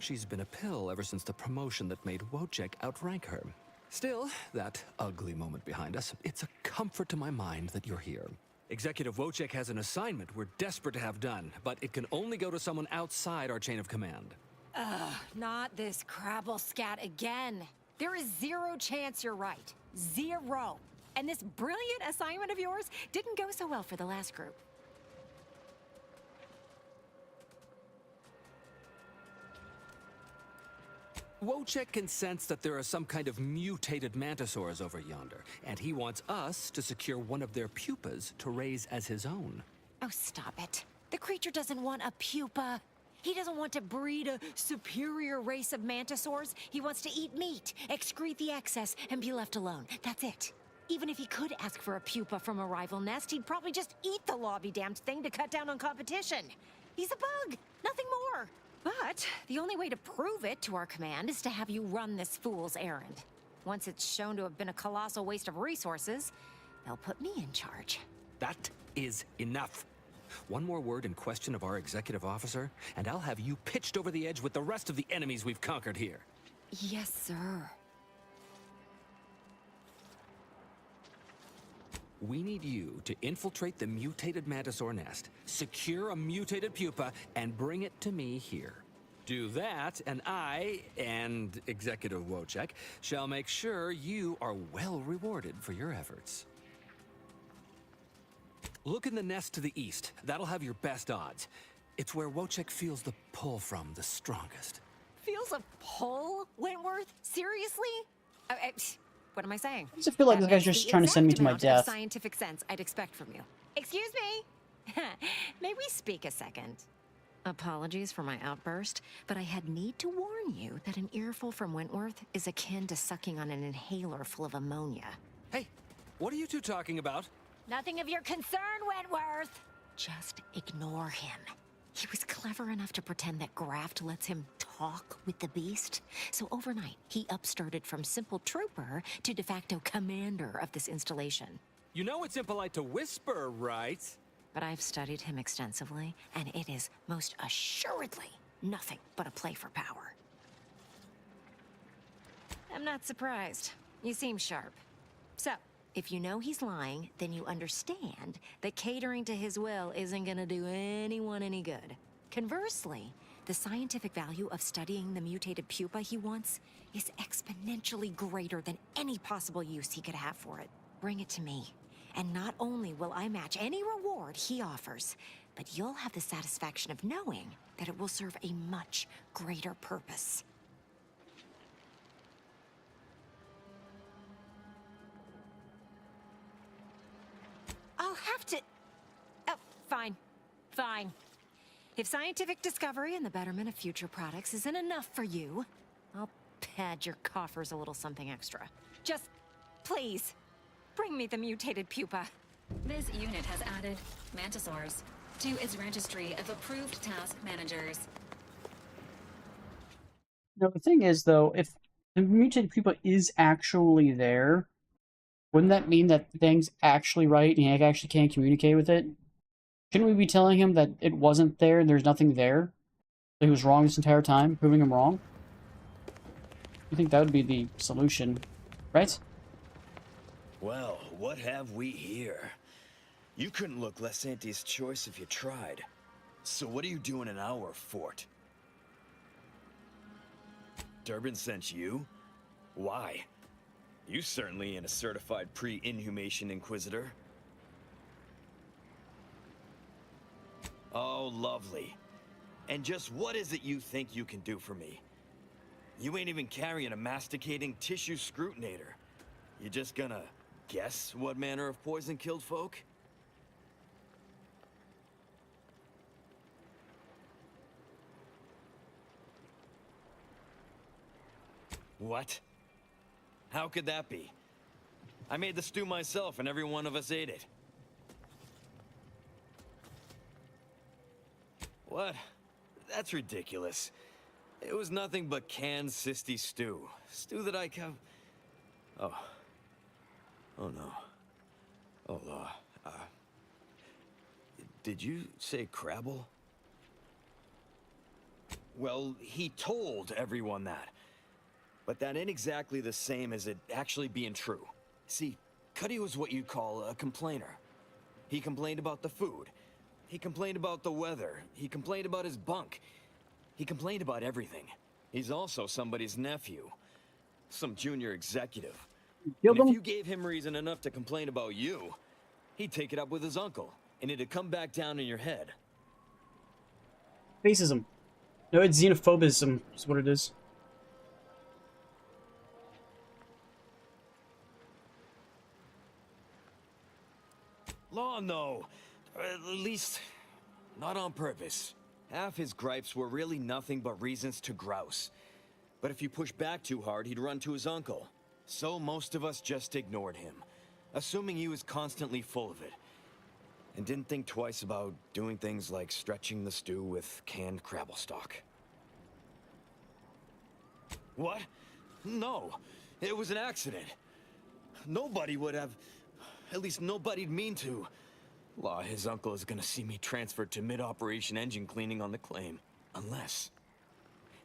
D: She's been a pill ever since the promotion that made Wojciech outrank her. Still, that ugly moment behind us, it's a comfort to my mind that you're here. Executive Wojciech has an assignment we're desperate to have done, but it can only go to someone outside our chain of command.
H: Ugh, not this crabble scat again. There is zero chance you're right. Zero. And this brilliant assignment of yours didn't go so well for the last group.
D: Wojciech can sense that there are some kind of mutated mantisaurs over yonder, and he wants us to secure one of their pupas to raise as his own.
H: Oh, stop it. The creature doesn't want a pupa. He doesn't want to breed a superior race of mantisaurs. He wants to eat meat, excrete the excess, and be left alone. That's it. Even if he could ask for a pupa from a rival nest, he'd probably just eat the law-be-damned thing to cut down on competition. He's a bug, nothing more. But the only way to prove it to our command is to have you run this fool's errand. Once it's shown to have been a colossal waste of resources, they'll put me in charge.
D: That is enough. One more word in question of our executive officer, and I'll have you pitched over the edge with the rest of the enemies we've conquered here.
H: Yes, sir.
D: We need you to infiltrate the mutated mantisaur nest, secure a mutated pupa, and bring it to me here. Do that, and I, and Executive Wojciech, shall make sure you are well rewarded for your efforts. Look in the nest to the east. That'll have your best odds. It's where Wojciech feels the pull from the strongest.
H: Feels a pull, Wentworth? Seriously? What am I saying?
A: Does it feel like
H: That
A: this guy's
H: makes
A: just
H: the
A: trying to send me
H: exact
A: to my
H: amount of
A: death?
H: Scientific sense I'd expect from you. Excuse me? May we speak a second? Apologies for my outburst, but I had need to warn you that an earful from Wentworth is akin to sucking on an inhaler full of ammonia.
D: Hey, what are you two talking about?
H: Nothing of your concern, Wentworth! Just ignore him. He was clever enough to pretend that Graft lets him talk with the beast. So overnight, he upstarted from simple trooper to de facto commander of this installation.
D: You know it's impolite to whisper, right?
H: But I've studied him extensively, and it is most assuredly nothing but a play for power. I'm not surprised. You seem sharp. So, if you know he's lying, then you understand that catering to his will isn't gonna do anyone any good. Conversely, the scientific value of studying the mutated pupa he wants is exponentially greater than any possible use he could have for it. Bring it to me, and not only will I match any reward he offers, but you'll have the satisfaction of knowing that it will serve a much greater purpose. I'll have to... Oh, fine. Fine. If scientific discovery and the betterment of future products isn't enough for you, I'll pad your coffers a little something extra. Just, please, bring me the mutated pupa.
B: This unit has added mantisaurs to its registry of approved task managers.
A: Now, the thing is, though, if the mutated pupa is actually there, wouldn't that mean that the thing's actually right and he actually can't communicate with it? Shouldn't we be telling him that it wasn't there and there's nothing there? That he was wrong this entire time, proving him wrong? I think that would be the solution, right?
L: Well, what have we here? You couldn't look less anti's choice if you tried. So what are you doing in our fort? Durbin sent you? Why? You certainly ain't a certified pre-inhumation inquisitor. Oh, lovely. And just what is it you think you can do for me? You ain't even carrying a masticating tissue scrutinator. You just gonna guess what manner of poison killed folk? What? How could that be? I made the stew myself and every one of us ate it. What? That's ridiculous. It was nothing but canned cysty stew. Stew that I Oh. Oh no. Oh, did you say crabble? Well, he told everyone that. But that ain't exactly the same as it actually being true. See, Cuddy was what you'd call a complainer. He complained about the food. He complained about the weather. He complained about his bunk. He complained about everything. He's also somebody's nephew. Some junior executive. And if you gave him reason enough to complain about you, he'd take it up with his uncle, and it'd come back down in your head.
A: Racism. No, it's xenophobism is what it is.
L: Law, no. At least, not on purpose. Half his gripes were really nothing but reasons to grouse. But if you push back too hard, he'd run to his uncle. So most of us just ignored him, assuming he was constantly full of it. And didn't think twice about doing things like stretching the stew with canned crabble stock. What? No, it was an accident. Nobody would have... At least nobody'd mean to. Law, his uncle is gonna see me transferred to mid-operation engine cleaning on the claim. Unless...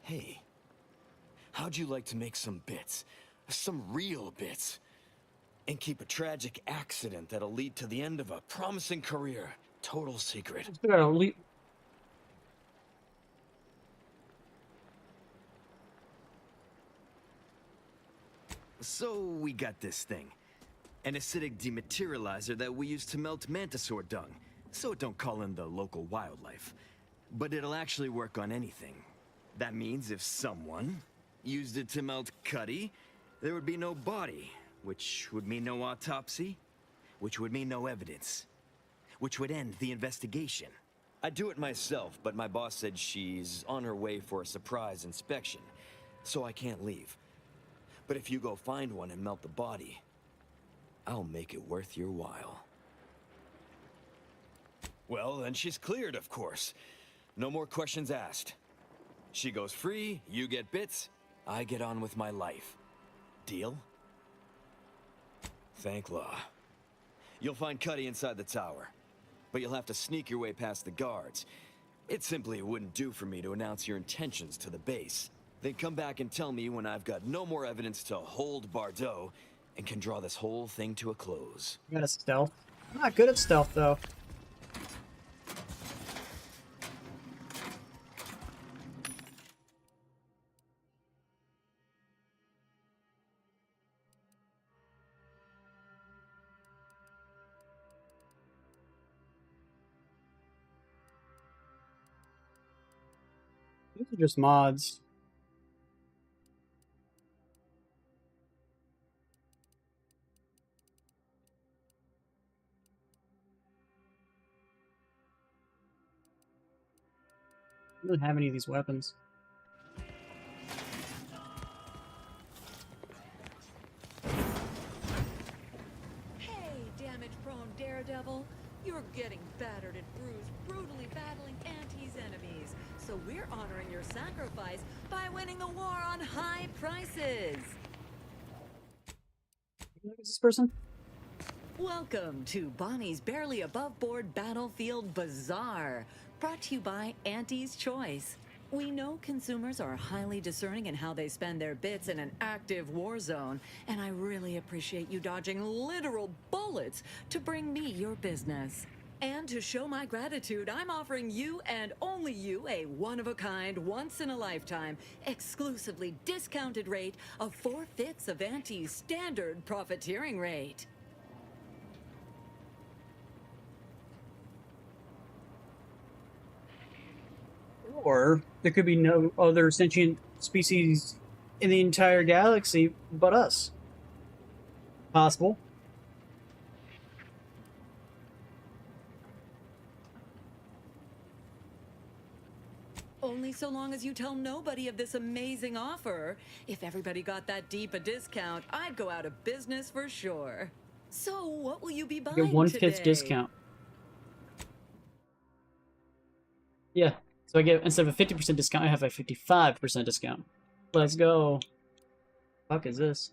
L: Hey, how'd you like to make some bits? Some real bits? And keep a tragic accident that'll lead to the end of a promising career. Total secret. So we got this thing. An acidic dematerializer that we use to melt mantisaur dung, so it don't call in the local wildlife. But it'll actually work on anything. That means if someone used it to melt Cuddy, there would be no body, which would mean no autopsy, which would mean no evidence, which would end the investigation. I'd do it myself, but my boss said she's on her way for a surprise inspection, so I can't leave. But if you go find one and melt the body, I'll make it worth your while. Well, then she's cleared, of course. No more questions asked. She goes free, you get bits, I get on with my life. Deal? Thank Law. You'll find Cuddy inside the tower, but you'll have to sneak your way past the guards. It simply wouldn't do for me to announce your intentions to the base. Then come back and tell me when I've got no more evidence to hold Bardot and can draw this whole thing to a close.
A: You got a stealth. I'm not good at stealth, though. These are just mods. I don't have any of these weapons.
N: Hey, damage-prone daredevil. You're getting battered and bruised, brutally battling Auntie's enemies. So we're honoring your sacrifice by winning the war on high prices.
A: Who is this person?
N: Welcome to Bonnie's Barely Above Board Battlefield Bazaar, brought to you by Auntie's Choice. We know consumers are highly discerning in how they spend their bits in an active war zone, and I really appreciate you dodging literal bullets to bring me your business. And to show my gratitude, I'm offering you and only you a one-of-a-kind, once-in-a-lifetime, exclusively discounted rate of 4/5 of Auntie's standard profiteering rate.
A: Or there could be no other sentient species in the entire galaxy but us. Possible.
N: Only so long as you tell nobody of this amazing offer. If everybody got that deep a discount, I'd go out of business for sure. So what will you be buying
A: Get 1/5
N: today?
A: discount. Yeah. So I get, instead of a 50% discount, I have a 55% discount. Let's go. Fuck is this?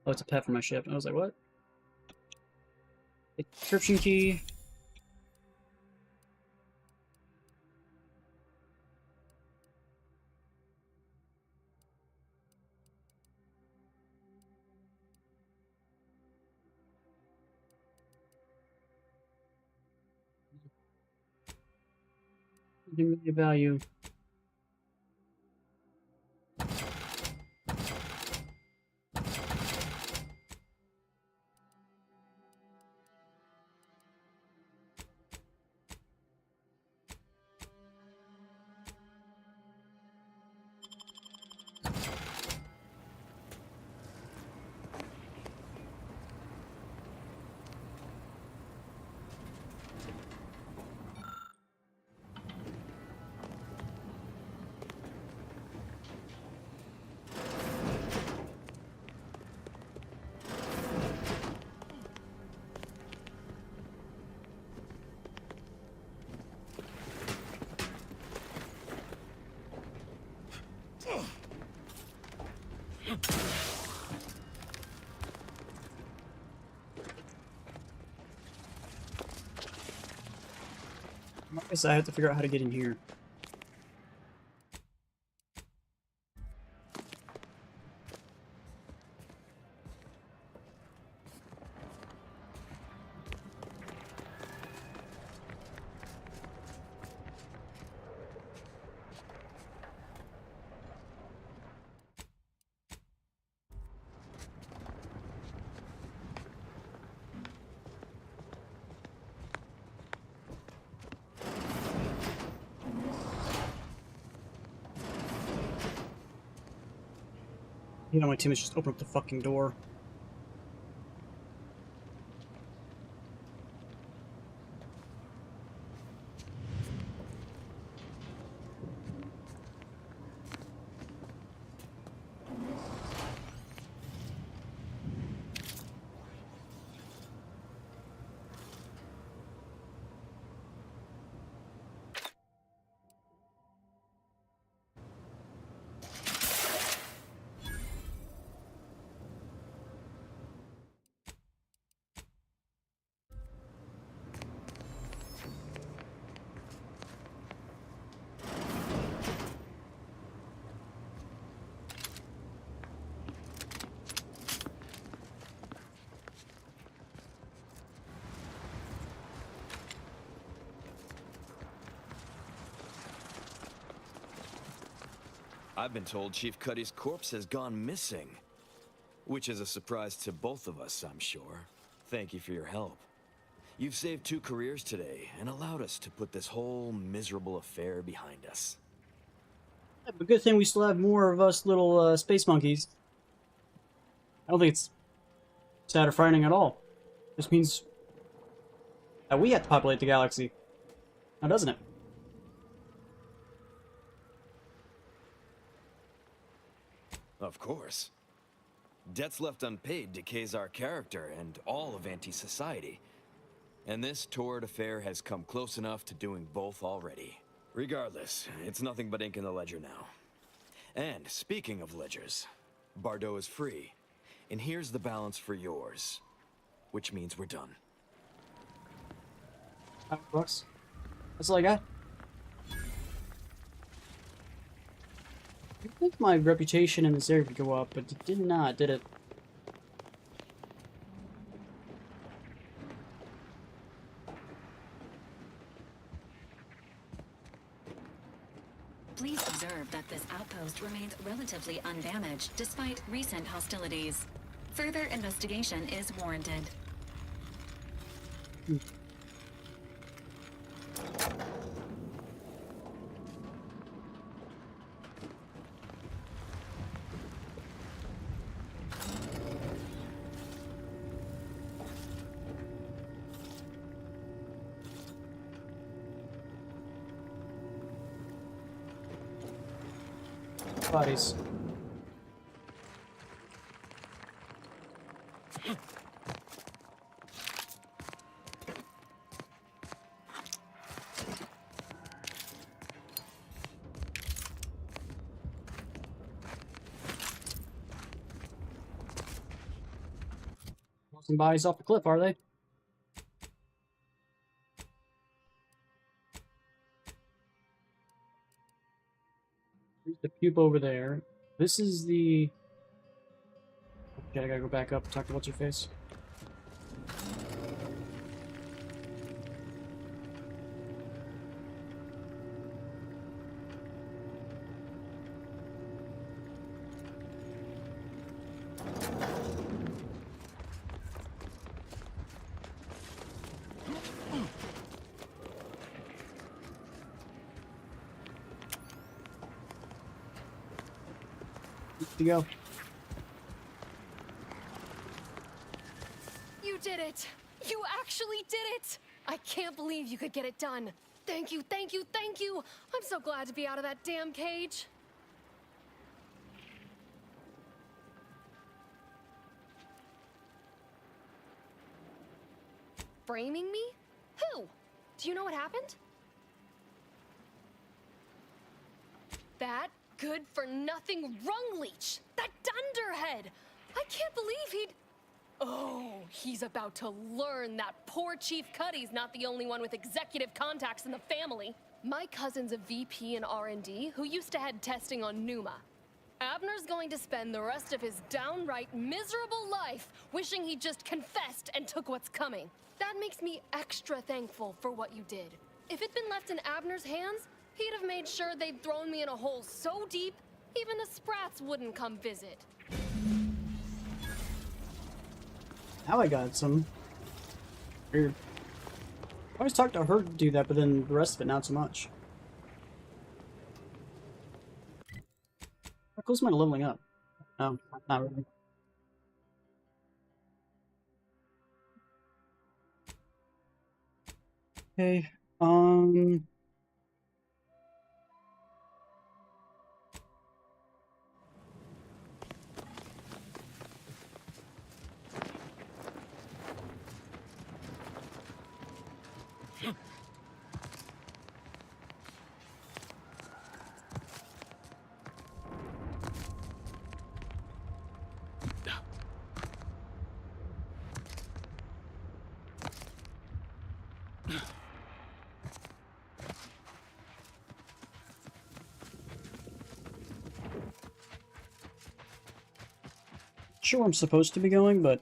A: Oh, it's a pet for my ship. I was like, what? Description key. I Nothing really of value. I guess I have to figure out how to get in here. You know, my teammates just open up the fucking door.
L: I've been told Chief Cuddy's corpse has gone missing. Which is a surprise to both of us, I'm sure. Thank you for your help. You've saved 2 careers today and allowed us to put this whole miserable affair behind us.
A: Yeah, but good thing we still have more of us little space monkeys. I don't think it's sad or frightening at all. This means that we have to populate the galaxy. Now, doesn't it?
L: Of course. Debts left unpaid decays our character and all of anti-society. And this torrid affair has come close enough to doing both already. Regardless, it's nothing but ink in the ledger now. And speaking of ledgers, Bardot is free. And here's the balance for yours. Which means we're done.
A: $5. That's all I got. I think my reputation in this area would go up, but it did not, did it?
B: Please observe that this outpost remains relatively undamaged despite recent hostilities. Further investigation is warranted.
A: Bodies. Some bodies off the cliff, are they? There's the pupa over there. This is the... Okay, I gotta go back up and talk to what's-her-face. To go.
I: You did it! You actually did it! I can't believe you could get it done. Thank you, thank you, thank you! I'm so glad to be out of that damn cage. Framing me? Who? Do you know what happened? That good-for-nothing rung leech! That dunderhead! I can't believe he'd... Oh, he's about to learn that poor Chief Cuddy's not the only one with executive contacts in the family. My cousin's a VP in R&D who used to head testing on Numa. Abner's going to spend the rest of his downright miserable life wishing he just confessed and took what's coming. That makes me extra thankful for what you did. If it'd been left in Abner's hands, he'd have made sure they'd thrown me in a hole so deep, even the Sprats wouldn't come visit.
A: Now I got some. Weird. I always talked to her to do that, but then the rest of it, not so much. How close am I to leveling up? No, not really. Okay, sure where I'm supposed to be going, but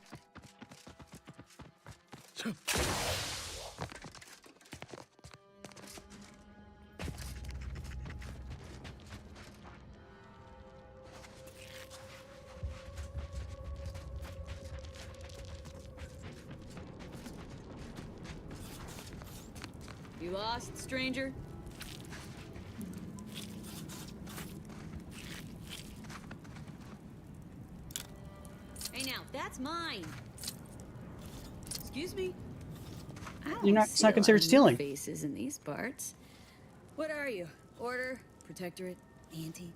N: You lost, stranger? Hey now, that's mine. Excuse me.
A: it's not considered stealing.
N: Faces in these parts. What are you? Order, protectorate, anti?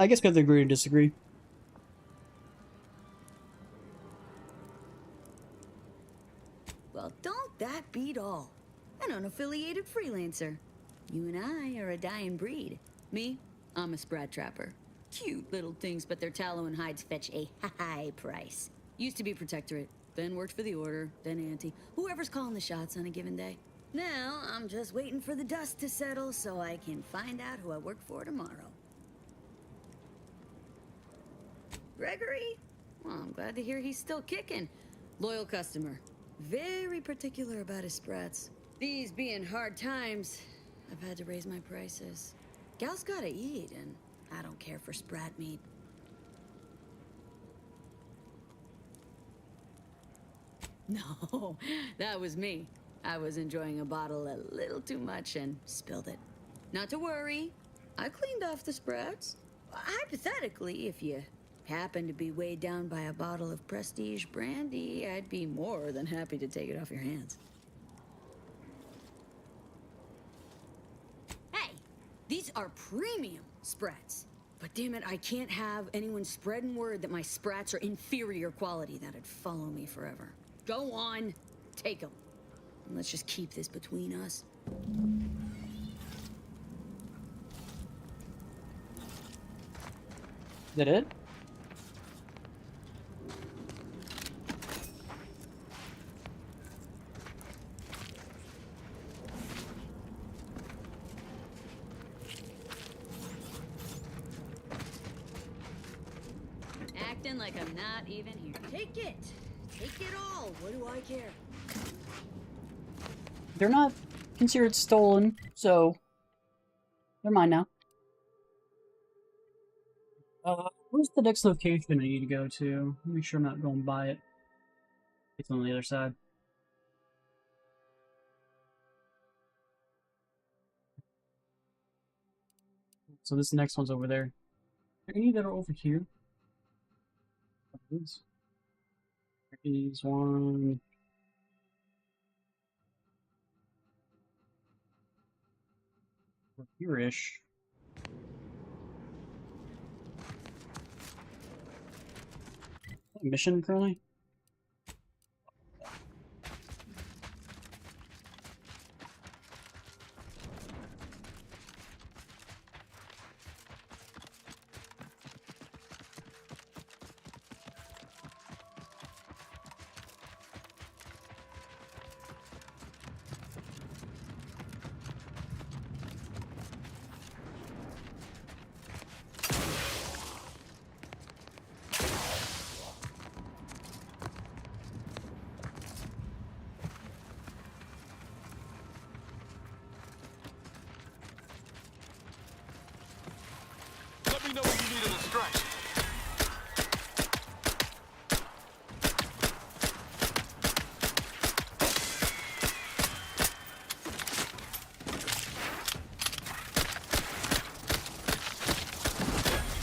A: I guess we have to agree to disagree.
N: Well, don't that beat all? An unaffiliated freelancer. You and I are a dying breed. Me, I'm a Sprat trapper. Cute little things, but their tallow and hides fetch a high price. Used to be protectorate, then worked for the Order, then anti. Whoever's calling the shots on a given day. Now, I'm just waiting for the dust to settle so I can find out who I work for tomorrow. Gregory? Well, I'm glad to hear he's still kicking. Loyal customer. Very particular about his sprats. These being hard times, I've had to raise my prices. Gal's gotta eat, and I don't care for sprat meat. No, that was me. I was enjoying a bottle a little too much and spilled it. Not to worry, I cleaned off the sprats. Hypothetically, if you happen to be weighed down by a bottle of prestige brandy, I'd be more than happy to take it off your hands. Hey, these are premium sprats. But damn it, I can't have anyone spreading word that my sprats are inferior quality. That'd follow me forever. Go on, take them. And let's just keep this between us.
A: Is that it?
N: Acting like I'm not even here. Take it! Take it all! What do I care?
A: They're not considered stolen, so they're mine now. Where Where's the next location I need to go to? Make sure I'm not going by it. It's on the other side. So this next one's over there. Any that are over here? There is one. Over here-ish. Mission currently?
F: Let me know when you need a strike.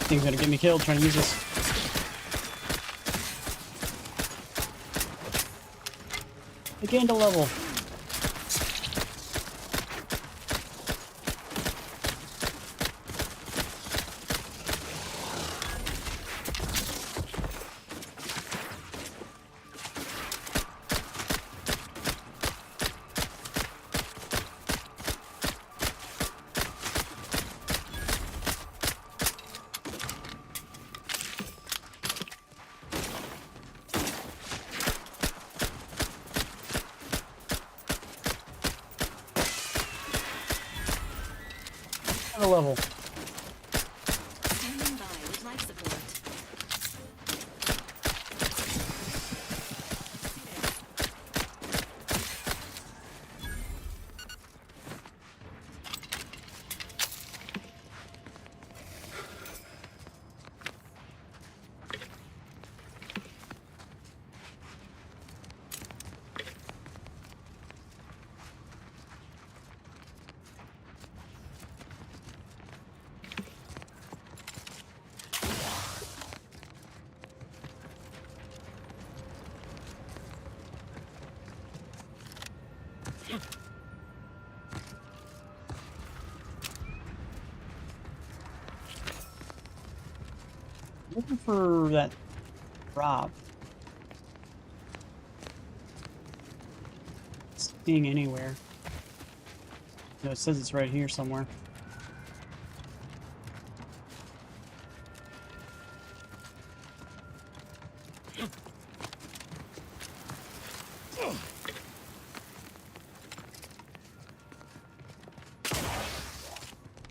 A: Thing's gonna get me killed trying to use this. I gained a level. A level.
B: Standing by with life support.
A: Looking for that drop. It's being anywhere. No, it says it's right here somewhere.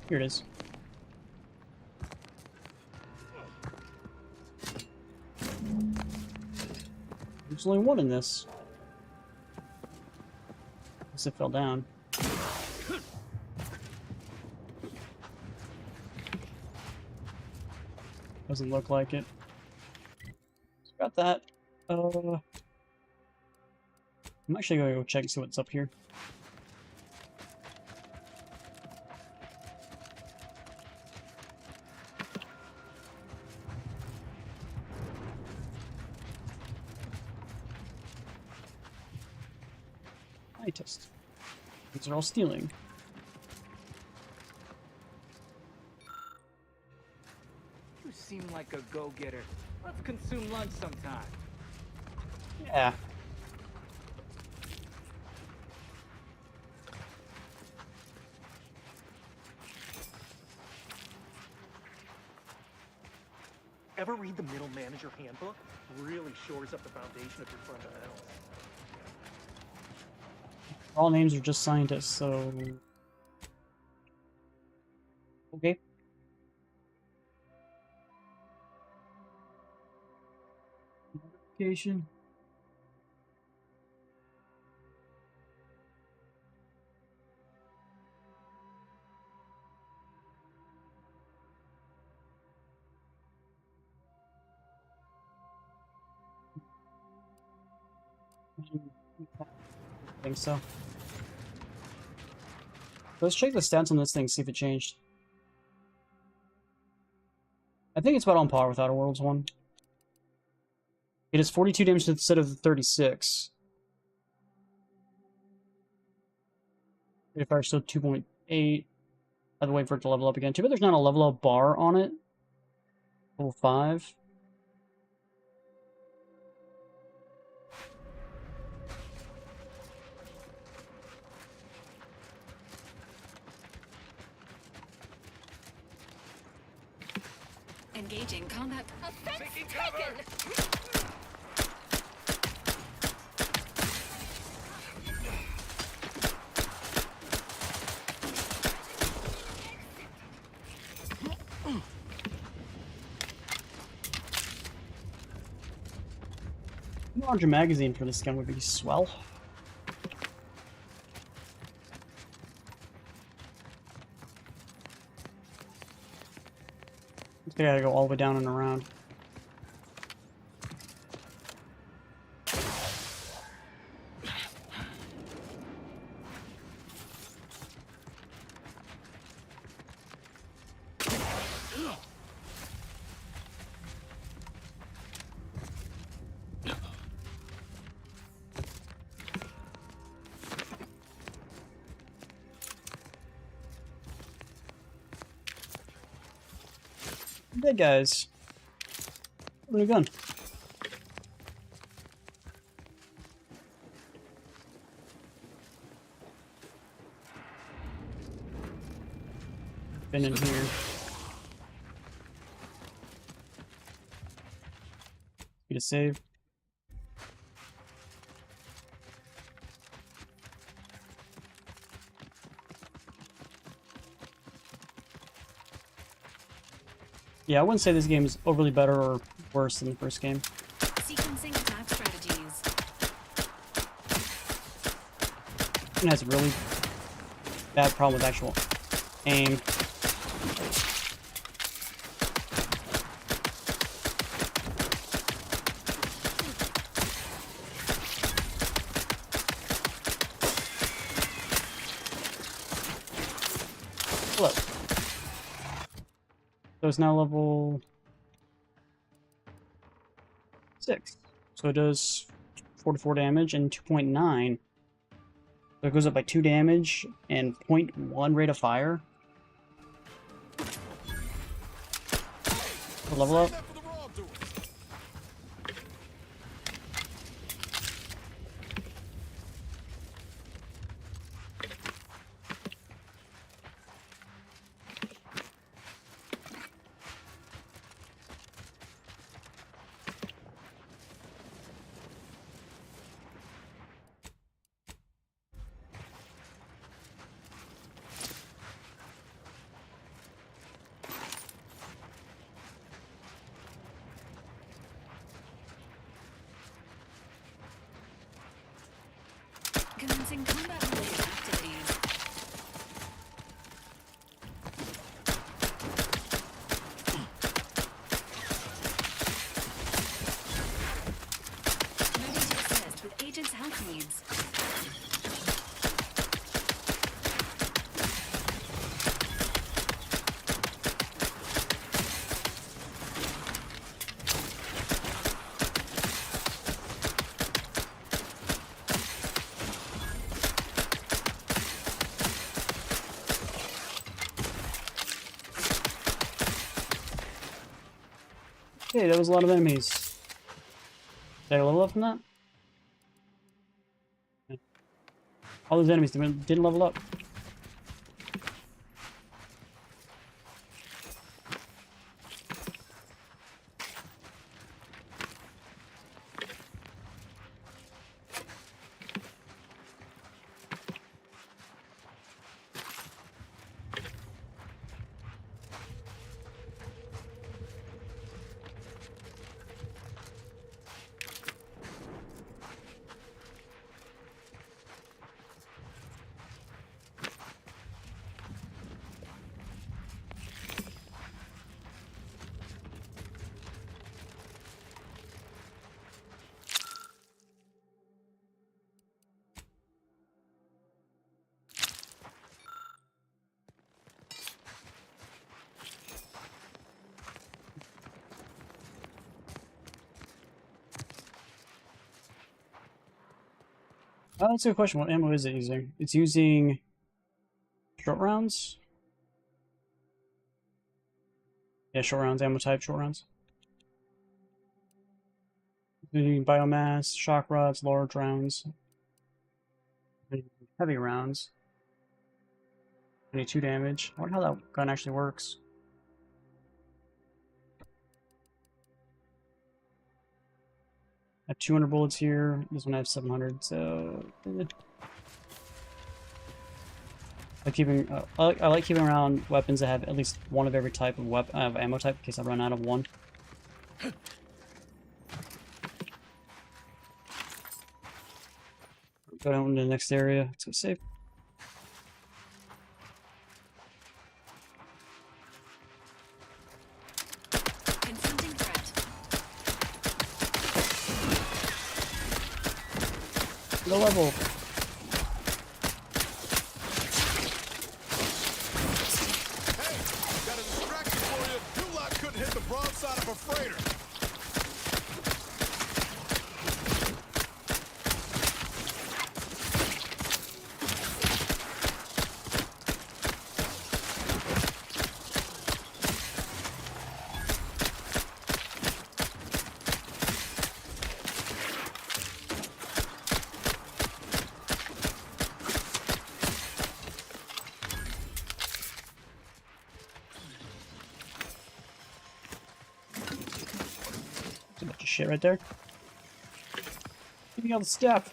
A: Here it is. There's only one in this. Guess it fell down. Doesn't look like it. Got that. I'm actually gonna go check and see what's up here. Test. These are all stealing.
R: You seem like a go-getter. Let's consume lunch sometime.
A: Yeah.
S: Ever read the Middle Manager Handbook? Really shores up the foundation of your fundamentals.
A: All names are just scientists, so... Okay. Notification. I think so. Let's check the stats on this thing, see if it changed. I think it's about on par with Outer Worlds 1. It is 42 damage instead of 36. Rate of fire still 2.8. I have to wait for it to level up again. Too bad there's not a level up bar on it. Level 5.
B: Engaging combat.
F: Taking cover!
A: A larger magazine for this gun would be swell. I gotta go all the way down and around. Dead guys. What have we done? Been in here. Need a save. Yeah, I wouldn't say this game is overly better or worse than the first game.
B: Sequencing attack strategies.
A: It has a really bad problem with actual aim. Hello. So it's now level 6. So it does 44 damage and 2.9. So it goes up by 2 damage and 0.1 rate of fire. Level up.
B: Commencing combat-related activities. Ready to assist with agent's health needs.
A: Okay, that was a lot of enemies. Did I level up from that? All those enemies didn't level up. That's a good question. What ammo is it using? It's using short rounds. Yeah, short rounds, ammo type, short rounds. Using biomass, shock rods, large rounds, heavy rounds. 22 damage. I wonder how that gun actually works. I have 200 bullets here. This one I have 700, so... I like keeping around weapons that have at least one of every type of weapon of ammo type in case I run out of one. Go down to the next area. Let's go save.
B: Confronting threat.
A: Low level.
P: Got a distraction for you. You lot couldn't hit the broadside of a freighter.
A: There's a bunch of shit right there. Give me all the stuff.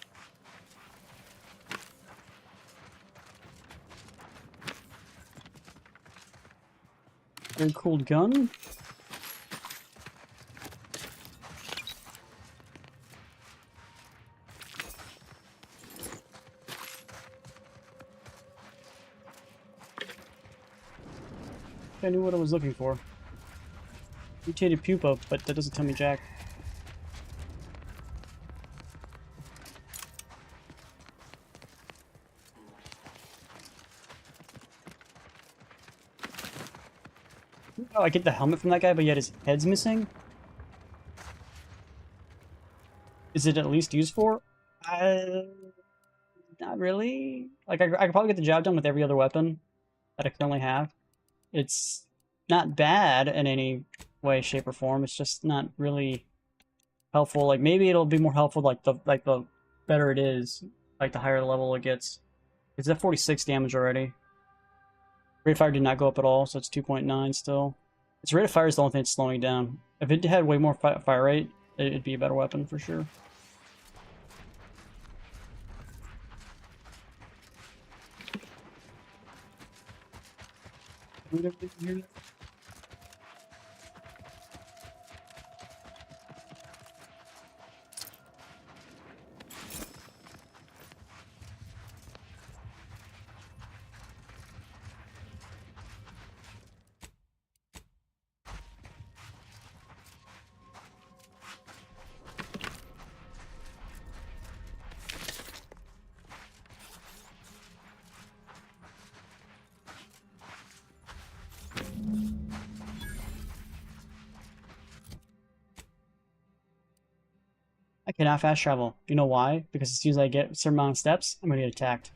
A: Very cool gun. I knew what I was looking for. Mutated pupa, but that doesn't tell me jack. Oh, I get the helmet from that guy, but yet his head's missing? Is it at least used for? Not really. Like, I could probably get the job done with every other weapon that I currently have. It's not bad in any way, shape, or form. It's just not really helpful. Like, maybe it'll be more helpful like the better it is, like the higher level it gets. It's at 46 damage already. Rate of fire did not go up at all, so it's 2.9 still. Its rate of fire is the only thing that's slowing down. If it had way more fire rate, it'd be a better weapon for sure. I cannot fast travel. You know why? Because as soon as I get a certain amount of steps, I'm gonna get attacked.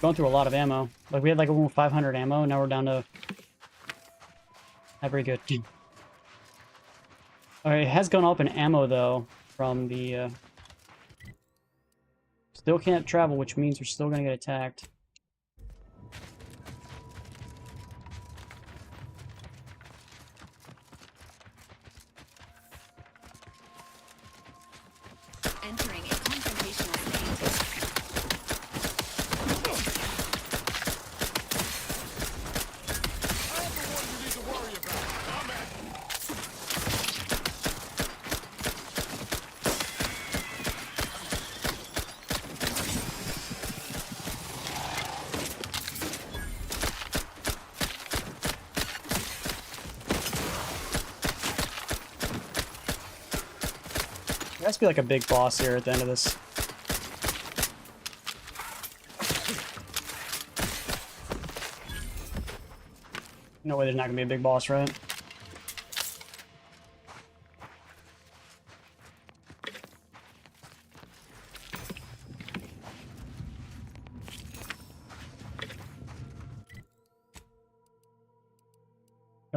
A: Going through a lot of ammo. Like, we had like almost 500 ammo, and now we're down to... Not very good. Alright, it has gone up in ammo, though, from the Still can't travel, which means we're still gonna get attacked.
B: Entering a confrontational state.
F: I'm the one you need to worry about. I'm at.
A: There has to be like a big boss here at the end of this. No way there's not gonna be a big boss, right?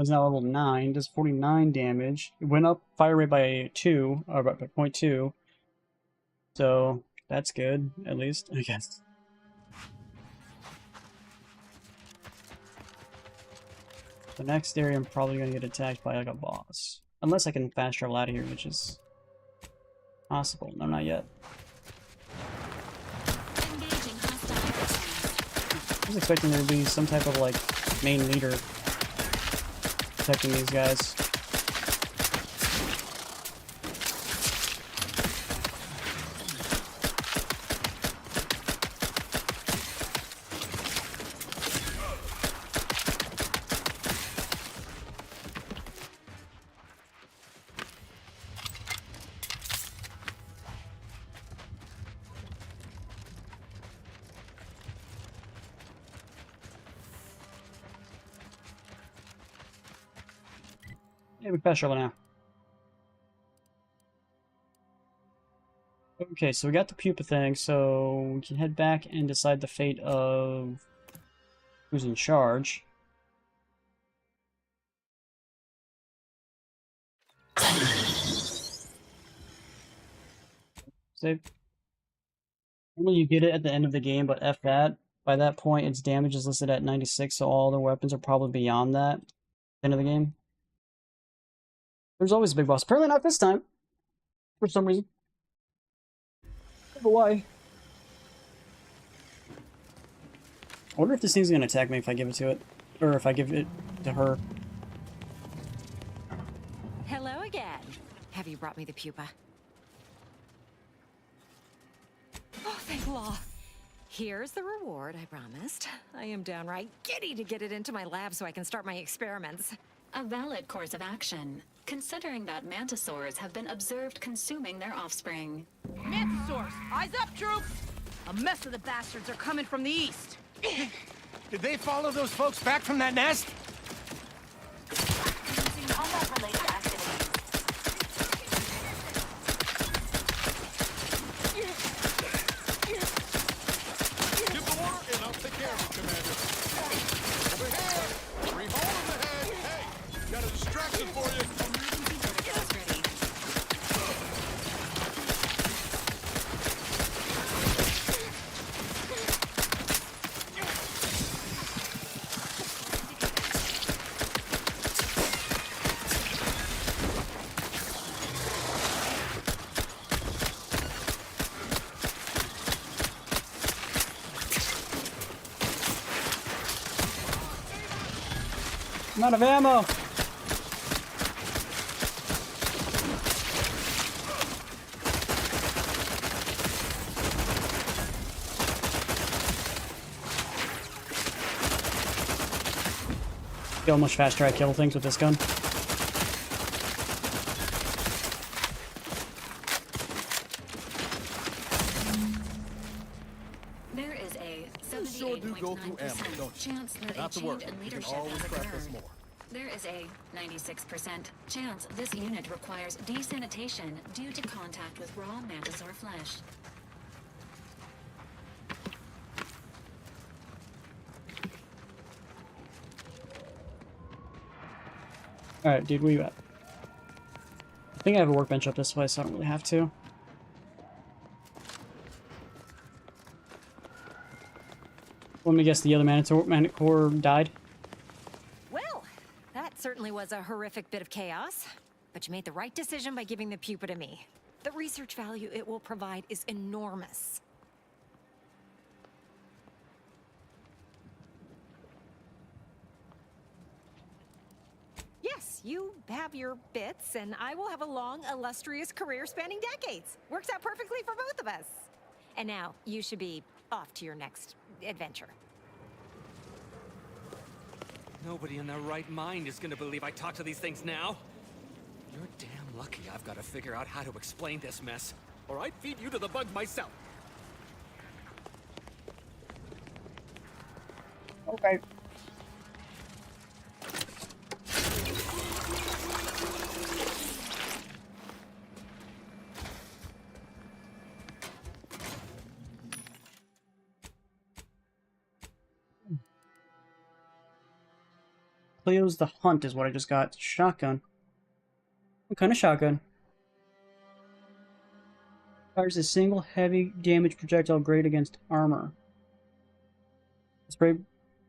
A: It's now level 9, does 49 damage. It went up fire rate by 2, or by 0.2. So that's good, at least, I guess. The next area I'm probably gonna get attacked by like a boss. Unless I can fast travel out of here, which is possible. No, not yet. I was expecting there to be some type of like main leader protecting these guys. Yeah, we fast travel now. Okay, so we got the pupa thing, so we can head back and decide the fate of who's in charge. Save. Normally you get it at the end of the game, but F that. By that point, its damage is listed at 96, so all the weapons are probably beyond that at the end of the game. There's always a big boss. Apparently not this time. For some reason. I don't know why. I wonder if this thing's gonna attack me if I give it to it. Or if I give it to her.
H: Hello again. Have you brought me the pupa? Oh, thank law. Here's the reward I promised. I am downright giddy to get it into my lab so I can start my experiments.
B: A valid course of action, considering that mantisaurs have been observed consuming their offspring.
M: Mantisaurs, eyes up, troops! A mess of the bastards are coming from the east.
E: Did they follow those folks back from that nest?
B: Combat-related activities.
F: Give the order and I'll take care of it, Commander. Over here! Three hole in the head! Hey! Got a distraction for you!
A: I'm out of ammo! See how much faster I kill things with this gun.
B: There is a
F: You sure do go through ammo,
B: 78.9%
F: don't you?
B: chance that
F: Not
B: a
F: to worry,
B: change in
F: you can
B: leadership
F: always
B: has
F: practice
B: occurred.
F: more.
B: There is a 96% chance this unit requires desanitation due to contact with raw mantisaur flesh.
A: Alright, dude, where you at? I think I have a workbench up this way, so I don't really have to. Let me guess, the other Manicore died?
H: Well, that certainly was a horrific bit of chaos. But you made the right decision by giving the pupa to me. The research value it will provide is enormous. Yes, you have your bits, and I will have a long, illustrious career spanning decades. Works out perfectly for both of us. And now, you should be off to your next adventure.
D: Nobody in their right mind is gonna believe I talk to these things now. You're damn lucky I've got to figure out how to explain this mess, or I'd feed you to the bugs myself.
A: Okay. Cleo's the Hunt is what I just got. Shotgun. What kind of shotgun? Fires a single heavy damage projectile great against armor. Spray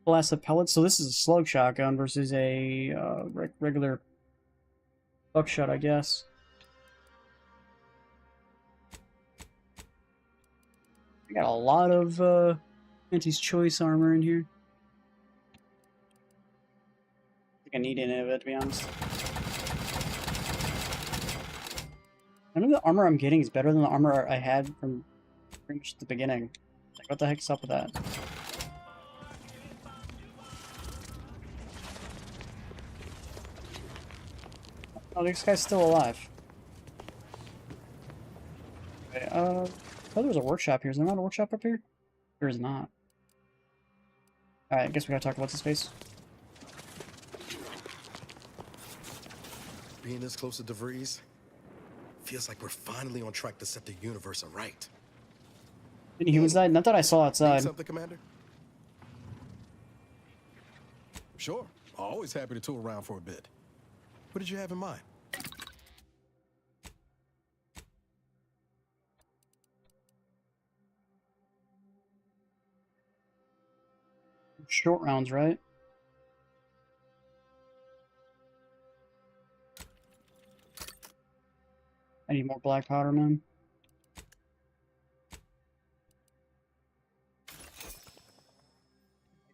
A: blast of pellets. So this is a slug shotgun versus a regular buckshot, I guess. I got a lot of Auntie's Choice armor in here. I need any of it, to be honest. None of the armor I'm getting is better than the armor I had from pretty much the beginning. Like, what the heck's up with that? Oh, this guy's still alive. Okay, I thought there was a workshop here. Is there not a workshop up here? There is not. Alright, I guess we gotta talk about this space.
C: Being this close to DeVries feels like we're finally on track to set the universe aright.
A: Any humans died? Not that I saw outside.
C: Need something, Commander? Sure. Always happy to tool around for a bit. What did you have in mind?
A: Short rounds, right? I need more black powder, man.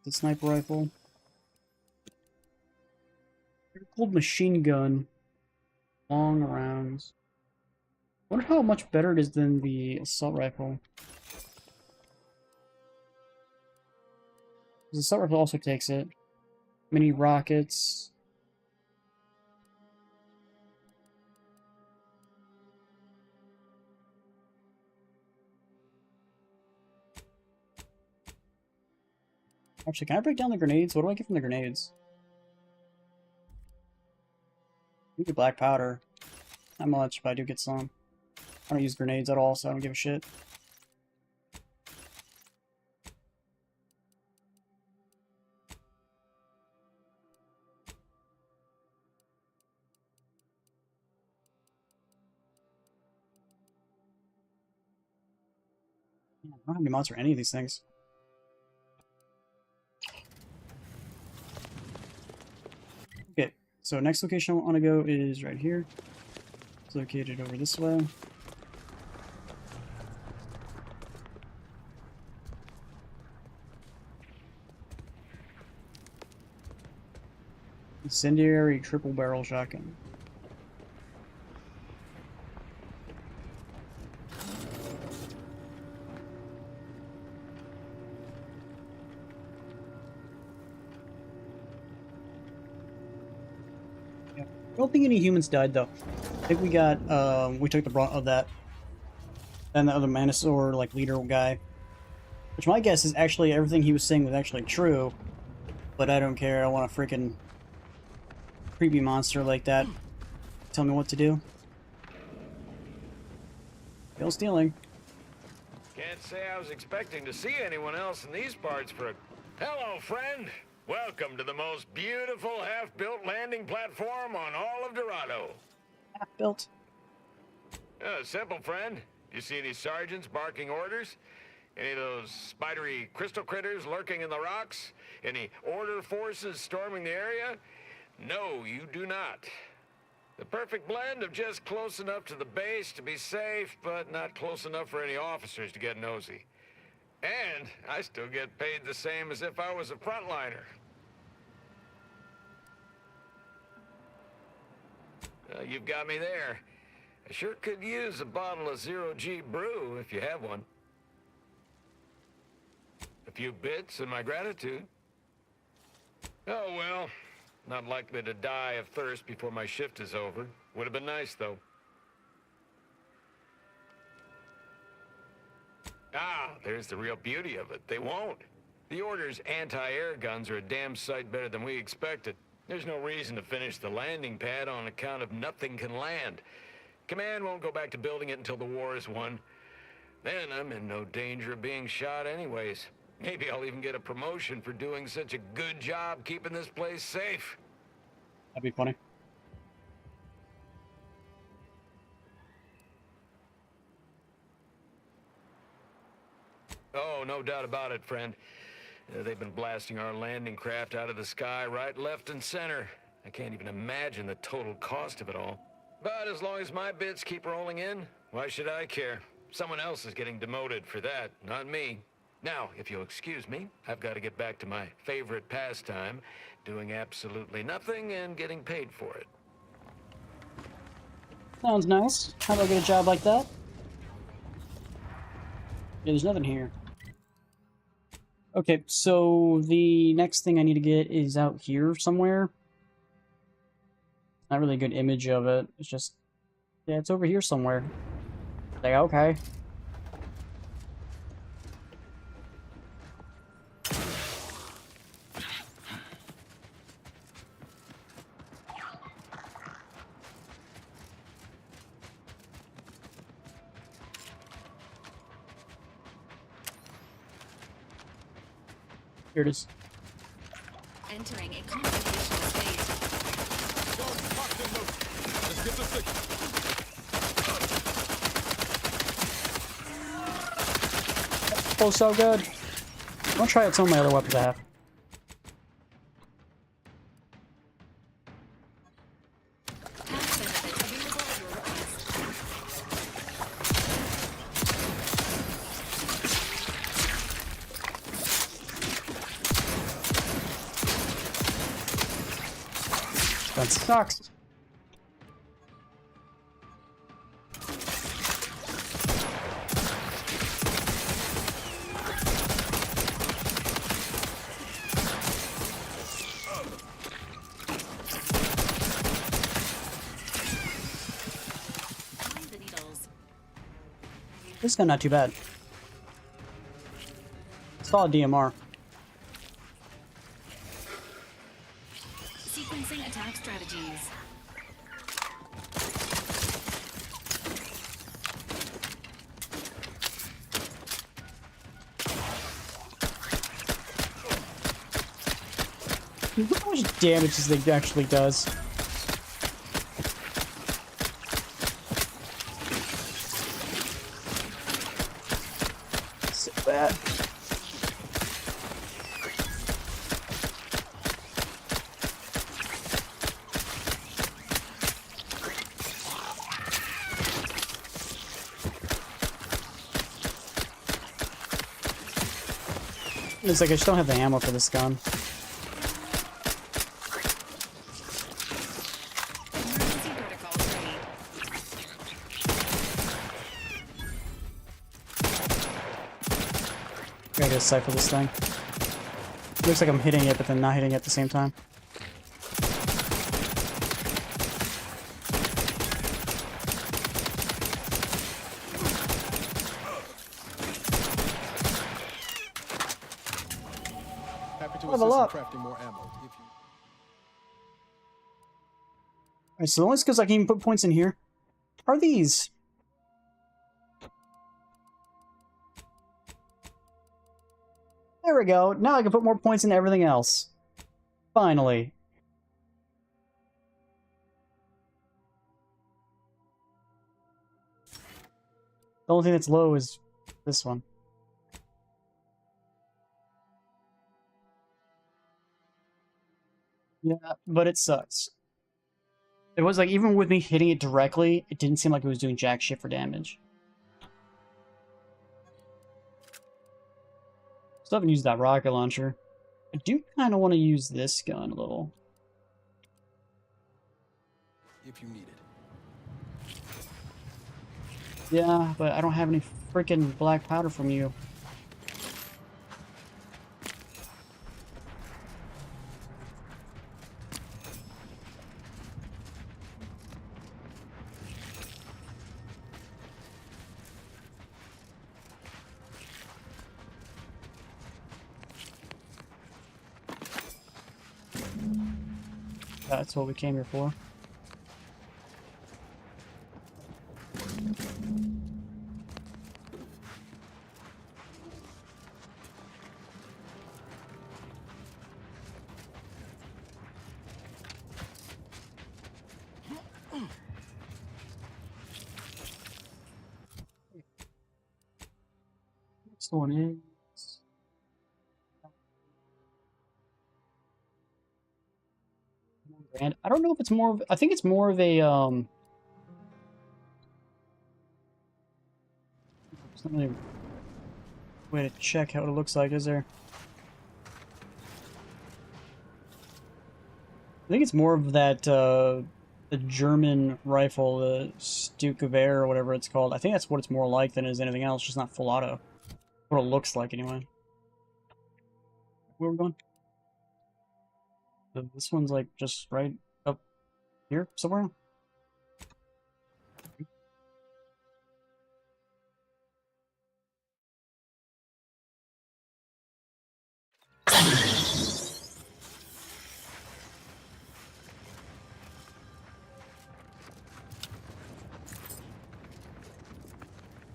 A: The sniper rifle. Cold machine gun. Long rounds. I wonder how much better it is than the assault rifle. The assault rifle also takes it. Mini rockets. Actually, can I break down the grenades? What do I get from the grenades? I get black powder. Not much, but I do get some. I don't use grenades at all, so I don't give a shit. I don't have any mods for any of these things. Okay, so next location I want to go is right here. It's located over this way. Incendiary triple barrel shotgun. I don't think any humans died, though. I think we got, we took the brunt of that. And the other Manosaur, like, leader guy. Which my guess is actually everything he was saying was actually true. But I don't care, I want a freaking creepy monster like that. Tell me what to do. Still stealing.
T: Can't say I was expecting to see anyone else in these parts for a... Hello, friend! Welcome to the most beautiful half-built landing platform on all of Dorado.
A: Half-built?
T: Simple, friend. You see any sergeants barking orders? Any of those spidery crystal critters lurking in the rocks? Any order forces storming the area? No, you do not. The perfect blend of just close enough to the base to be safe, but not close enough for any officers to get nosy. And I still get paid the same as if I was a frontliner. You've got me there. I sure could use a bottle of zero-G brew if you have one. A few bits and my gratitude. Oh well, not likely to die of thirst before my shift is over. Would have been nice though. Ah, there's the real beauty of it. They won't. The Order's anti-air guns are a damn sight better than we expected. There's no reason to finish the landing pad on account of nothing can land. Command won't go back to building it until the war is won. Then I'm in no danger of being shot anyways. Maybe I'll even get a promotion for doing such a good job keeping this place safe.
A: That'd be funny.
T: Oh, no doubt about it, friend. They've been blasting our landing craft out of the sky right, left, and center. I can't even imagine the total cost of it all. But as long as my bits keep rolling in, why should I care? Someone else is getting demoted for that, not me. Now, if you'll excuse me, I've got to get back to my favorite pastime, doing absolutely nothing and getting paid for it.
A: Sounds nice. How do I get a job like that? Yeah, there's nothing here. Okay, so the next thing I need to get is out here somewhere. Not really a good image of it. It's just, yeah, it's over here somewhere. Like, okay. Here it is.
B: Entering a confrontational phase.
P: Let's get this thing.
A: Oh, so good. I'll try out some of my other weapons I have. That sucks. This gun not too bad. Solid DMR.
B: Sequencing attack strategies.
A: Look how much damage this thing actually does. So bad. It's like I just don't have the ammo for this gun. I gotta cipher this thing. Looks like I'm hitting it, but then not hitting it at the same time.
C: Happy to
A: Level
C: assist in
A: up.
C: crafting more ammo. If you...
A: Alright, so the only skills I can even put points in here are these. There we go. Now I can put more points in everything else. Finally. The only thing that's low is this one. Yeah, but it sucks. It was like, even with me hitting it directly, it didn't seem like it was doing jack shit for damage. Still haven't used that rocket launcher. I do kind of want to use this gun a little.
G: If you need it.
A: Yeah, but I don't have any freaking black powder from you. That's what we came here for. Next one is... And I don't know if it's more of... I think it's more of a, there's not really a way to check how it looks like, is there? I think it's more of that, the German rifle, the Stuka or whatever it's called. I think that's what it's more like than it is anything else, just not full auto. What it looks like, anyway. Where are we going? This one's like just right up here somewhere.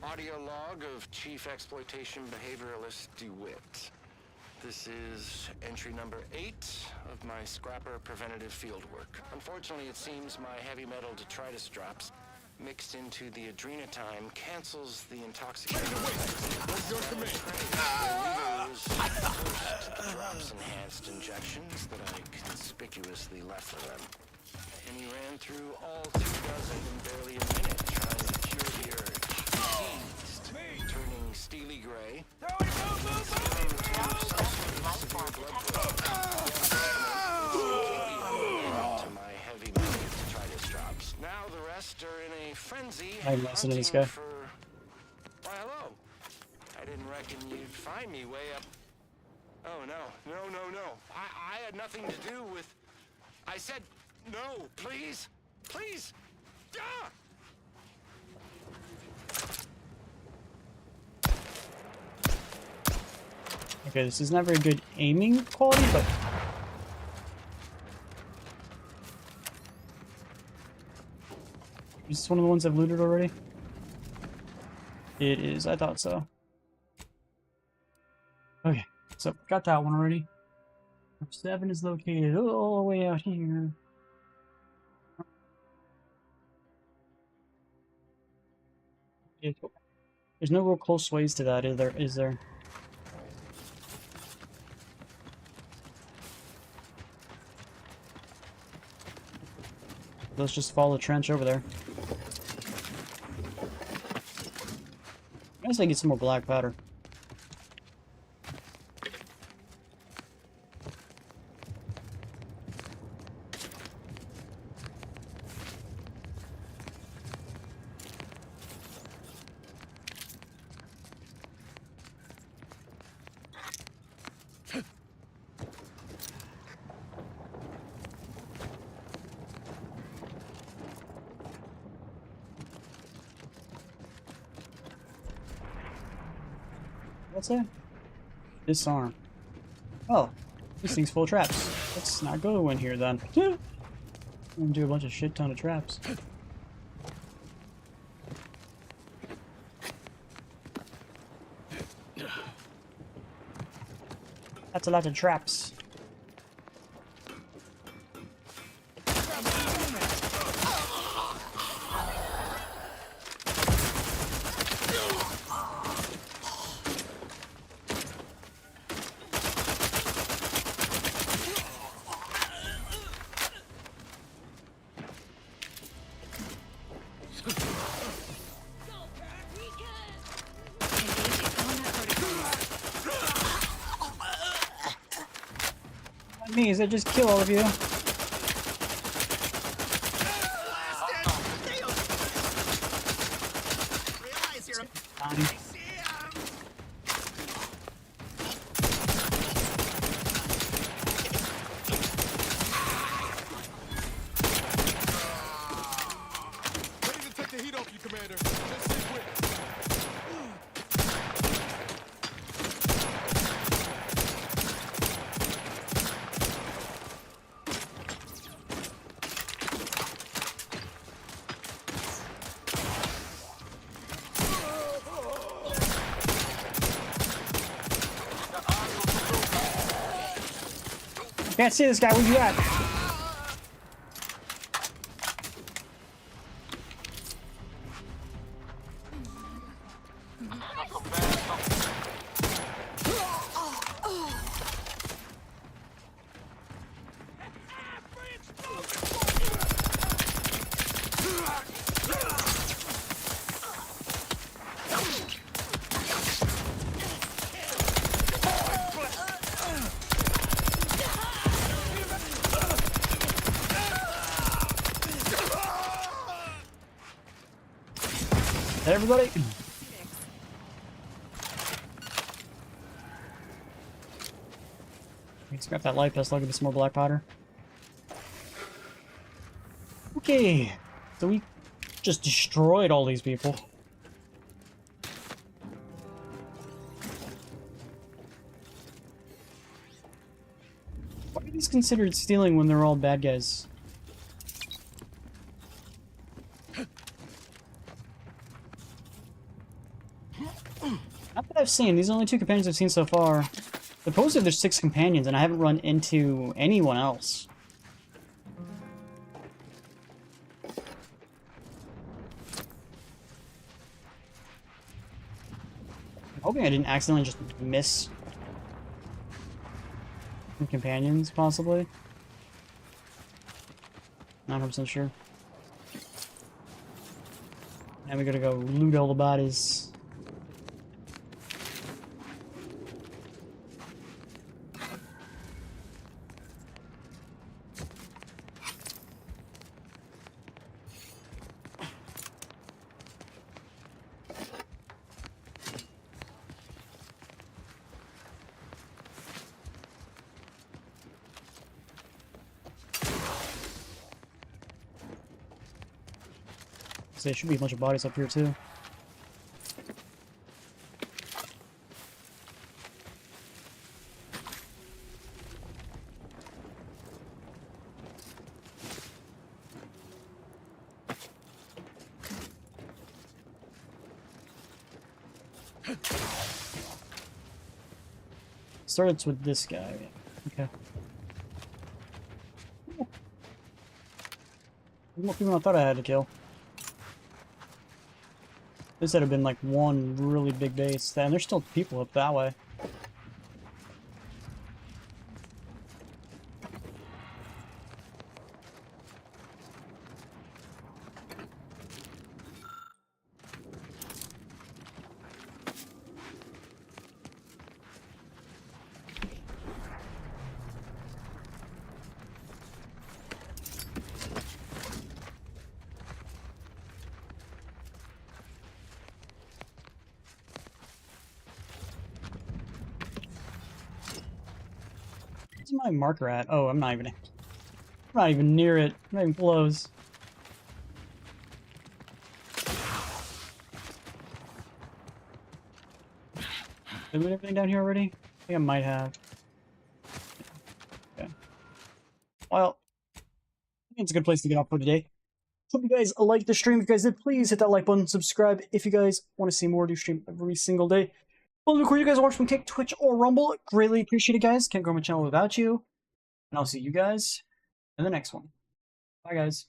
U: Audio log of Chief Exploitation Behavioralist DeWitt. This is entry number 8 of my Scrapper preventative fieldwork. Unfortunately, it seems my heavy metal detritus drops mixed into the adrenatime cancels the intoxicating effects. Drops enhanced injections that I conspicuously left for them. And he ran through all 2 dozen in barely a minute, trying to cure the urge. Seized, turning steely gray. To my heavy metal detritus drops. Now the rest are in a frenzy.
A: I'm listening to this guy.
U: Why, hello. I didn't reckon you'd find me way up. Oh, no. No. I had nothing to do with... I said, no, please. Please. Ah!
A: Okay, this is not very good aiming quality, but... Is this one of the ones I've looted already? It is, I thought so. Okay, so got that one already. Number 7 is located all the way out here. There's no real close ways to that, is there? Let's just follow the trench over there. I guess I get some more black powder. What's that? Disarm. Oh, this thing's full of traps. Let's not go in here then. I'm gonna do a bunch of shit ton of traps. That's a lot of traps. Me, is I just kill all of you.
G: Ready to take the heat off you, Commander. Just stay quick.
A: I can't see this guy. Where you at? Hey, everybody. Let's grab that light pistol. Give me some more black powder. Okay, so we just destroyed all these people. Why are these considered stealing when they're all bad guys? Not that I've seen. These are the only 2 companions I've seen so far. Supposedly there's 6 companions, and I haven't run into anyone else. I'm hoping I didn't accidentally just miss some companions, possibly. Not 100% sure. Now we gotta go loot all the bodies. So there should be a bunch of bodies up here too. Starts with this guy. Okay. More people than I thought I had to kill. This had been like one really big base, and there's still people up that way. Where's my marker at? Oh, I'm not even near it. I'm not even close. Did I move everything down here already? I think I might have. Okay. Well, I think it's a good place to get off for today. Hope you guys liked the stream. If you guys did, please hit that like button, subscribe. If you guys want to see more, do stream every single day. Well, look where you guys watch from Kick, Twitch, or Rumble. Greatly appreciate it, guys. Can't grow my channel without you. And I'll see you guys in the next one. Bye, guys.